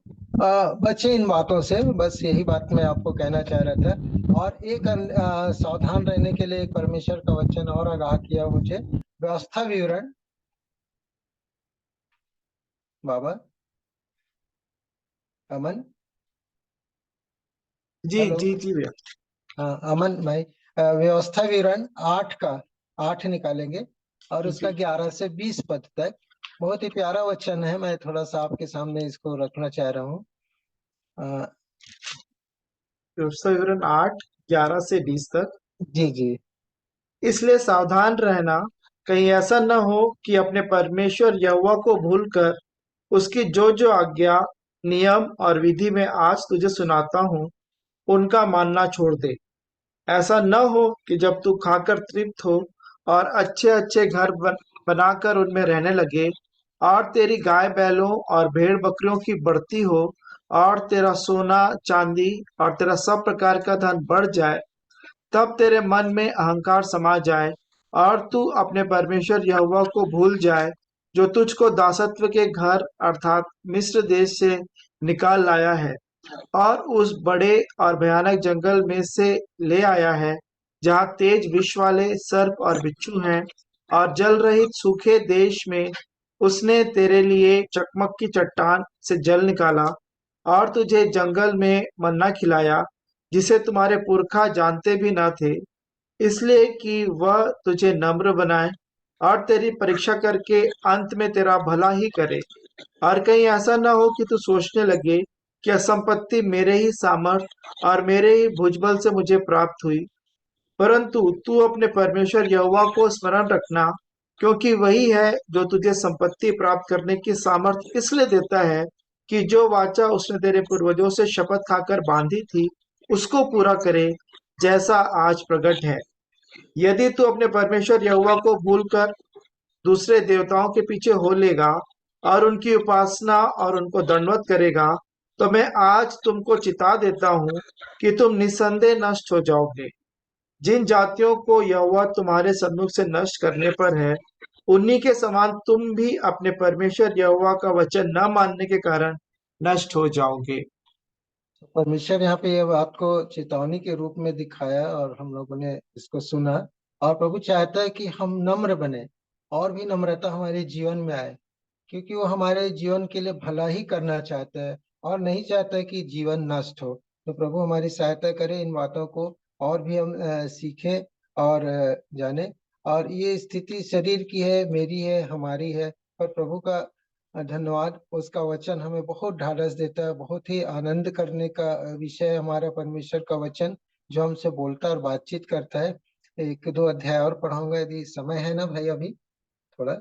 बचे इन बातों से। बस यही बात मैं आपको कहना चाह रहा था। और एक सावधान रहने के लिए एक परमेश्वर का वचन और आगाह किया मुझे। व्यवस्था विवरण, बाबा अमन। जी हेलो। जी जी भैया। हाँ अमन भाई, व्यवस्था विवरण 8 का 8 निकालेंगे और उसका जी। 11 से 20 पद तक। बहुत ही प्यारा वचन है। मैं थोड़ा सा आपके सामने इसको रखना चाह रहा हूँ। व्यवस्था विवरण 8:11 से 20 तक। जी जी। इसलिए सावधान रहना, कहीं ऐसा न हो कि अपने परमेश्वर यहोवा को भूलकर उसकी जो जो आज्ञा, नियम और विधि में आज तुझे सुनाता हूँ, उनका मानना छोड़ दे। ऐसा न हो कि जब तू खाकर तृप्त हो और अच्छे अच्छे घर बनाकर उनमें रहने लगे और तेरी गाय बैलों और भेड़ बकरियों की बढ़ती हो और तेरा सोना चांदी और तेरा सब प्रकार का धन बढ़ जाए, तब तेरे मन में अहंकार समा जाए और तू अपने परमेश्वर यहोवा को भूल जाए, जो तुझको दासत्व के घर अर्थात मिस्र देश से निकाल लाया है और उस बड़े और भयानक जंगल में से ले आया है, जहाँ तेज विष वाले सर्प और बिच्छू हैं। और जल रहित सूखे देश में उसने तेरे लिए चकमक की चट्टान से जल निकाला और तुझे जंगल में मन्ना खिलाया, जिसे तुम्हारे पुरखा जानते भी न थे, इसलिए कि वह तुझे नम्र बनाए और तेरी परीक्षा करके अंत में तेरा भला ही करे। और कहीं ऐसा न हो कि तू सोचने लगे कि यह संपत्ति मेरे ही सामर्थ और मेरे ही भुजबल से मुझे प्राप्त हुई, परंतु तू अपने परमेश्वर यहोवा को स्मरण रखना, क्योंकि वही है जो तुझे संपत्ति प्राप्त करने की सामर्थ इसलिए देता है कि जो वाचा उसने तेरे पूर्वजों से शपथ खाकर बांधी थी, उसको पूरा करे, जैसा आज प्रकट है। यदि तू अपने परमेश्वर यहोवा को भूलकर दूसरे देवताओं के पीछे हो लेगा और उनकी उपासना और उनको दंडवत करेगा, तो मैं आज तुमको चिता देता हूँ कि तुम निसंदेह नष्ट हो जाओगे। जिन जातियों को यहोवा तुम्हारे सम्मुख से नष्ट करने पर है, उन्हीं के समान तुम भी अपने परमेश्वर यहोवा का वचन न मानने के कारण नष्ट हो जाओगे। तो परमेश्वर यहाँ पे ये बात को चेतावनी के रूप में दिखाया और हम लोगों ने इसको सुना। और प्रभु चाहता है कि हम नम्र बने और भी नम्रता हमारे जीवन में आए, क्योंकि वो हमारे जीवन के लिए भला ही करना चाहता है और नहीं चाहता है कि जीवन नष्ट हो। तो प्रभु हमारी सहायता करे इन बातों को और भी हम सीखें और जाने। और ये स्थिति शरीर की है, मेरी है, हमारी है, पर प्रभु का धन्यवाद। उसका वचन हमें बहुत ढाढ़स देता है, बहुत ही आनंद करने का विषय है हमारा परमेश्वर का वचन, जो हमसे बोलता और बातचीत करता है। एक दो अध्याय और पढ़ाऊंगा, यदि समय है ना भाई। अभी थोड़ा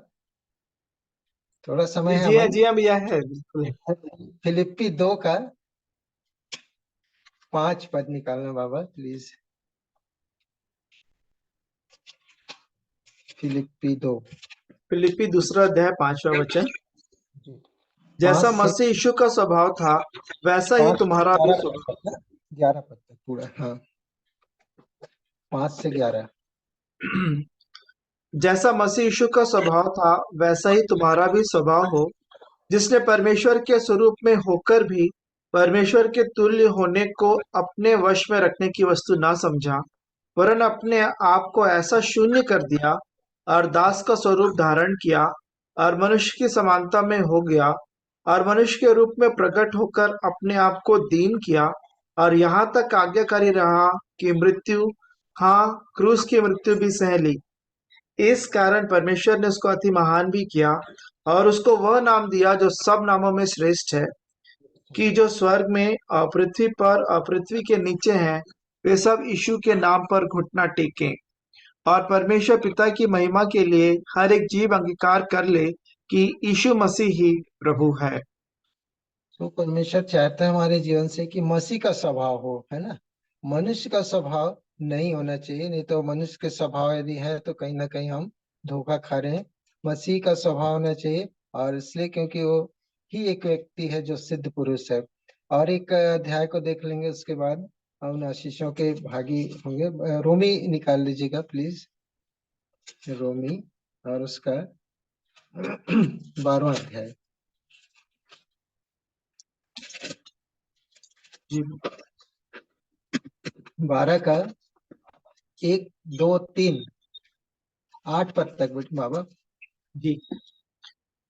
थोड़ा समय है जी हाँ, अमन। जी हाँ भैया, है बिल्कुल। फिलिप्पी 2 का 5 पद निकालना बाबा प्लीज। फिलिप्पी 2 फिलिप्पी 2 अध्याय 5वां वचन। 5 जैसा से मसीह यीशु का स्वभाव था, वैसा ही 5 तुम्हारा भी 11 पद स्वभाव। तक ना, 11 पद तक पूरा। हाँ, 5 से 11। जैसा मसीह यीशु का स्वभाव था, वैसा ही तुम्हारा भी स्वभाव हो, जिसने परमेश्वर के स्वरूप में होकर भी परमेश्वर के तुल्य होने को अपने वश में रखने की वस्तु ना समझा, वरन अपने आप को ऐसा शून्य कर दिया और दास का स्वरूप धारण किया और मनुष्य की समानता में हो गया और मनुष्य के रूप में प्रकट होकर अपने आप को दीन किया और यहाँ तक आज्ञाकारी रहा कि मृत्यु, हाँ, क्रूस की मृत्यु भी सह ली। इस कारण परमेश्वर ने उसको अति महान भी किया और उसको वह नाम दिया जो सब नामों में श्रेष्ठ है, कि जो स्वर्ग में और पृथ्वी पर और पृथ्वी के नीचे हैं, वे सब यीशु के नाम पर घुटना टेकें और परमेश्वर पिता की महिमा के लिए हर एक जीव अंगीकार कर ले कि यीशु मसीह ही प्रभु है। तो परमेश्वर चाहता है हमारे जीवन से कि मसीह का स्वभाव हो, है ना। मनुष्य का स्वभाव नहीं होना चाहिए, नहीं तो मनुष्य के स्वभाव यदि है तो कहीं ना कहीं हम धोखा खा रहे हैं। मसीह का स्वभाव होना चाहिए, और इसलिए क्योंकि वो ही एक व्यक्ति है जो सिद्ध पुरुष है। और एक अध्याय को देख लेंगे, उसके बाद हम उन आशीषों के भागी होंगे। रोमी निकाल लीजिएगा प्लीज, रोमी, और उसका 12वां अध्याय। जी 12 का 1 2 3 8 पद तक बाबा। जी।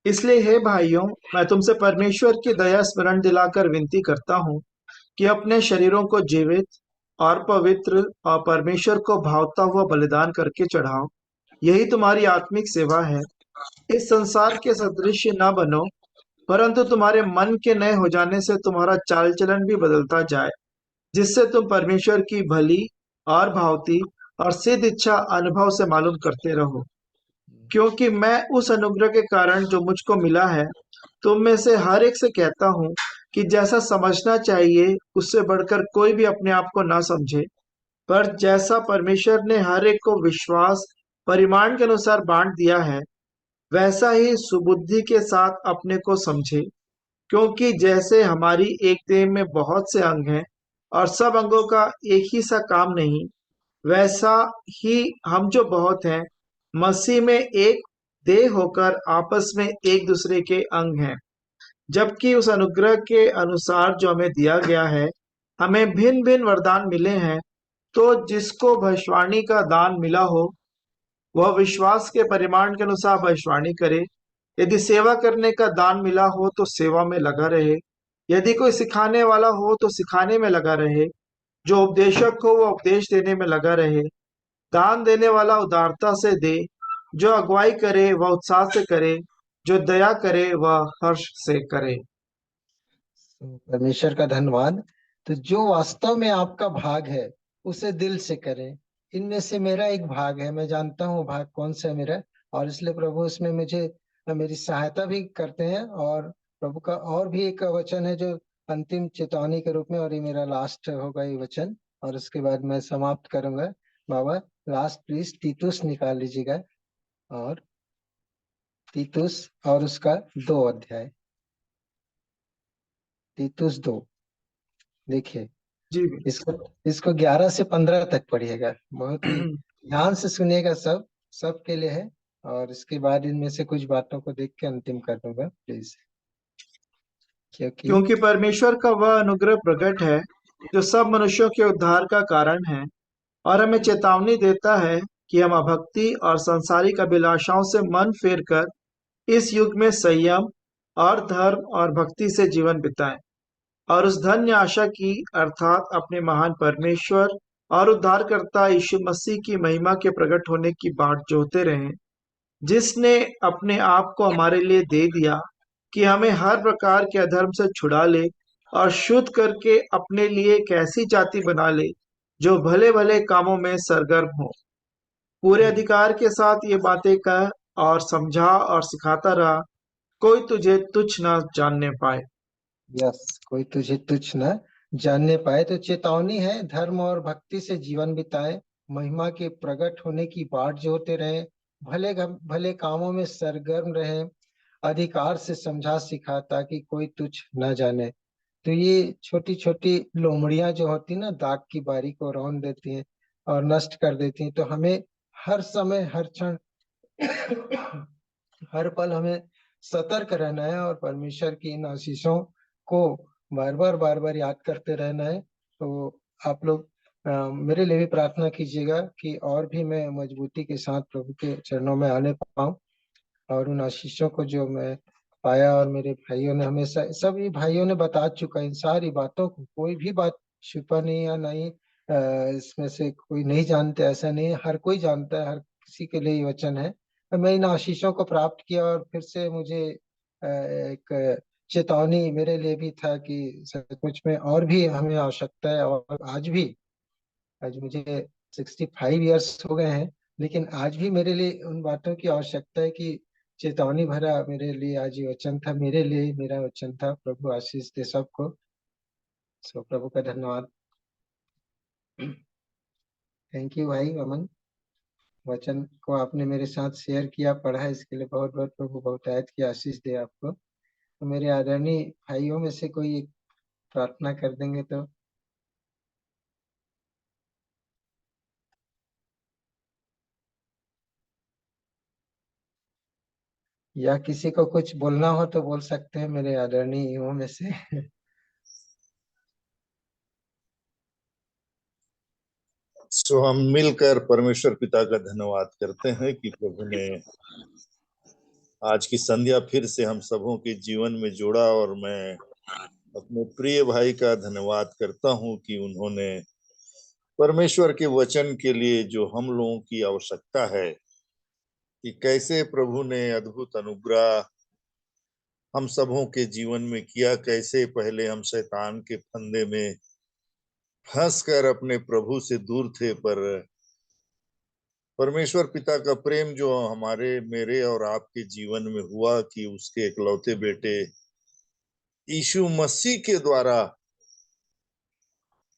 इसलिए हे भाइयों, मैं तुमसे परमेश्वर की दया स्मरण दिलाकर विनती करता हूँ कि अपने शरीरों को जीवित और पवित्र और परमेश्वर को भावता हुआ बलिदान करके चढ़ाओ। यही तुम्हारी आत्मिक सेवा है। इस संसार के सदृश न बनो, परंतु तुम्हारे मन के नए हो जाने से तुम्हारा चाल चलन भी बदलता जाए, जिससे तुम परमेश्वर की भली और भावती और सिद्ध इच्छा अनुभव से मालूम करते रहो। क्योंकि मैं उस अनुग्रह के कारण जो मुझको मिला है, तुम में से हर एक से कहता हूँ कि जैसा समझना चाहिए उससे बढ़कर कोई भी अपने आप को ना समझे, पर जैसा परमेश्वर ने हर एक को विश्वास परिमाण के अनुसार बांट दिया है, वैसा ही सुबुद्धि के साथ अपने को समझे। क्योंकि जैसे हमारी एक देह में बहुत से अंग हैं और सब अंगों का एक ही सा काम नहीं, वैसा ही हम जो बहुत हैं, मसीह में एक देह होकर आपस में एक दूसरे के अंग हैं। जबकि उस अनुग्रह के अनुसार जो हमें दिया गया है, हमें भिन्न भिन्न वरदान मिले हैं। तो जिसको भविष्यवाणी का दान मिला हो, वह विश्वास के परिमाण के अनुसार भविष्यवाणी करे। यदि सेवा करने का दान मिला हो तो सेवा में लगा रहे। यदि कोई सिखाने वाला हो तो सिखाने में लगा रहे। जो उपदेशक हो वह उपदेश देने में लगा रहे। दान देने वाला उदारता से दे। जो अगुवाई करे वह उत्साह से करे। जो दया करे वह हर्ष से करे। परमेश्वर का धन्यवाद। तो जो वास्तव में आपका भाग है उसे दिल से करें। इनमें से मेरा एक भाग है, मैं जानता हूँ भाग कौन सा है मेरा, और इसलिए प्रभु इसमें मुझे मेरी सहायता भी करते हैं। और प्रभु का और भी एक वचन है जो अंतिम चेतावनी के रूप में, और ये मेरा लास्ट होगा ये वचन, और उसके बाद मैं समाप्त करूंगा। बाबा लास्ट प्लीज तीतुस निकाल लीजिएगा, और तीतुस और उसका 2 अध्याय, तीतुस 2। देखिए, जी इसको इसको 11 से 15 तक पढ़िएगा, बहुत ही ध्यान से सुनिएगा। सब के लिए है। और इसके बाद इनमें से कुछ बातों को देख के अंतिम कर दूंगा प्लीज, क्योंकि क्योंकि परमेश्वर का वह अनुग्रह प्रकट है जो सब मनुष्यों के उद्धार का कारण है, और हमें चेतावनी देता है कि हम अभक्ति और सांसारिक अभिलाषाओं से मन फेर कर इस युग में संयम और धर्म और भक्ति से जीवन बिताएं, और उस धन्य आशा की अर्थात अपने महान परमेश्वर और उद्धारकर्ता यीशु मसीह की महिमा के प्रकट होने की बाट जोहते रहें, जिसने अपने आप को हमारे लिए दे दिया कि हमें हर प्रकार के अधर्म से छुड़ा ले और शुद्ध करके अपने लिए एक ऐसी जाति बना ले जो भले भले कामों में सरगर्म हो। पूरे अधिकार के साथ ये बातें कह और समझा और सिखाता रहा, कोई तुझे तुच्छ न जानने पाए। यस, कोई तुझे तुच्छ न जानने पाए। तो चेतावनी है, धर्म और भक्ति से जीवन बिताए, महिमा के प्रकट होने की बाट जोते रहे, भले कामों में सरगर्म रहे, अधिकार से समझा सिखा ताकि कोई तुच्छ न जाने। तो ये छोटी छोटी लोमड़ियां जो होती ना, दाग की बारी को रौंद देती हैं और नष्ट कर देती हैं। तो हमें हर समय, हर क्षण, हर पल हमें सतर्क रहना है और परमेश्वर की इन आशीषों को बार बार याद करते रहना है। तो आप लोग मेरे लिए भी प्रार्थना कीजिएगा कि और भी मैं मजबूती के साथ प्रभु के चरणों में आने पाऊं और उन आशीषों को जो मैं पाया, और मेरे भाइयों ने हमेशा, सभी भाइयों ने बता चुका इन सारी बातों को, कोई भी बात छुपा नहीं या नहीं इसमें से कोई नहीं जानते, ऐसा नहीं है, हर कोई जानता है, हर किसी के लिए ये वचन है। मैं इन आशीषों को प्राप्त किया और फिर से मुझे एक चेतावनी मेरे लिए भी था कि सचमुच में और भी हमें आवश्यकता है। और आज मुझे 65 ईयर्स हो गए हैं, लेकिन आज भी मेरे लिए उन बातों की आवश्यकता है कि चेतावनी भरा मेरे लिए आज ये वचन था, मेरे लिए मेरा वचन था। प्रभु आशीष दे सबको। सो प्रभु का धन्यवाद। थैंक यू भाई अमन, वचन को आपने मेरे साथ शेयर किया, पढ़ा, इसके लिए बहुत बहुत प्रभु बहुतायत की आशीष दे आपको। तो मेरे आदरणीय भाइयों में से कोई एक प्रार्थना कर देंगे तो। या किसी को कुछ बोलना हो तो बोल सकते हैं मेरे आदरणीय युवों में से। सो हम मिलकर परमेश्वर पिता का धन्यवाद करते हैं कि प्रभु ने आज की संध्या फिर से हम सबों के जीवन में जोड़ा। और मैं अपने प्रिय भाई का धन्यवाद करता हूं कि उन्होंने परमेश्वर के वचन के लिए जो हम लोगों की आवश्यकता है कि कैसे प्रभु ने अद्भुत अनुग्रह हम सबों के जीवन में किया, कैसे पहले हम शैतान के फंदे में फंस कर अपने प्रभु से दूर थे, पर परमेश्वर पिता का प्रेम जो हमारे, मेरे और आपके जीवन में हुआ कि उसके इकलौते बेटे यीशु मसीह के द्वारा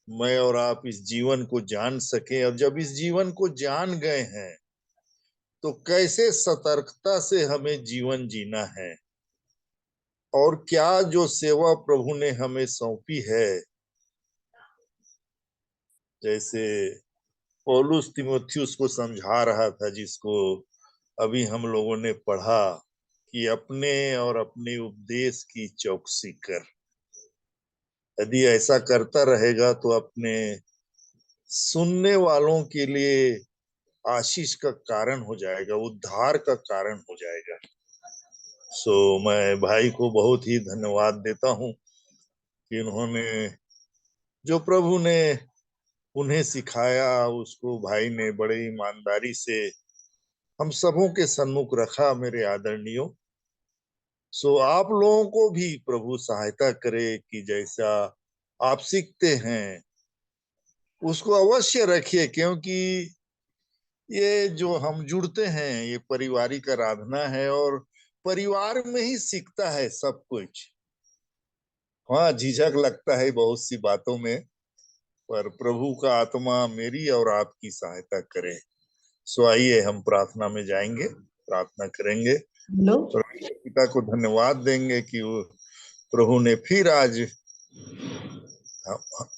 मैं और आप इस जीवन को जान सके। और जब इस जीवन को जान गए हैं तो कैसे सतर्कता से हमें जीवन जीना है, और क्या जो सेवा प्रभु ने हमें सौंपी है, जैसे पौलुस तीमुथियुस को समझा रहा था, जिसको अभी हम लोगों ने पढ़ा कि अपने और अपने उपदेश की चौकसी कर। यदि ऐसा करता रहेगा तो अपने सुनने वालों के लिए आशीष का कारण हो जाएगा, उद्धार का कारण हो जाएगा। सो मैं भाई को बहुत ही धन्यवाद देता हूं कि उन्होंने जो प्रभु ने उन्हें सिखाया उसको भाई ने बड़े ईमानदारी से हम सबों के सन्मुख रखा। मेरे आदरणीयों, सो आप लोगों को भी प्रभु सहायता करे कि जैसा आप सीखते हैं उसको अवश्य रखिए, क्योंकि ये जो हम जुड़ते हैं ये पारिवारिक आराधना है और परिवार में ही सीखता है सब कुछ। हाँ, झिझक लगता है बहुत सी बातों में, पर प्रभु का आत्मा मेरी और आपकी सहायता करे। सो आइए हम प्रार्थना में जाएंगे, प्रार्थना करेंगे, परमेश्वर पिता को धन्यवाद देंगे कि वो प्रभु ने फिर आज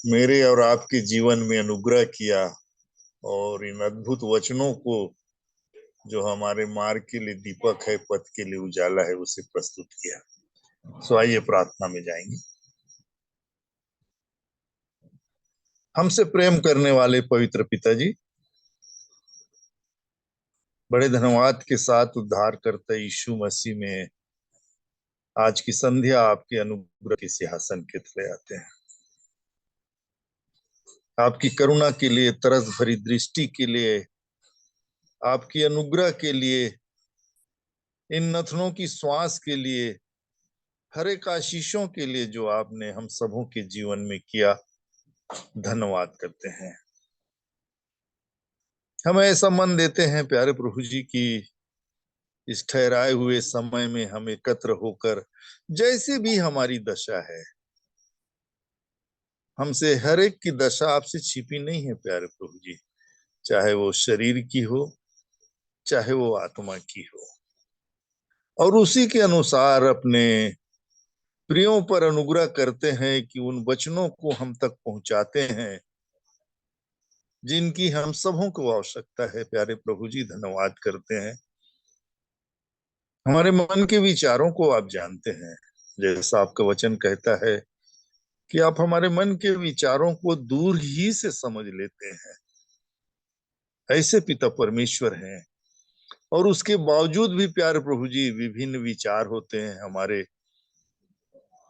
मेरे और आपके जीवन में अनुग्रह किया और इन अद्भुत वचनों को जो हमारे मार्ग के लिए दीपक है, पथ के लिए उजाला है, उसे प्रस्तुत किया। सो आइए प्रार्थना में जाएंगे। हमसे प्रेम करने वाले पवित्र पिताजी, बड़े धन्यवाद के साथ उद्धार करते यीशु मसीह में आज की संध्या आपके अनुग्रह के सिंहासन के तले आते हैं। आपकी करुणा के लिए, तरस भरी दृष्टि के लिए, आपकी अनुग्रह के लिए, इन नथनों की श्वास के लिए हर एक आशीषों के लिए जो आपने हम सबों के जीवन में किया, धन्यवाद करते हैं। हमें ऐसा मन देते हैं प्यारे प्रभु जी की इस ठहराए हुए समय में हम एकत्र होकर, जैसे भी हमारी दशा है, हमसे हर एक की दशा आपसे छिपी नहीं है प्यारे प्रभु जी, चाहे वो शरीर की हो, चाहे वो आत्मा की हो, और उसी के अनुसार अपने प्रियों पर अनुग्रह करते हैं कि उन वचनों को हम तक पहुंचाते हैं जिनकी हम सबों को आवश्यकता है। प्यारे प्रभु जी, धन्यवाद करते हैं। हमारे मन के विचारों को आप जानते हैं, जैसा आपका वचन कहता है कि आप हमारे मन के विचारों को दूर ही से समझ लेते हैं। ऐसे पिता परमेश्वर हैं, और उसके बावजूद भी प्यारे प्रभु जी विभिन्न विचार होते हैं हमारे।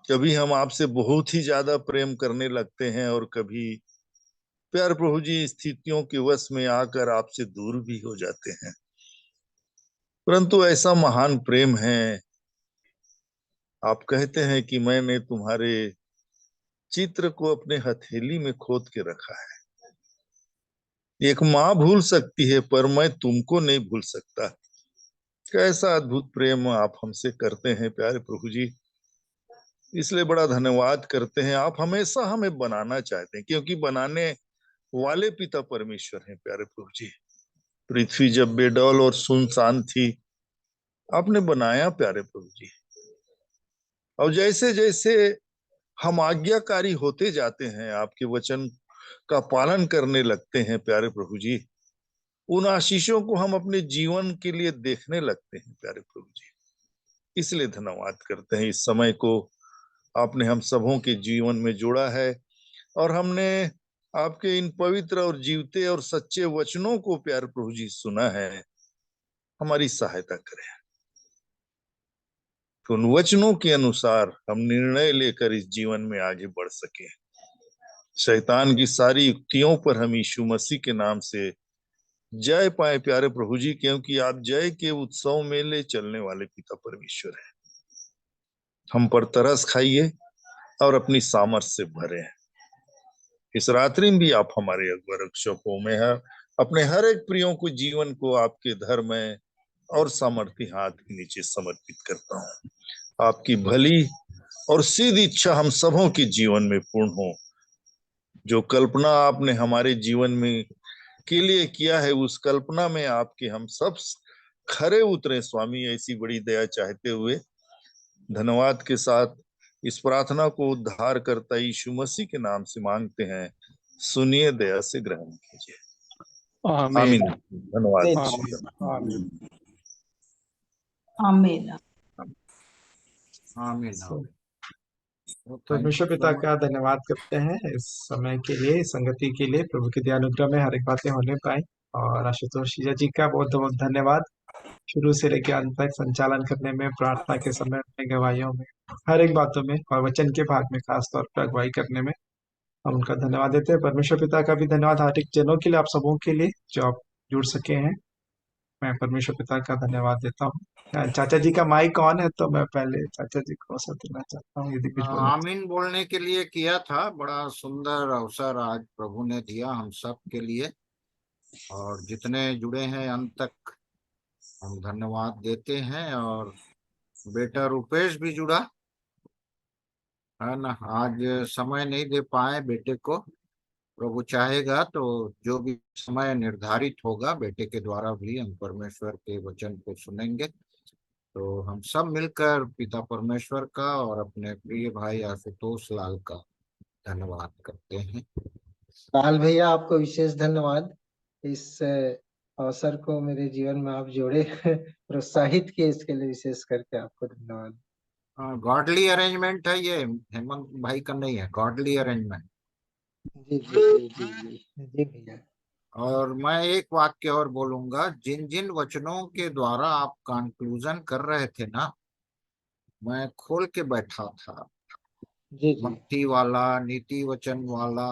कभी हम आपसे बहुत ही ज्यादा प्रेम करने लगते हैं, और कभी प्यारे प्रभु जी स्थितियों के वश में आकर आपसे दूर भी हो जाते हैं। परंतु ऐसा महान प्रेम है, आप कहते हैं कि मैंने तुम्हारे चित्र को अपने हथेली में खोद के रखा है। एक माँ भूल सकती है, पर मैं तुमको नहीं भूल सकता। कैसा अद्भुत प्रेम आप हमसे करते हैं प्यारे प्रभु जी, इसलिए बड़ा धन्यवाद करते हैं। आप हमेशा हमें बनाना चाहते हैं, क्योंकि बनाने वाले पिता परमेश्वर हैं प्यारे प्रभु जी। पृथ्वी जब बेडौल और सुनसान थी, आपने बनाया प्यारे प्रभु जी, और जैसे जैसे हम आज्ञाकारी होते जाते हैं, आपके वचन का पालन करने लगते हैं प्यारे प्रभु जी, उन आशीषों को हम अपने जीवन के लिए देखने लगते हैं प्यारे प्रभु जी। इसलिए धन्यवाद करते हैं, इस समय को आपने हम सबों के जीवन में जोड़ा है, और हमने आपके इन पवित्र और जीवते और सच्चे वचनों को प्यारे प्रभु जी सुना है। हमारी सहायता करें कि उन वचनों के अनुसार हम निर्णय लेकर इस जीवन में आगे बढ़ सके। शैतान की सारी युक्तियों पर हम यीशु मसीह के नाम से जय पाए प्यारे प्रभु जी, क्योंकि आप जय के उत्सव में ले चलने वाले पिता परमेश्वर हैं। हम पर तरस खाइए और अपनी सामर्थ से भरे। इस रात्रि में भी आप हमारे अगुआ रक्षकों में है, अपने हर एक प्रियों को जीवन को आपके धर्म में और सामर्थी हाथ के नीचे समर्पित करता हूँ। आपकी भली और सीधी इच्छा हम सबों के जीवन में पूर्ण हो। जो कल्पना आपने हमारे जीवन में के लिए किया है, उस कल्पना में आपके हम सब खरे उतरे स्वामी। ऐसी बड़ी दया चाहते हुए धन्यवाद के साथ इस प्रार्थना को उद्धार करता यीशु मसीह के नाम से मांगते हैं, सुनिए, दया से ग्रहण कीजिए। आमीन। धन्यवाद। आमीन। आमीन। परमेश्वर पिता का धन्यवाद करते हैं इस समय के लिए, इस संगति के लिए। प्रभु के दया अनुग्रह में हर एक बातें होने पाई, और आशुतोष जी का बहुत बहुत धन्यवाद, शुरू से लेकर अंत तक संचालन करने में, प्रार्थना के समय में, गवाहियों में, हर एक बातों में, और वचन के भाग में खास तौर पर अगुवाई करने में हम उनका धन्यवाद देते हैं। परमेश्वर पिता का भी धन्यवाद हर एक जनों के लिए, आप सबों के लिए जो आप जुड़ सके हैं। मैं परमेश्वर पिता का धन्यवाद देता हूँ। चाचा जी का माइक ऑन है, तो मैं पहले चाचा जी को अवसर देना चाहता हूँ यदि कुछ बोलना। आमीन बोलने के लिए किया था। बड़ा सुंदर अवसर आज प्रभु ने दिया हम सब के लिए, और जितने जुड़े हैं अंत तक हम धन्यवाद देते हैं। और बेटा रुपेश भी जुड़ा है ना, आज समय नहीं दे पाए बेटे को। प्रभु चाहेगा तो जो भी समय निर्धारित होगा बेटे के द्वारा भी हम परमेश्वर के वचन को सुनेंगे। तो हम सब मिलकर पिता परमेश्वर का और अपने प्रिय भाई आशुतोष लाल का धन्यवाद करते हैं। लाल भैया, आपको विशेष धन्यवाद, इस अवसर को मेरे जीवन में आप जोड़े प्रोत्साहित किए, इसके लिए विशेष करके आपको धन्यवाद। गॉडली अरेंजमेंट है ये, हेमंत भाई का नहीं है, गॉडली अरेंजमेंट। जी जी जी जी जी भैया। और मैं एक वाक्य और बोलूंगा, जिन जिन वचनों के द्वारा आप कंक्लूजन कर रहे थे ना, मैं खोल के बैठा था। जी जी मत्ती वाला, नीति वचन वाला,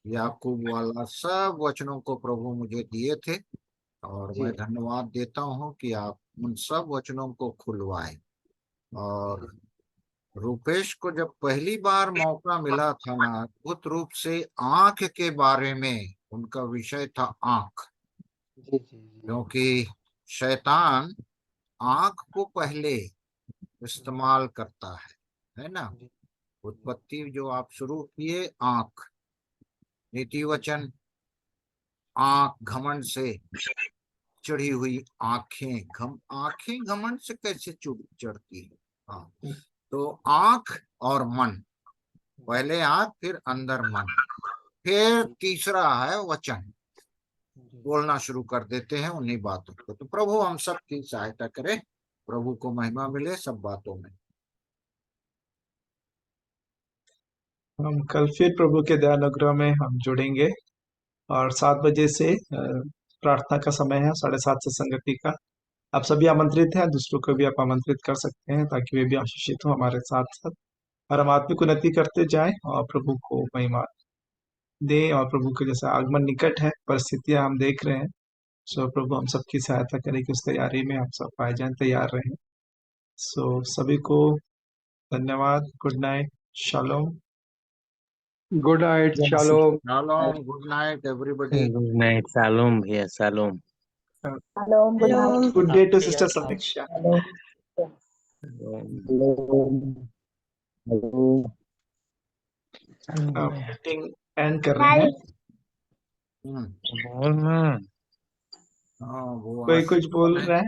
याकूब वाला, सब वचनों को प्रभु मुझे दिए थे। और जी मैं धन्यवाद देता हूँ कि आप उन सब वचनों को खुलवाए। और रूपेश को जब पहली बार मौका मिला था ना, अद्भुत रूप से आंख के बारे में उनका विषय था आंख, जी जी जी क्योंकि शैतान आंख को पहले इस्तेमाल करता है ना। जी उत्पत्ति जो आप शुरू किए, आंख, नीति वचन, आंख घमंड से चढ़ी हुई आंखें, आंखें घमंड से कैसे चढ़ती है। हाँ, तो आंख और मन, पहले आंख फिर अंदर मन, फिर तीसरा है वचन। बोलना शुरू कर देते हैं उन्हीं बातों को। तो प्रभु हम सब की सहायता करे, प्रभु को महिमा मिले सब बातों में। हम कल फिर प्रभु के दया अनुग्रह में हम जुड़ेंगे और 7 बजे से प्रार्थना का समय है, 7:30 से संगति का। आप सभी आमंत्रित हैं, दूसरों को भी आप आमंत्रित कर सकते हैं ताकि वे भी आशीषित हो हमारे साथ साथ, और हम आत्मिक उन्नति करते जाएं और प्रभु को महिमा दें। और प्रभु के जैसा आगमन निकट है, परिस्थितियां हम देख रहे हैं, सो प्रभु हम सबकी सहायता करें कि उस तैयारी में हम सब पाए जाएं, तैयार रहें। सो सभी को धन्यवाद। Good night, shalom. Good night, shalom. Shalom, good night everybody. Good night, shalom भैया, shalom. Hello, good night. Good day to sister Samiksha. Hello. Meeting end कर रहे हैं। बोल ना। कोई कुछ बोल रहा है?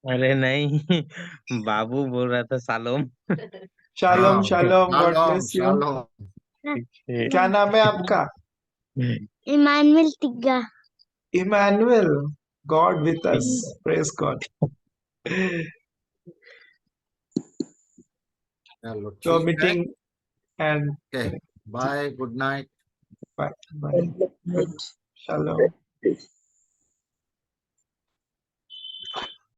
अरे नहीं, बाबू बोल रहा था shalom. Shalom shalom, God bless you. क्या नाम है आपका? Emmanuel Tigga. Emmanuel, God with us, praise God. चलो तो ठीक है, meeting end bye, good night. Bye bye, shalom.